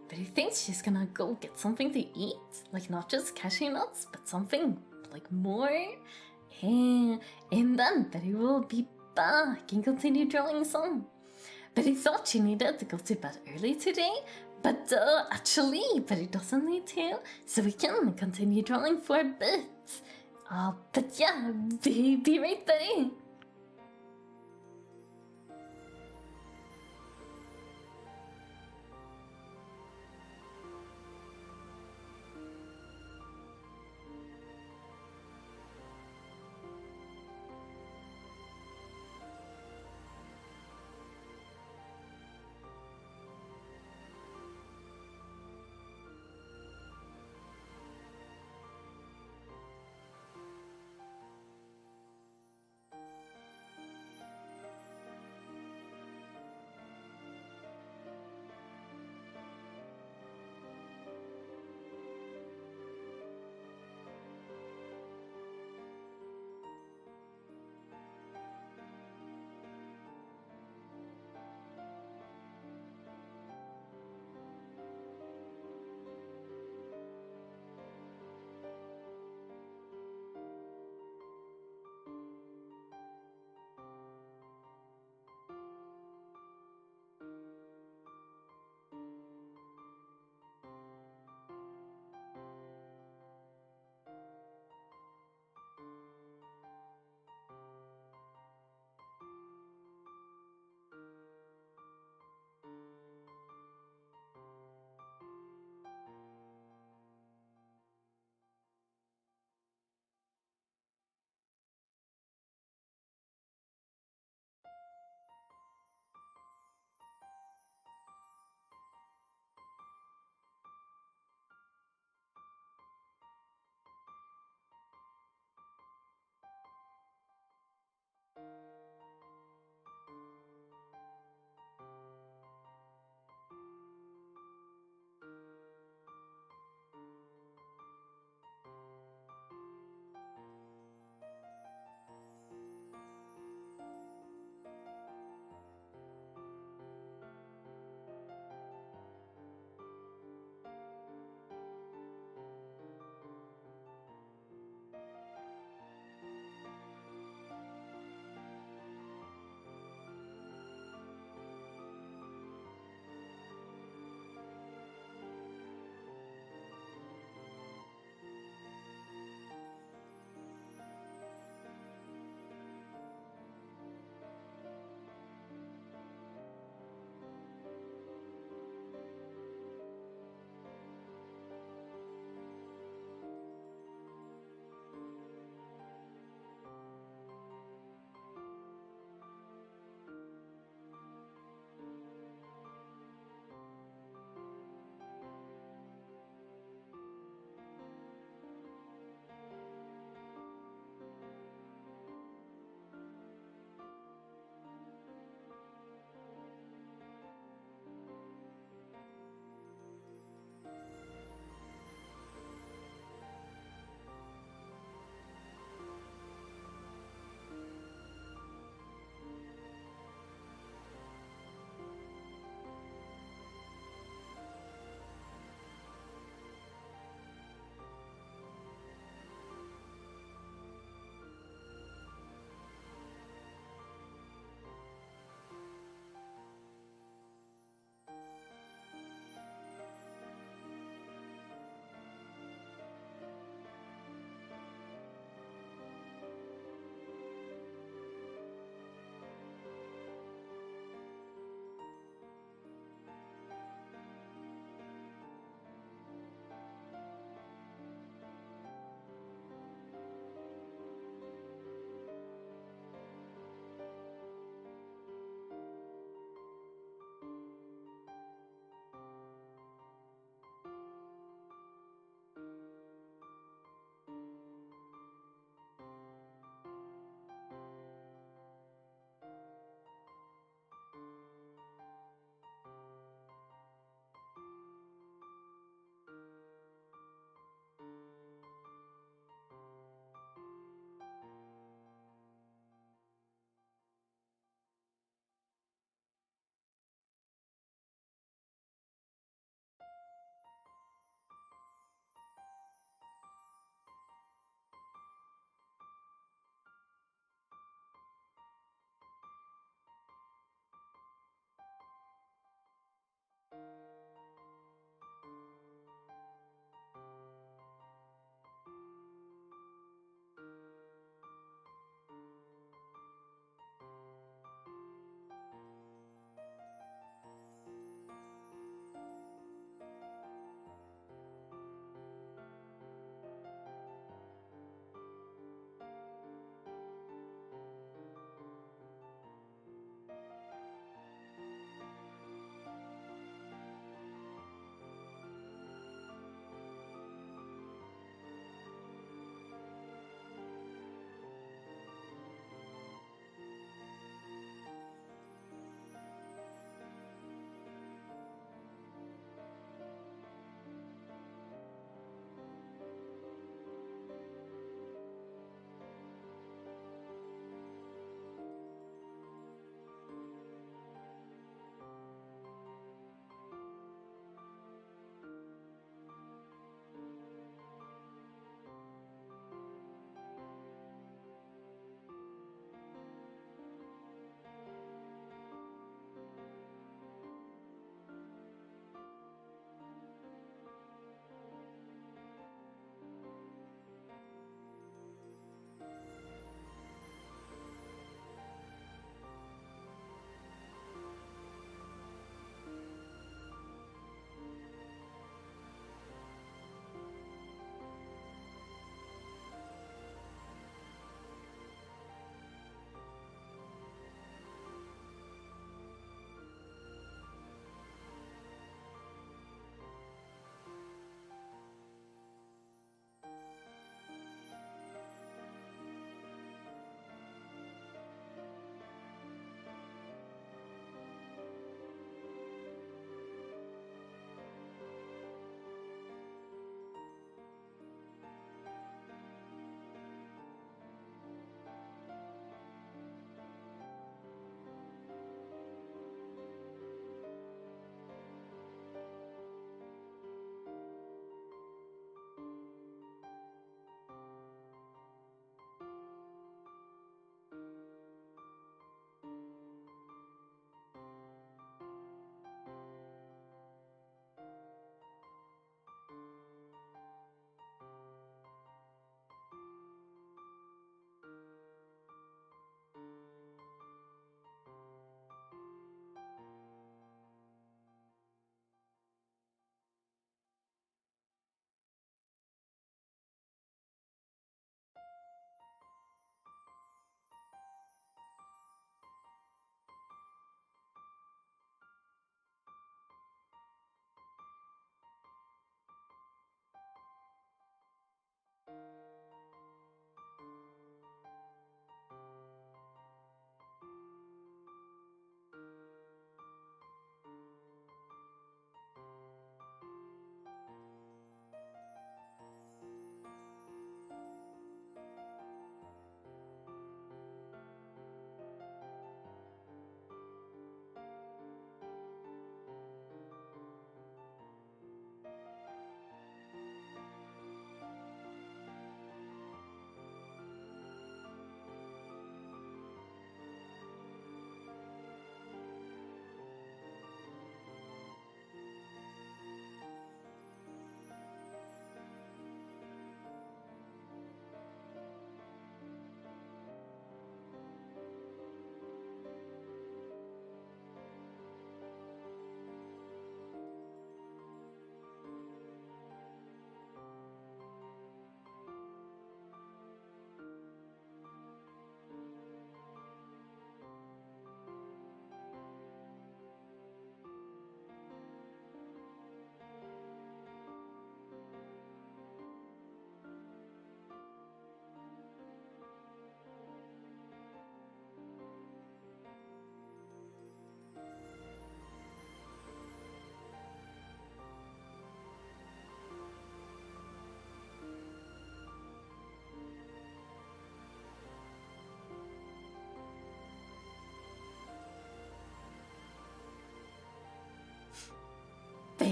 Betty thinks she's gonna go get something to eat, like not just cashew nuts, but something like more, and then Betty will be back and continue drawing some. Betty thought she needed to go to bed early today, but actually Betty doesn't need to, so we can continue drawing for a bit. But yeah, be right, Betty.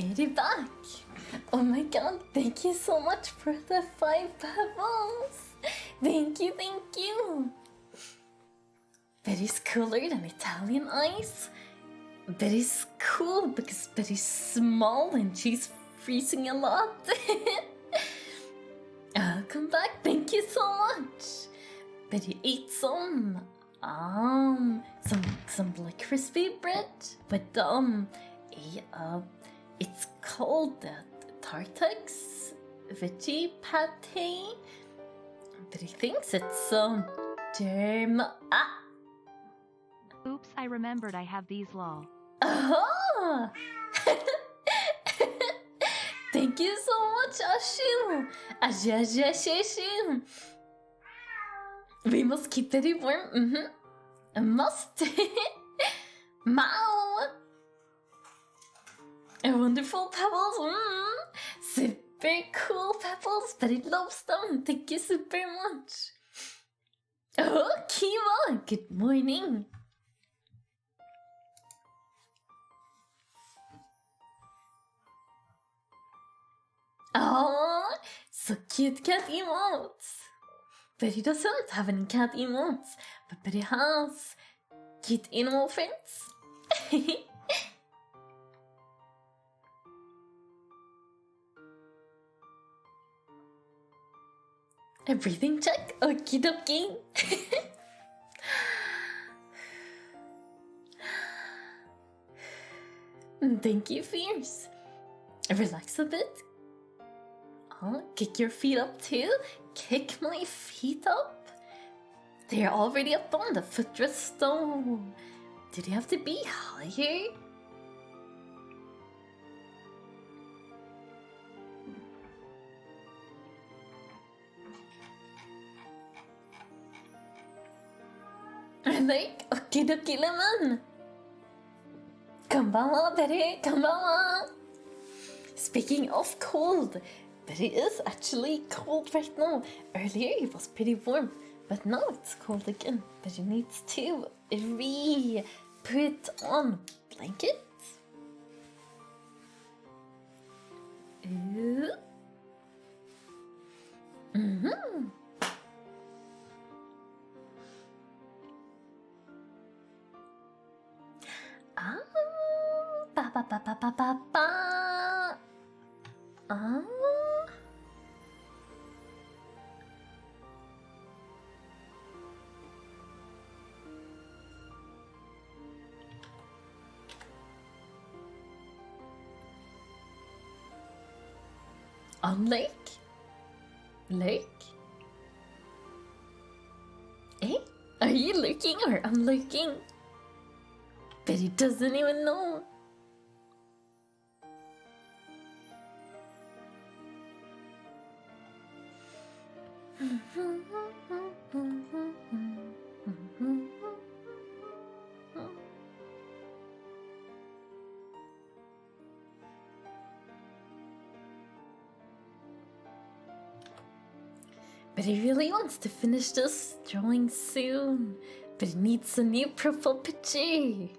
Betty back! Oh my god, thank you so much for the 5 pebbles! Thank you! Betty's cooler than Italian ice. Betty's cool because Betty's small and she's freezing a lot. Come back, thank you so much! Betty ate some like crispy bread with it's called Tartux veggie pate, but he thinks it's Oops, I remembered I have these lol. Oh! Thank you so much, Ashu! Ashu. We must keep Betty warm. Must. Mao. A wonderful pebbles. Super cool pebbles. Betty loves them. Thank you super much. Oh, Kiva. Good morning. Oh, so cute cat emotes. Betty doesn't have any cat emotes, but Betty has cute animal friends. A breathing check? Okie dokie. Thank you, Fierce. Relax a bit. Kick your feet up too? Kick my feet up? They're already up on the footrest though. Do they have to be higher? Like, okie dokie lemon. Konbanwa, Betty, konbanwa. Speaking of cold, Betty is actually cold right now. Earlier it was pretty warm, but now it's cold again. Betty needs to put on blanket. Ooh. On lake? Lake? Eh? Are you lurking or I'm lurking? Betty doesn't even know. But he really wants to finish this drawing soon. But he needs a new profile picture.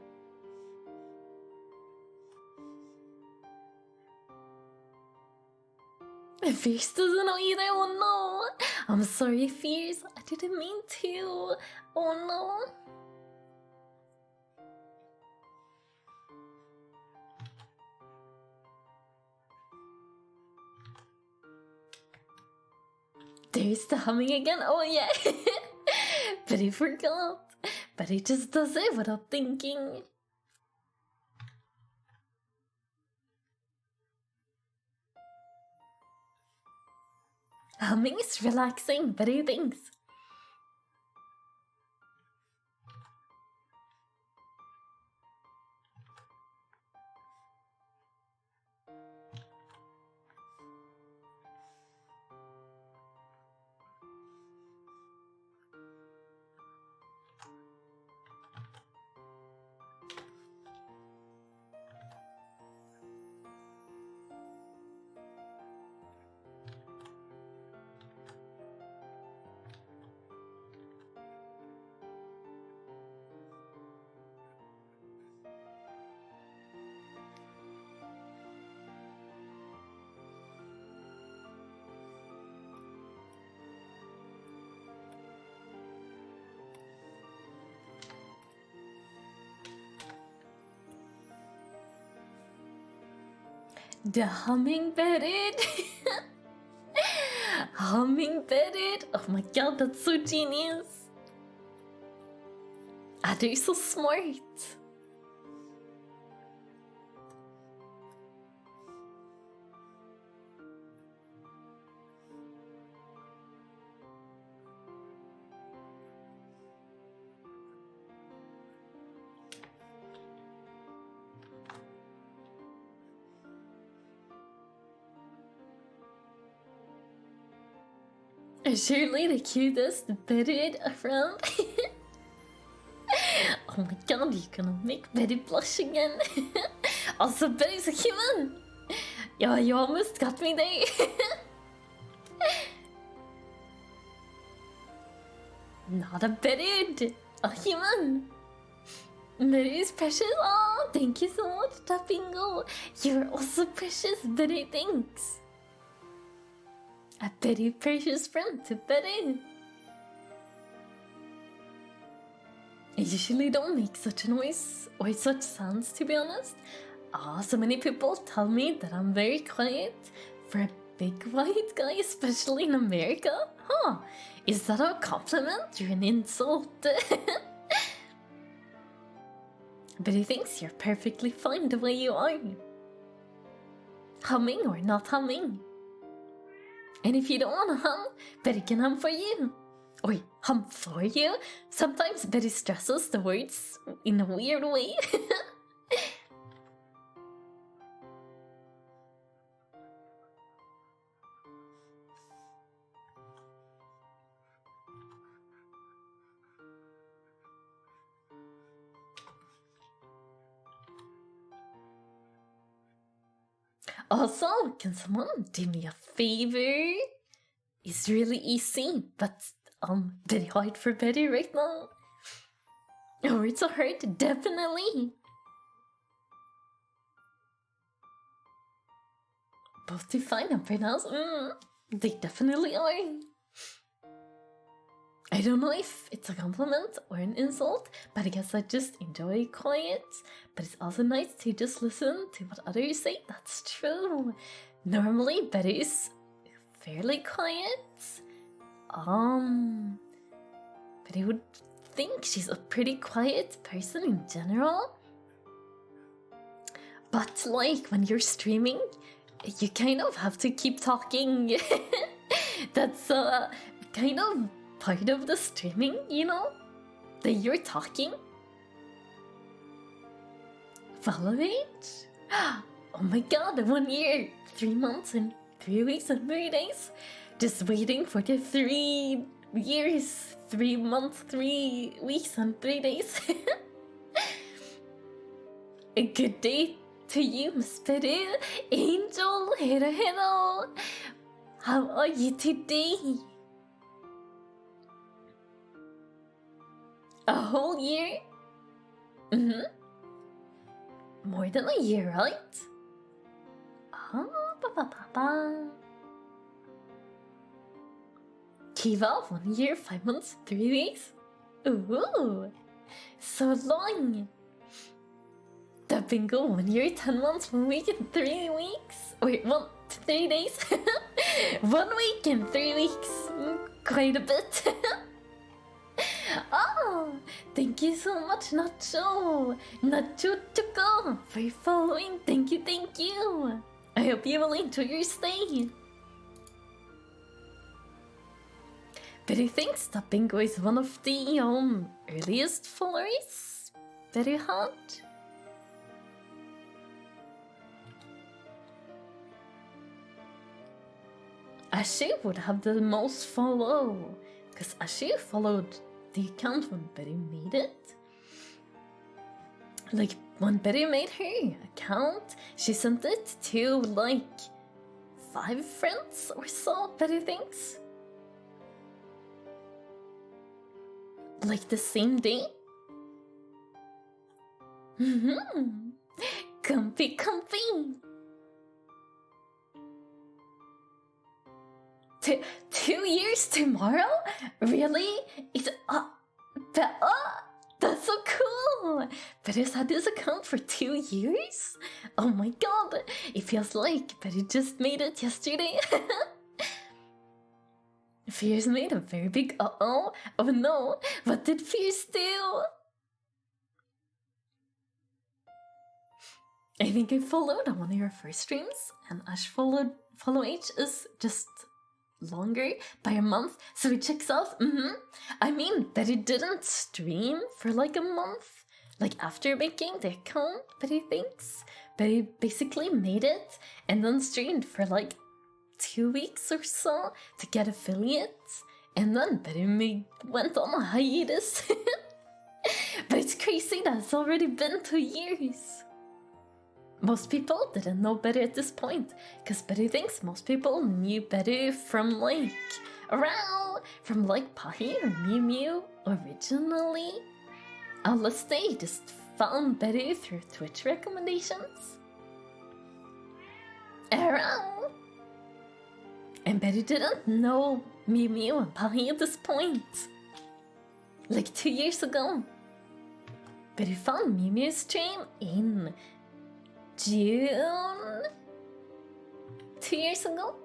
Fierce doesn't know either. Oh no! I'm sorry, Fierce. I didn't mean to. Oh no. There's the humming again. Oh yeah. But he forgot. But he just does it without thinking. Humming is relaxing, but he thinks. The hummingbird. Hummingbird. Oh my god, that's so genius. Ah, they're so smart. Surely the cutest bird around. Oh my god, you're gonna make Betty blush again. Also, Betty's a human. Yeah, you almost got me there. Not a bird, a human. Betty's precious. Oh, thank you so much, Tapingo. You're also precious, Betty. Thanks. A very precious friend to Betty. I usually don't make such a noise or such sounds, to be honest. So many people tell me that I'm very quiet for a big white guy, especially in America. Huh? Is that a compliment or an insult? Betty thinks you're perfectly fine the way you are. Humming or not humming. And if you don't want to hum, Betty can hum for you. Or hum for you. Sometimes Betty stresses the words in a weird way. Also, can someone do me a favor? It's really easy, but very hard for Betty right now. Or it's a hard, definitely. Both to find and pronounce, they definitely are. I don't know if it's a compliment or an insult, but I guess I just enjoy quiet. But it's also nice to just listen to what others say. That's true. Normally, Betty's fairly quiet. But I would think she's a pretty quiet person in general. But like when you're streaming, you kind of have to keep talking. That's kind of part of the streaming, you know? That you're talking. Follow it? Oh my god, 1 year, 3 months and 3 weeks and 3 days. Just waiting for the 3 years, 3 months, 3 weeks and 3 days. A good day to you, Miss Betty. Angel, hello, hello. How are you today? A whole year? More than a year, right? Kiva, 1 year, 5 months, 3 weeks? Ooh, so long! The bingo, 1 year, 10 months, 1 week and 3 weeks? Wait, 1 to 3 days? 1 week and 3 weeks. Quite a bit. Oh, thank you so much, Nacho. Nacho Choco, for following. Thank you, thank you. I hope you will enjoy your stay. Betty thinks that Bingo is one of the earliest followers. Very hot. Ashu would have the most follow, because Ashu followed the account when Betty made it. Like, when Betty made her account, she sent it to, like, 5 friends or so, Betty thinks. Like, the same day. Comfy, comfy. 2 years tomorrow? Really? It's That's so cool! Betty's had this account for 2 years? Oh my god, it feels like Betty just made it yesterday. Fears made a very big uh-oh. Oh no, what did Fears do? I think I followed on one of your first streams, and Ash follow H is just longer by a month, so it checks off. I mean, Betty didn't stream for like a month, like after making the account, Betty thinks. Betty basically made it and then streamed for like 2 weeks or so to get affiliates, and then Betty went on a hiatus. But it's crazy that it's already been 2 years. Most people didn't know Betty at this point, because Betty thinks most people knew Betty from like Pahi or Mew Mew originally. Unless they just found Betty through Twitch recommendations. Around. And Betty didn't know Mew Mew and Pahi at this point. Like 2 years ago. Betty found Mew Mew's stream in June? 2 years ago?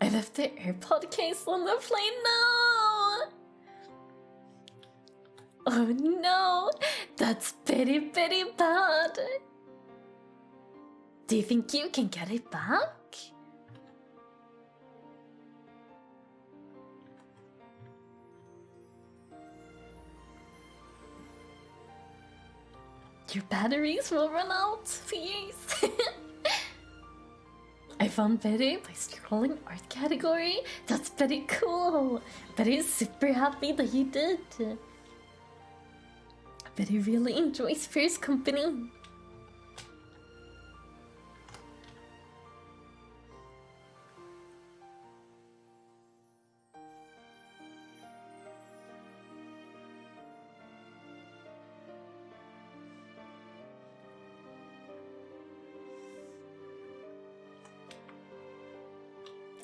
I left the AirPod case on the plane. No! Oh no! That's very, very bad. Do you think you can get it back? Your batteries will run out, please. I found Betty by scrolling art category. That's very cool. Betty's super happy that you did. Betty really enjoys Fear's company.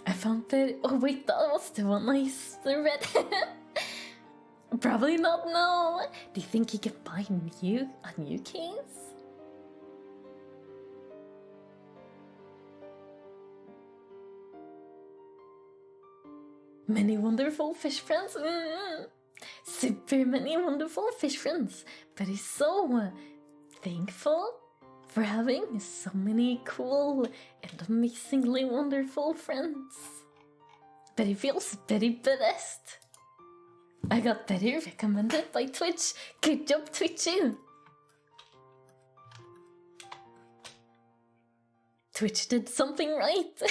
I found Betty. Oh wait, that was the one I read. Probably not, no. Do you think you can buy a new case? Many wonderful fish friends. Super many wonderful fish friends. But he's so thankful for having so many cool and amazingly wonderful friends. But he feels very blessed. I got Betty recommended by Twitch. Good job, Twitch. Twitch did something right.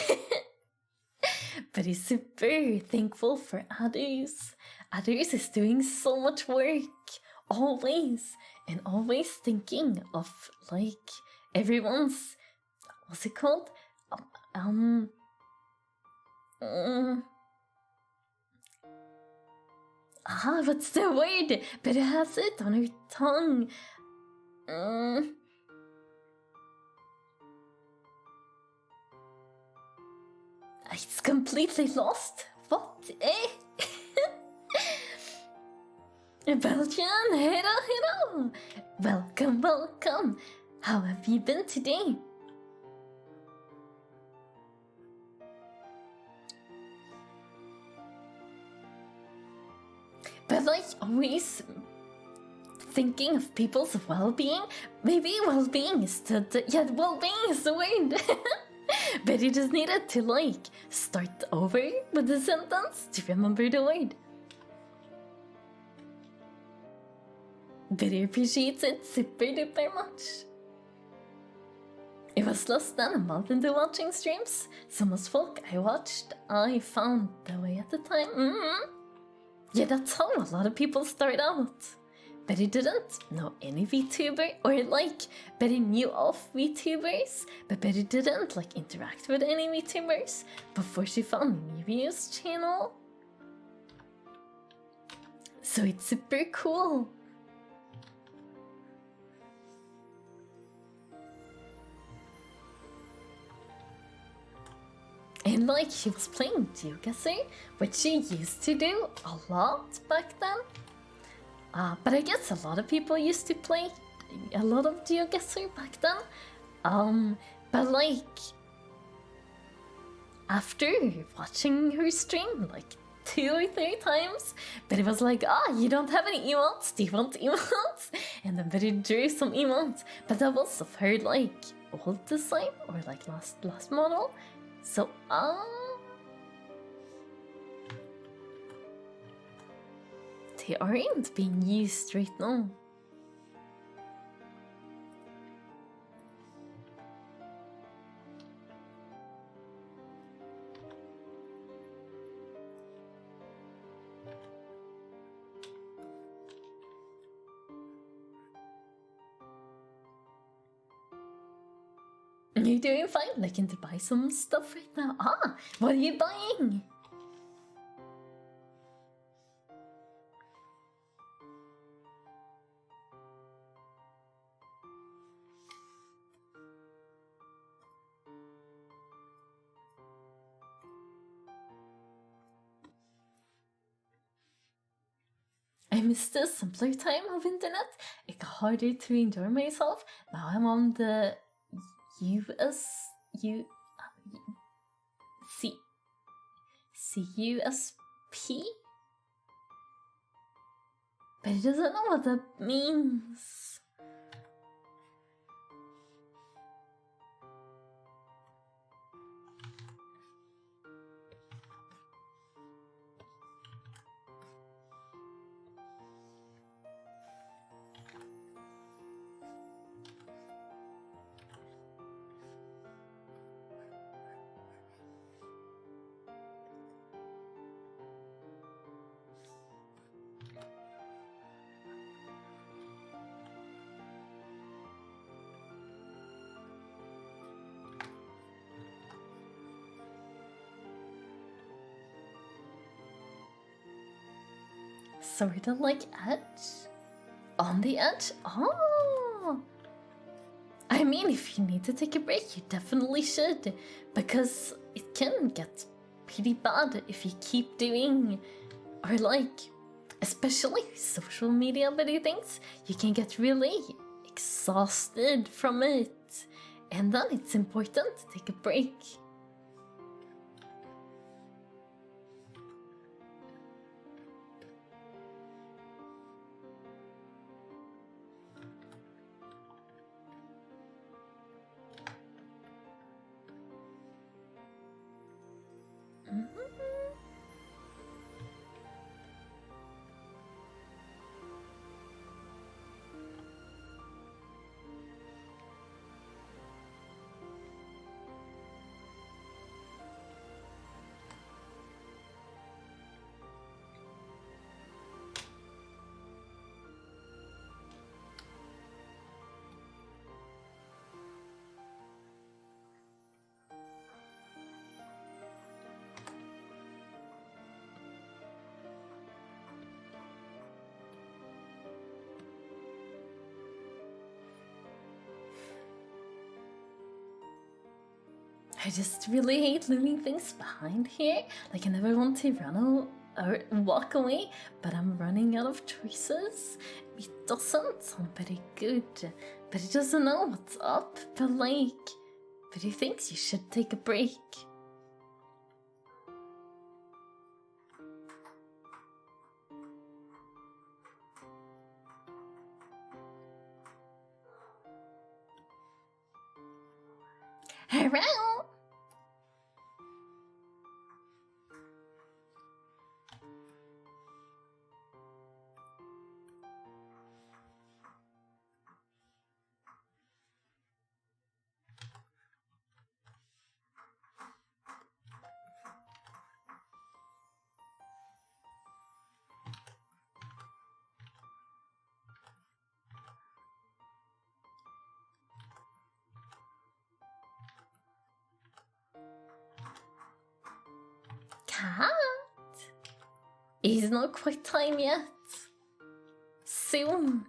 But he's super thankful for others. Others is doing so much work. Always. And always thinking of like everyone's, what's it called? What's the word? But it has it on her tongue. It's completely lost. What? Belgian, hello. Welcome. How have you been today? But like always thinking of people's well-being. Maybe well-being is well-being is the word. But you just needed to like start over with the sentence to remember the word. Very appreciates it super duper much. It was less than a month into watching streams. So most folk I watched, I found the way at the time. Yeah, that's how a lot of people start out. Betty didn't know any VTuber, or like, Betty knew of VTubers, but Betty didn't like interact with any VTubers before she found Miu's channel. So it's super cool. like he was playing geoguessr, which she used to do a lot back then. But I guess a lot of people used to play a lot of geoguessr back then. But like after watching her stream like 2 or 3 times, but it was like, you don't have any emotes, do you want emotes? And then Betty drew some emotes, but that was of her like old design or like last model. So they aren't being used right now. You're doing fine, looking to buy some stuff right now. What are you buying? I missed the simpler time of internet. It got harder to enjoy myself. Now I'm on the CUSP? But it doesn't know what that means. Sort of like edge? On the edge? I mean, if you need to take a break, you definitely should. Because it can get pretty bad if you keep doing, or like, especially social media video things, you can get really exhausted from it. And then it's important to take a break. I just really hate leaving things behind here. Like, I never want to run or walk away, but I'm running out of choices. It doesn't sound very good, but it doesn't know what's up. But he thinks you should take a break. Hello? Cat? It's not quite time yet. Soon.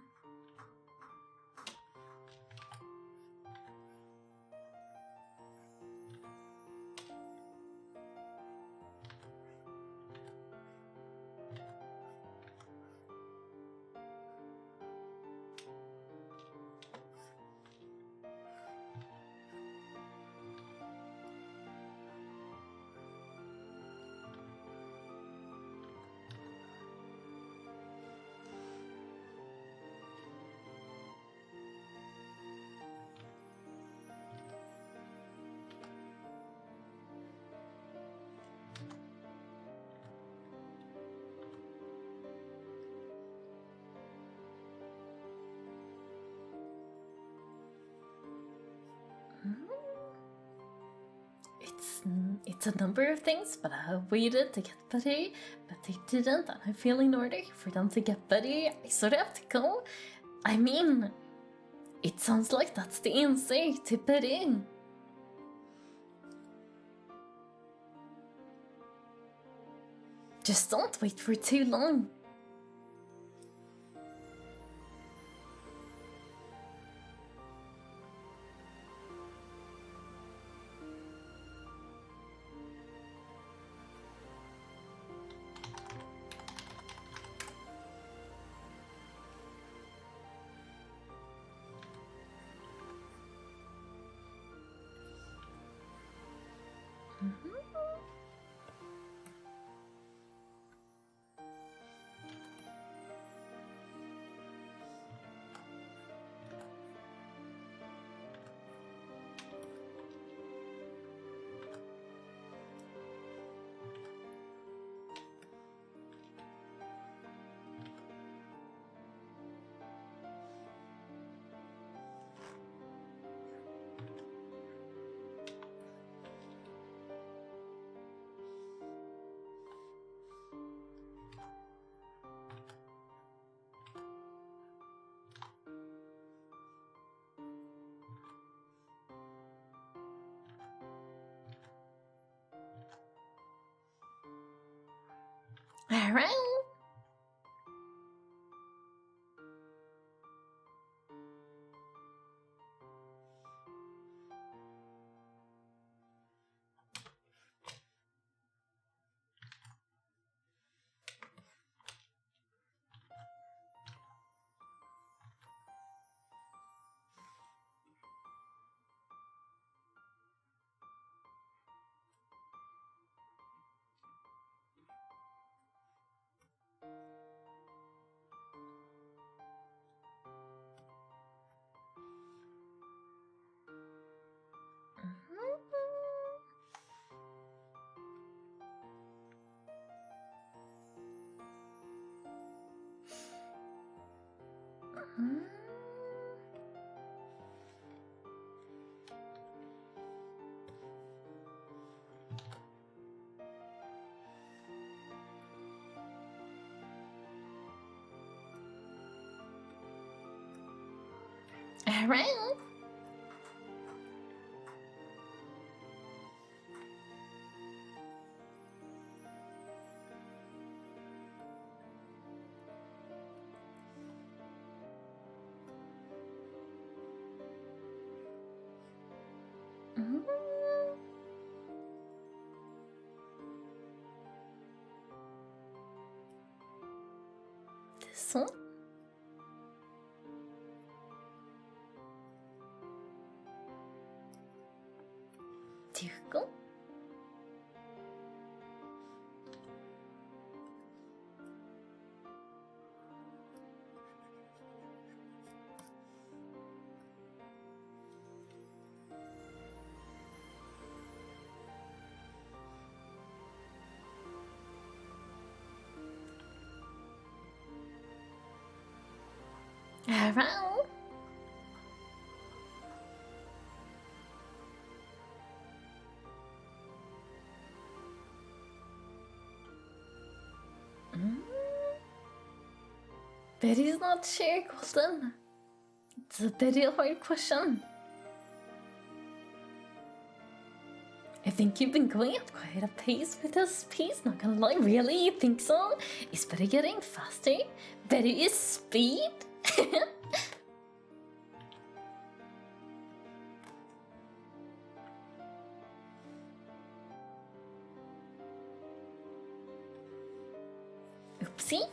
It's a number of things, but I waited to get better, but they didn't, and I feel in order for them to get better, I sort of have to go. I mean, it sounds like that's the answer to better. Just don't wait for too long. Alright. Alright. This one. Go. Around. Betty's not sure, Golden. It's a very hard question. I think you've been going at quite a pace with this piece, not gonna lie. Really? You think so? Is Betty getting faster? Betty is speed? Oopsie.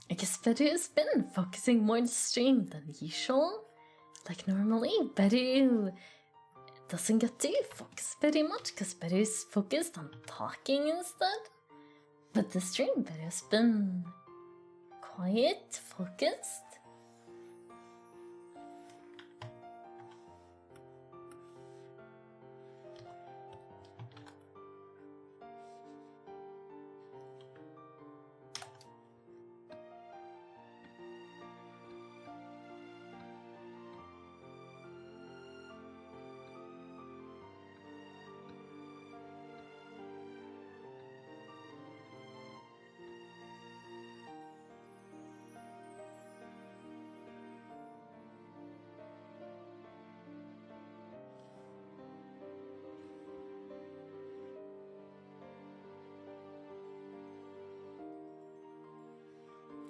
I guess Beru has been focusing more on the stream than usual. Like normally, Beru doesn't get to focus very much because Beru's focused on talking instead. But the stream Beru has been quiet, focused.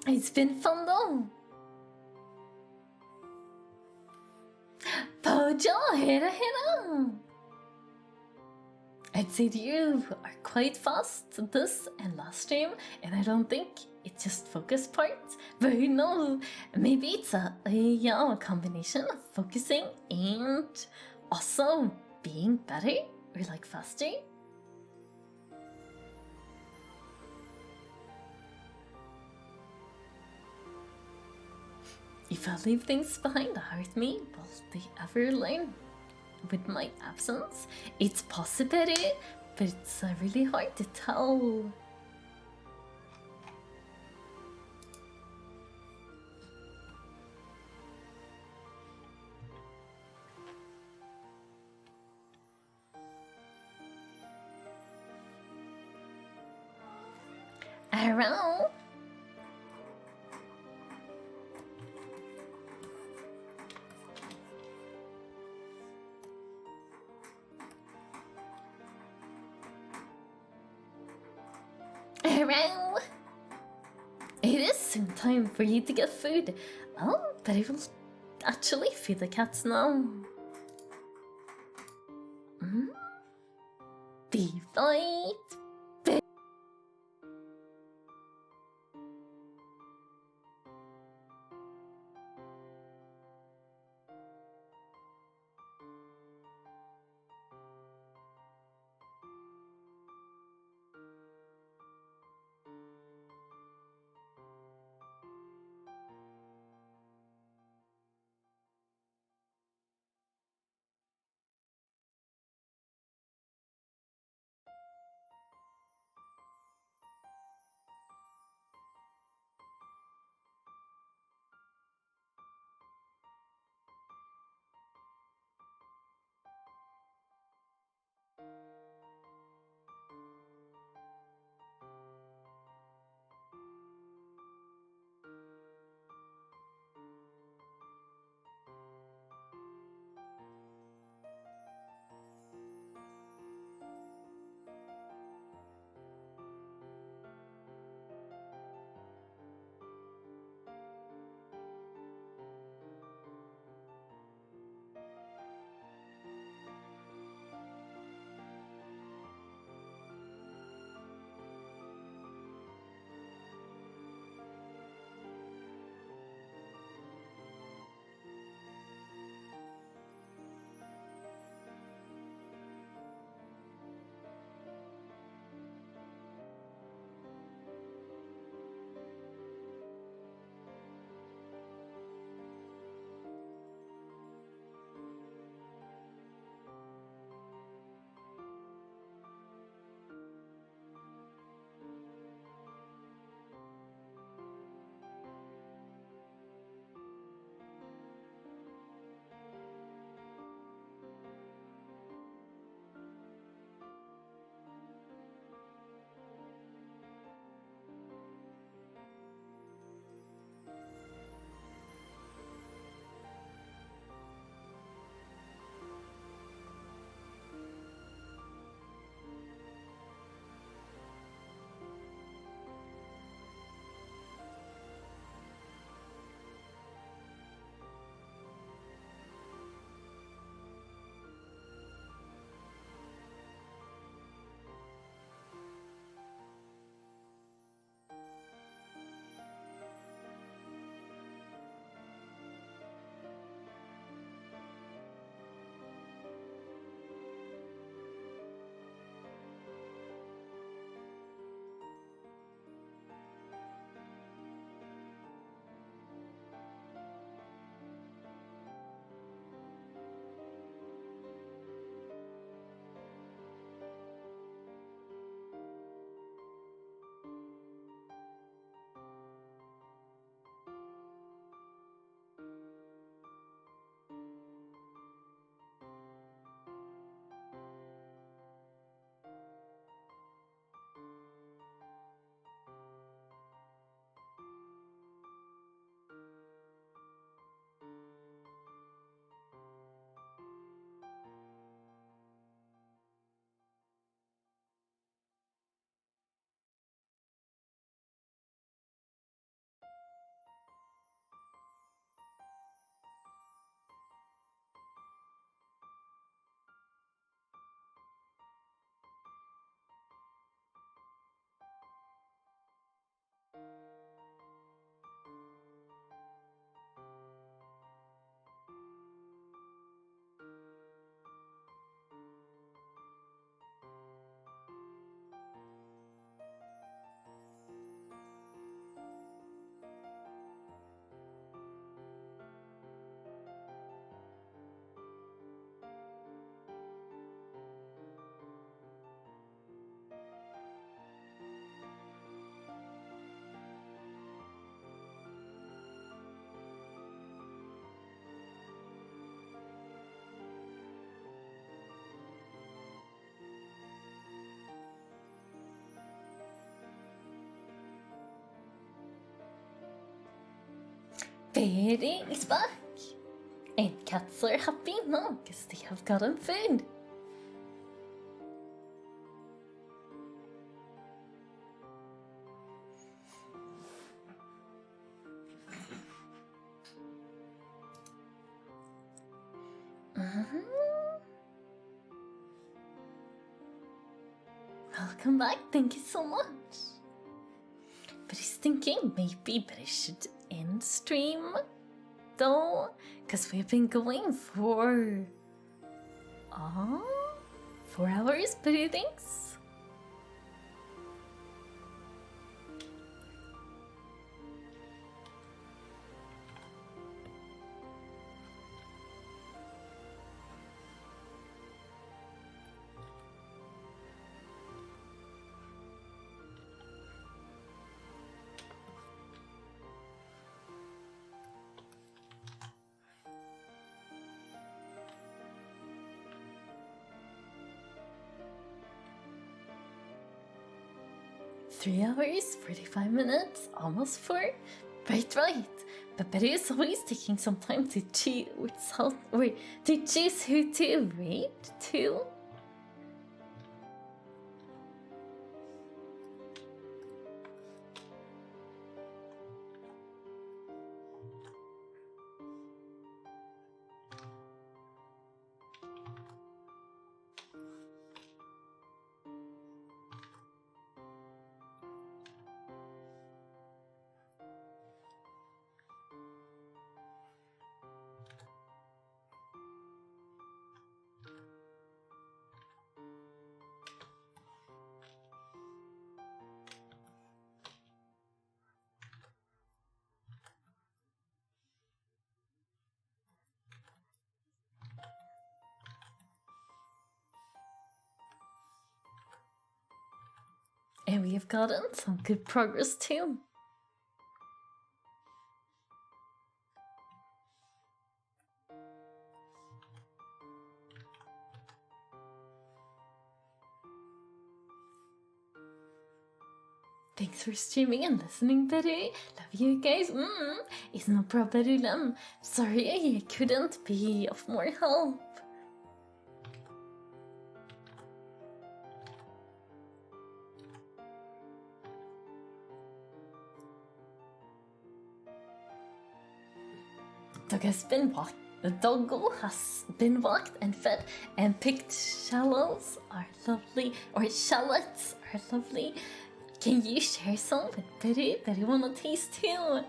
It's been fun though. Bojo, hera hera. I'd say you are quite fast this and last stream, and I don't think it's just focus parts. But who knows? Maybe it's a combination of focusing and also being better or like faster. If I leave things behind that hurt me, will they ever learn? With my absence, it's possible, but it's really hard to tell. Around. Around. It is soon time for you to get food. Oh, but I will actually feed the cats now. Be fight. Beru is back. And cats are happy now because they have gotten food. Welcome back, thank you so much. But he's thinking maybe I should end stream though, because we've been going for 4 hours, but he thinks. Three hours, 45 minutes, almost 4. Right. But Beru is always taking some time to choose to choose who to raid to. And we have gotten some good progress too. Thanks for streaming and listening, Beru. Love you guys. It's no problem. Sorry I couldn't be of more help. The doggo has been walked and fed, and picked shallots are lovely, or shallots are lovely. Can you share some with Beru? Beru wanna taste too.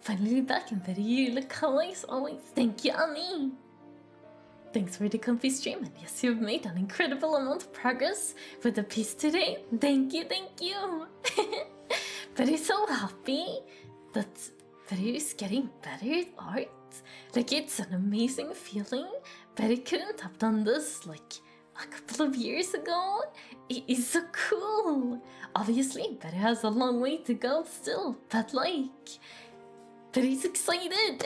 Finally back in Beru, you look kawaii as always. Thank you, Annie. Thanks for the comfy stream, and yes, you've made an incredible amount of progress with the piece today. Thank you. Beru's so happy that Beru is getting better at art. Like, it's an amazing feeling. Beru couldn't have done this like a couple of years ago. It is so cool. Obviously, Beru has a long way to go still, but like, Beru's excited.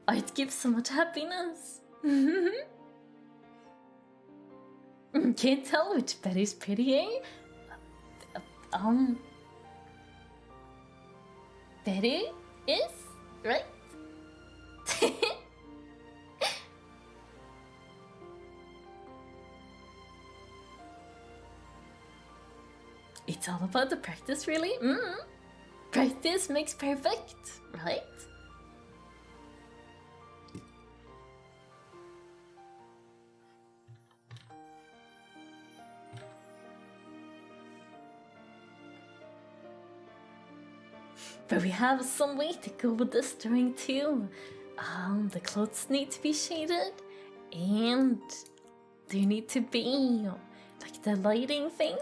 Art gives so much happiness. Can't tell which Beru's prettier. Beru is, right? It's all about the practice, really. Practice makes perfect, right? But we have some way to go with this drawing too. The clothes need to be shaded, and there need to be like the lighting thing,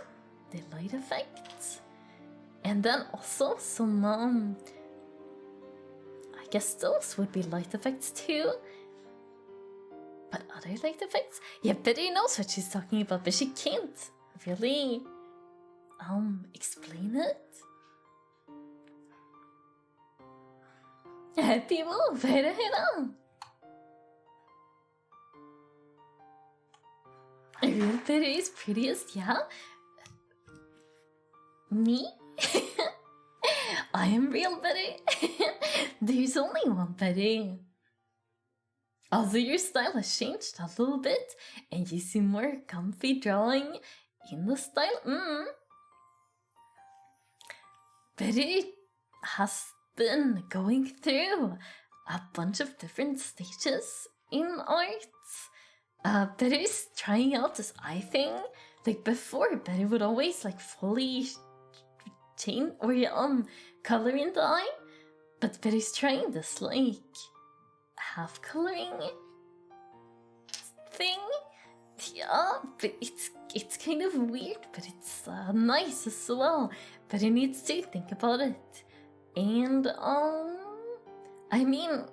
the light effects, and then also some I guess those would be light effects too. But other light effects? Yeah, Betty knows what she's talking about, but she can't really explain it. People, very on. Real Betty is prettiest, yeah? Me? I am real Beru. There's only one Beru. Although your style has changed a little bit, and you seem more comfy drawing in the style. Beru has been going through a bunch of different stages in art. Beru's trying out this eye thing. Like before, Beru would always like fully change or color in the eye, but Beru's trying this like half coloring thing. Yeah, but it's kind of weird, but it's nice as well. But it needs to think about it, and I mean,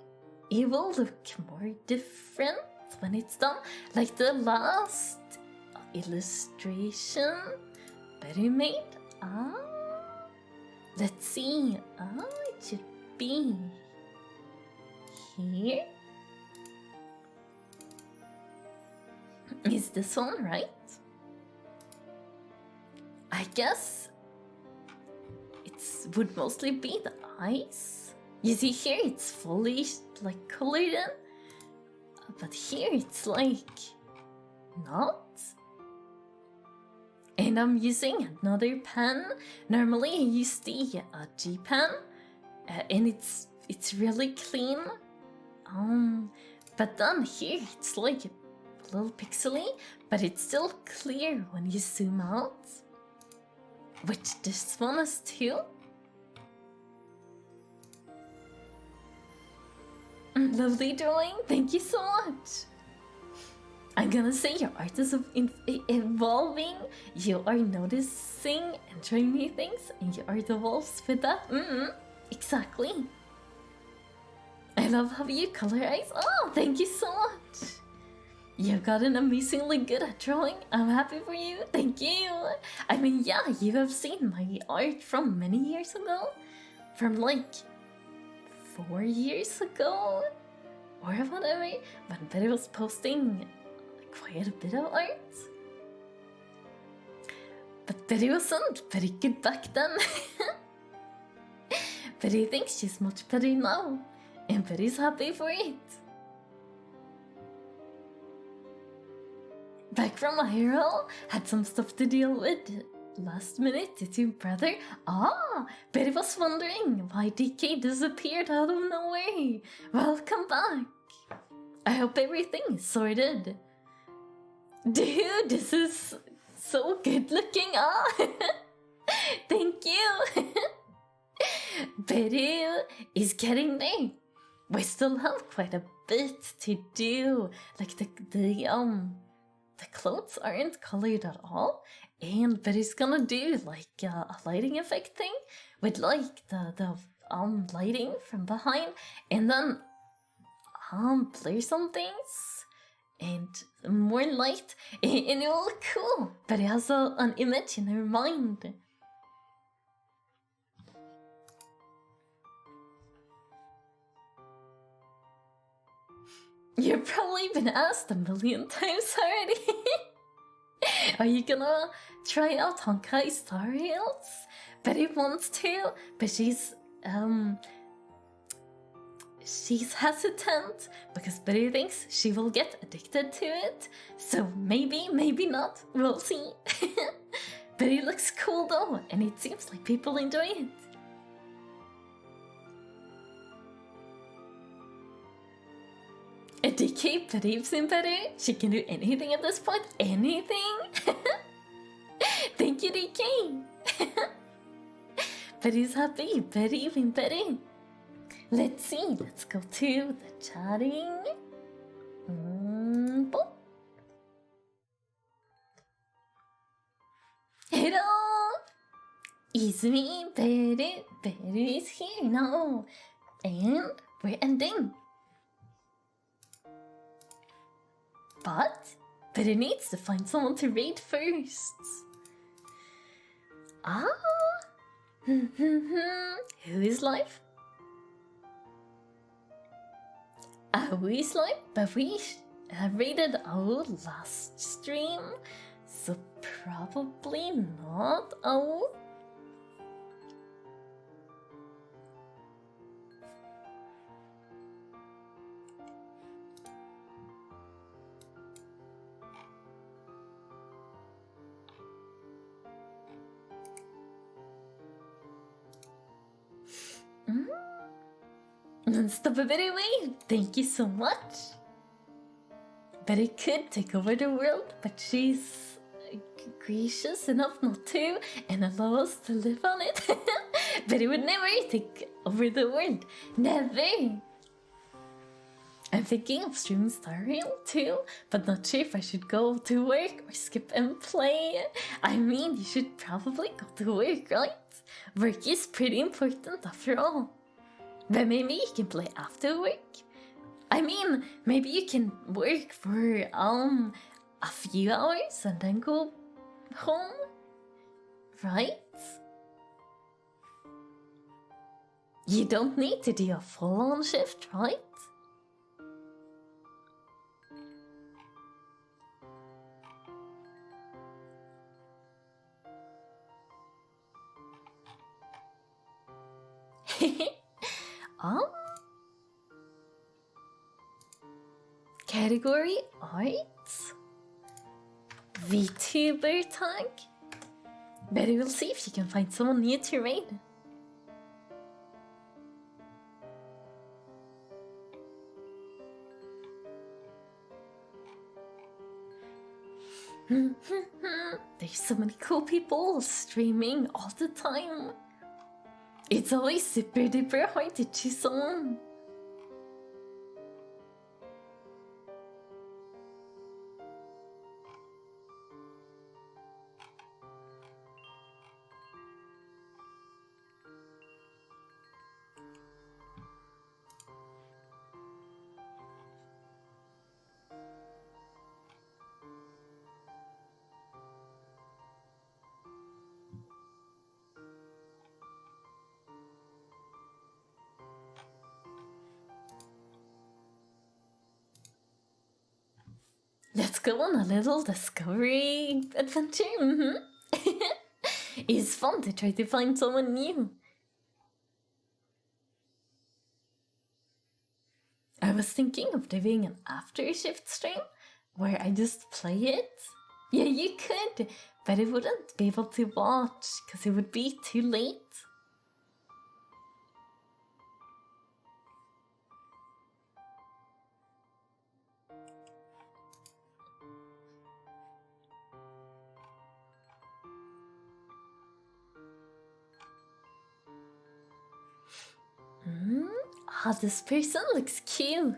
it will look more different when it's done. Like the last illustration Beru made. Let's see. It should be here. Is this one right? I guess it would mostly be the eyes. You see here it's fully like colored in, but here it's like not. And I'm using another pen. Normally I use the G pen, and it's really clean. But then here it's like a little pixely, but it's still clear when you zoom out. Which this one is too. Lovely drawing, thank you so much. I'm gonna say your art is evolving. You are noticing and trying new things, and your art evolves with that. Exactly. I love how you color eyes. Oh, thank you so much. You've gotten amazingly good at drawing. I'm happy for you. Thank you. I mean, yeah, you have seen my art from many years ago. From like 4 years ago. Or whatever. When Beru was posting quite a bit of art. But Beru wasn't very good back then. Beru thinks she's much better now. And Beru's happy for it. Back from IRL, had some stuff to deal with. Last minute due to brother. Beru was wondering why DK disappeared out of nowhere. Welcome back. I hope everything is sorted. Dude, this is so good looking. Thank you. Beru is getting there. We still have quite a bit to do. Like the clothes aren't colored at all, and Beru's gonna do like a lighting effect thing with like the lighting from behind, and then blur some things and more light, and it will look cool. But it has an image in her mind. You've probably been asked a million times already. Are you gonna try out Honkai Star Rails? Beru wants to, but she's hesitant because Beru thinks she will get addicted to it. So maybe, maybe not. We'll see. Beru looks cool though, and it seems like people enjoy it. A DK believes in Beru. She can do anything at this point. Anything. Thank you, DK. Beru's happy. Beru in Beru. Let's see. Let's go to the chatting. Hello. Izumi, Beru. Beru is here now. And we're ending. But Beru needs to find someone to read first. Who is live? Who is live? But we rated our last stream, so probably not. doesn't stop a Betty away. Thank you so much. Betty could take over the world, but she's gracious enough not to and allow us to live on it. Betty would never take over the world. Never. I'm thinking of streaming Star Rail too, but not sure if I should go to work or skip and play. I mean, you should probably go to work, right? Work is pretty important after all. But maybe you can play after work. I mean, maybe you can work for a few hours and then go home, right? You don't need to do a full-on shift, right? Category Arts? VTuber tag? Betty will see if she can find someone new to raid. There's so many cool people streaming all the time. It's always super duper hard to choose someone. Let's go on a little discovery adventure. It's fun to try to find someone new. I was thinking of doing an after shift stream where I just play it. Yeah, you could, but I wouldn't be able to watch because it would be too late. This person looks cute.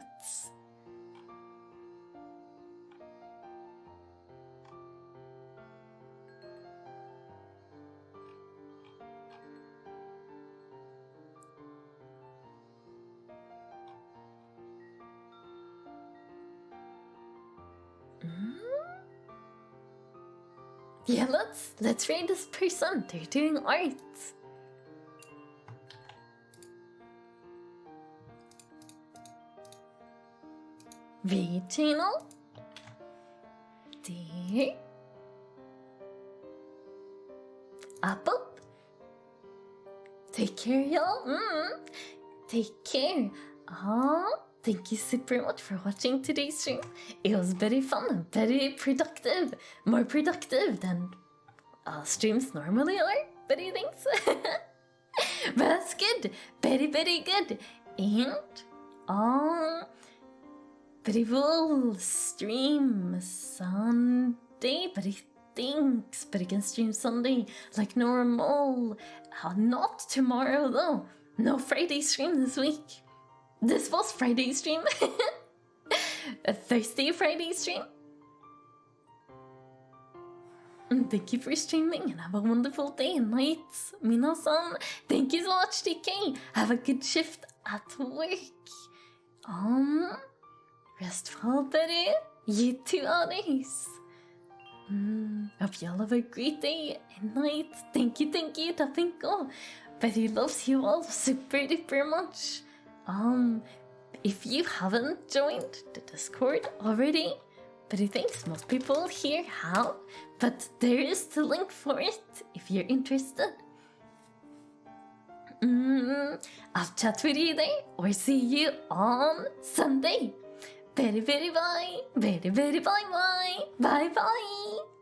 Yeah, let's read this person. They're doing art. Read channel. Dear. Apple. Take care, y'all. Take care. Thank you super much for watching today's stream. It was very fun and very productive. More productive than streams normally are, Betty thinks. But that's good. Very, very good. And Betty will stream Sunday, but he thinks Betty can stream Sunday like normal. Not tomorrow though. No Friday stream this week. This was Friday stream. A Thursday Friday stream. Thank you for streaming and have a wonderful day and night. Minasan, thank you so much, TK. Have a good shift at work. Rest well, Betty. You too, Alice. Hope y'all have a great day and night. Thank you, Tapinko. Betty loves you all super duper much. If you haven't joined the Discord already, Betty thinks most people here have, but there is the link for it if you're interested. I'll chat with you there or see you on Sunday. Very, very bye. Very, very bye bye. Bye bye.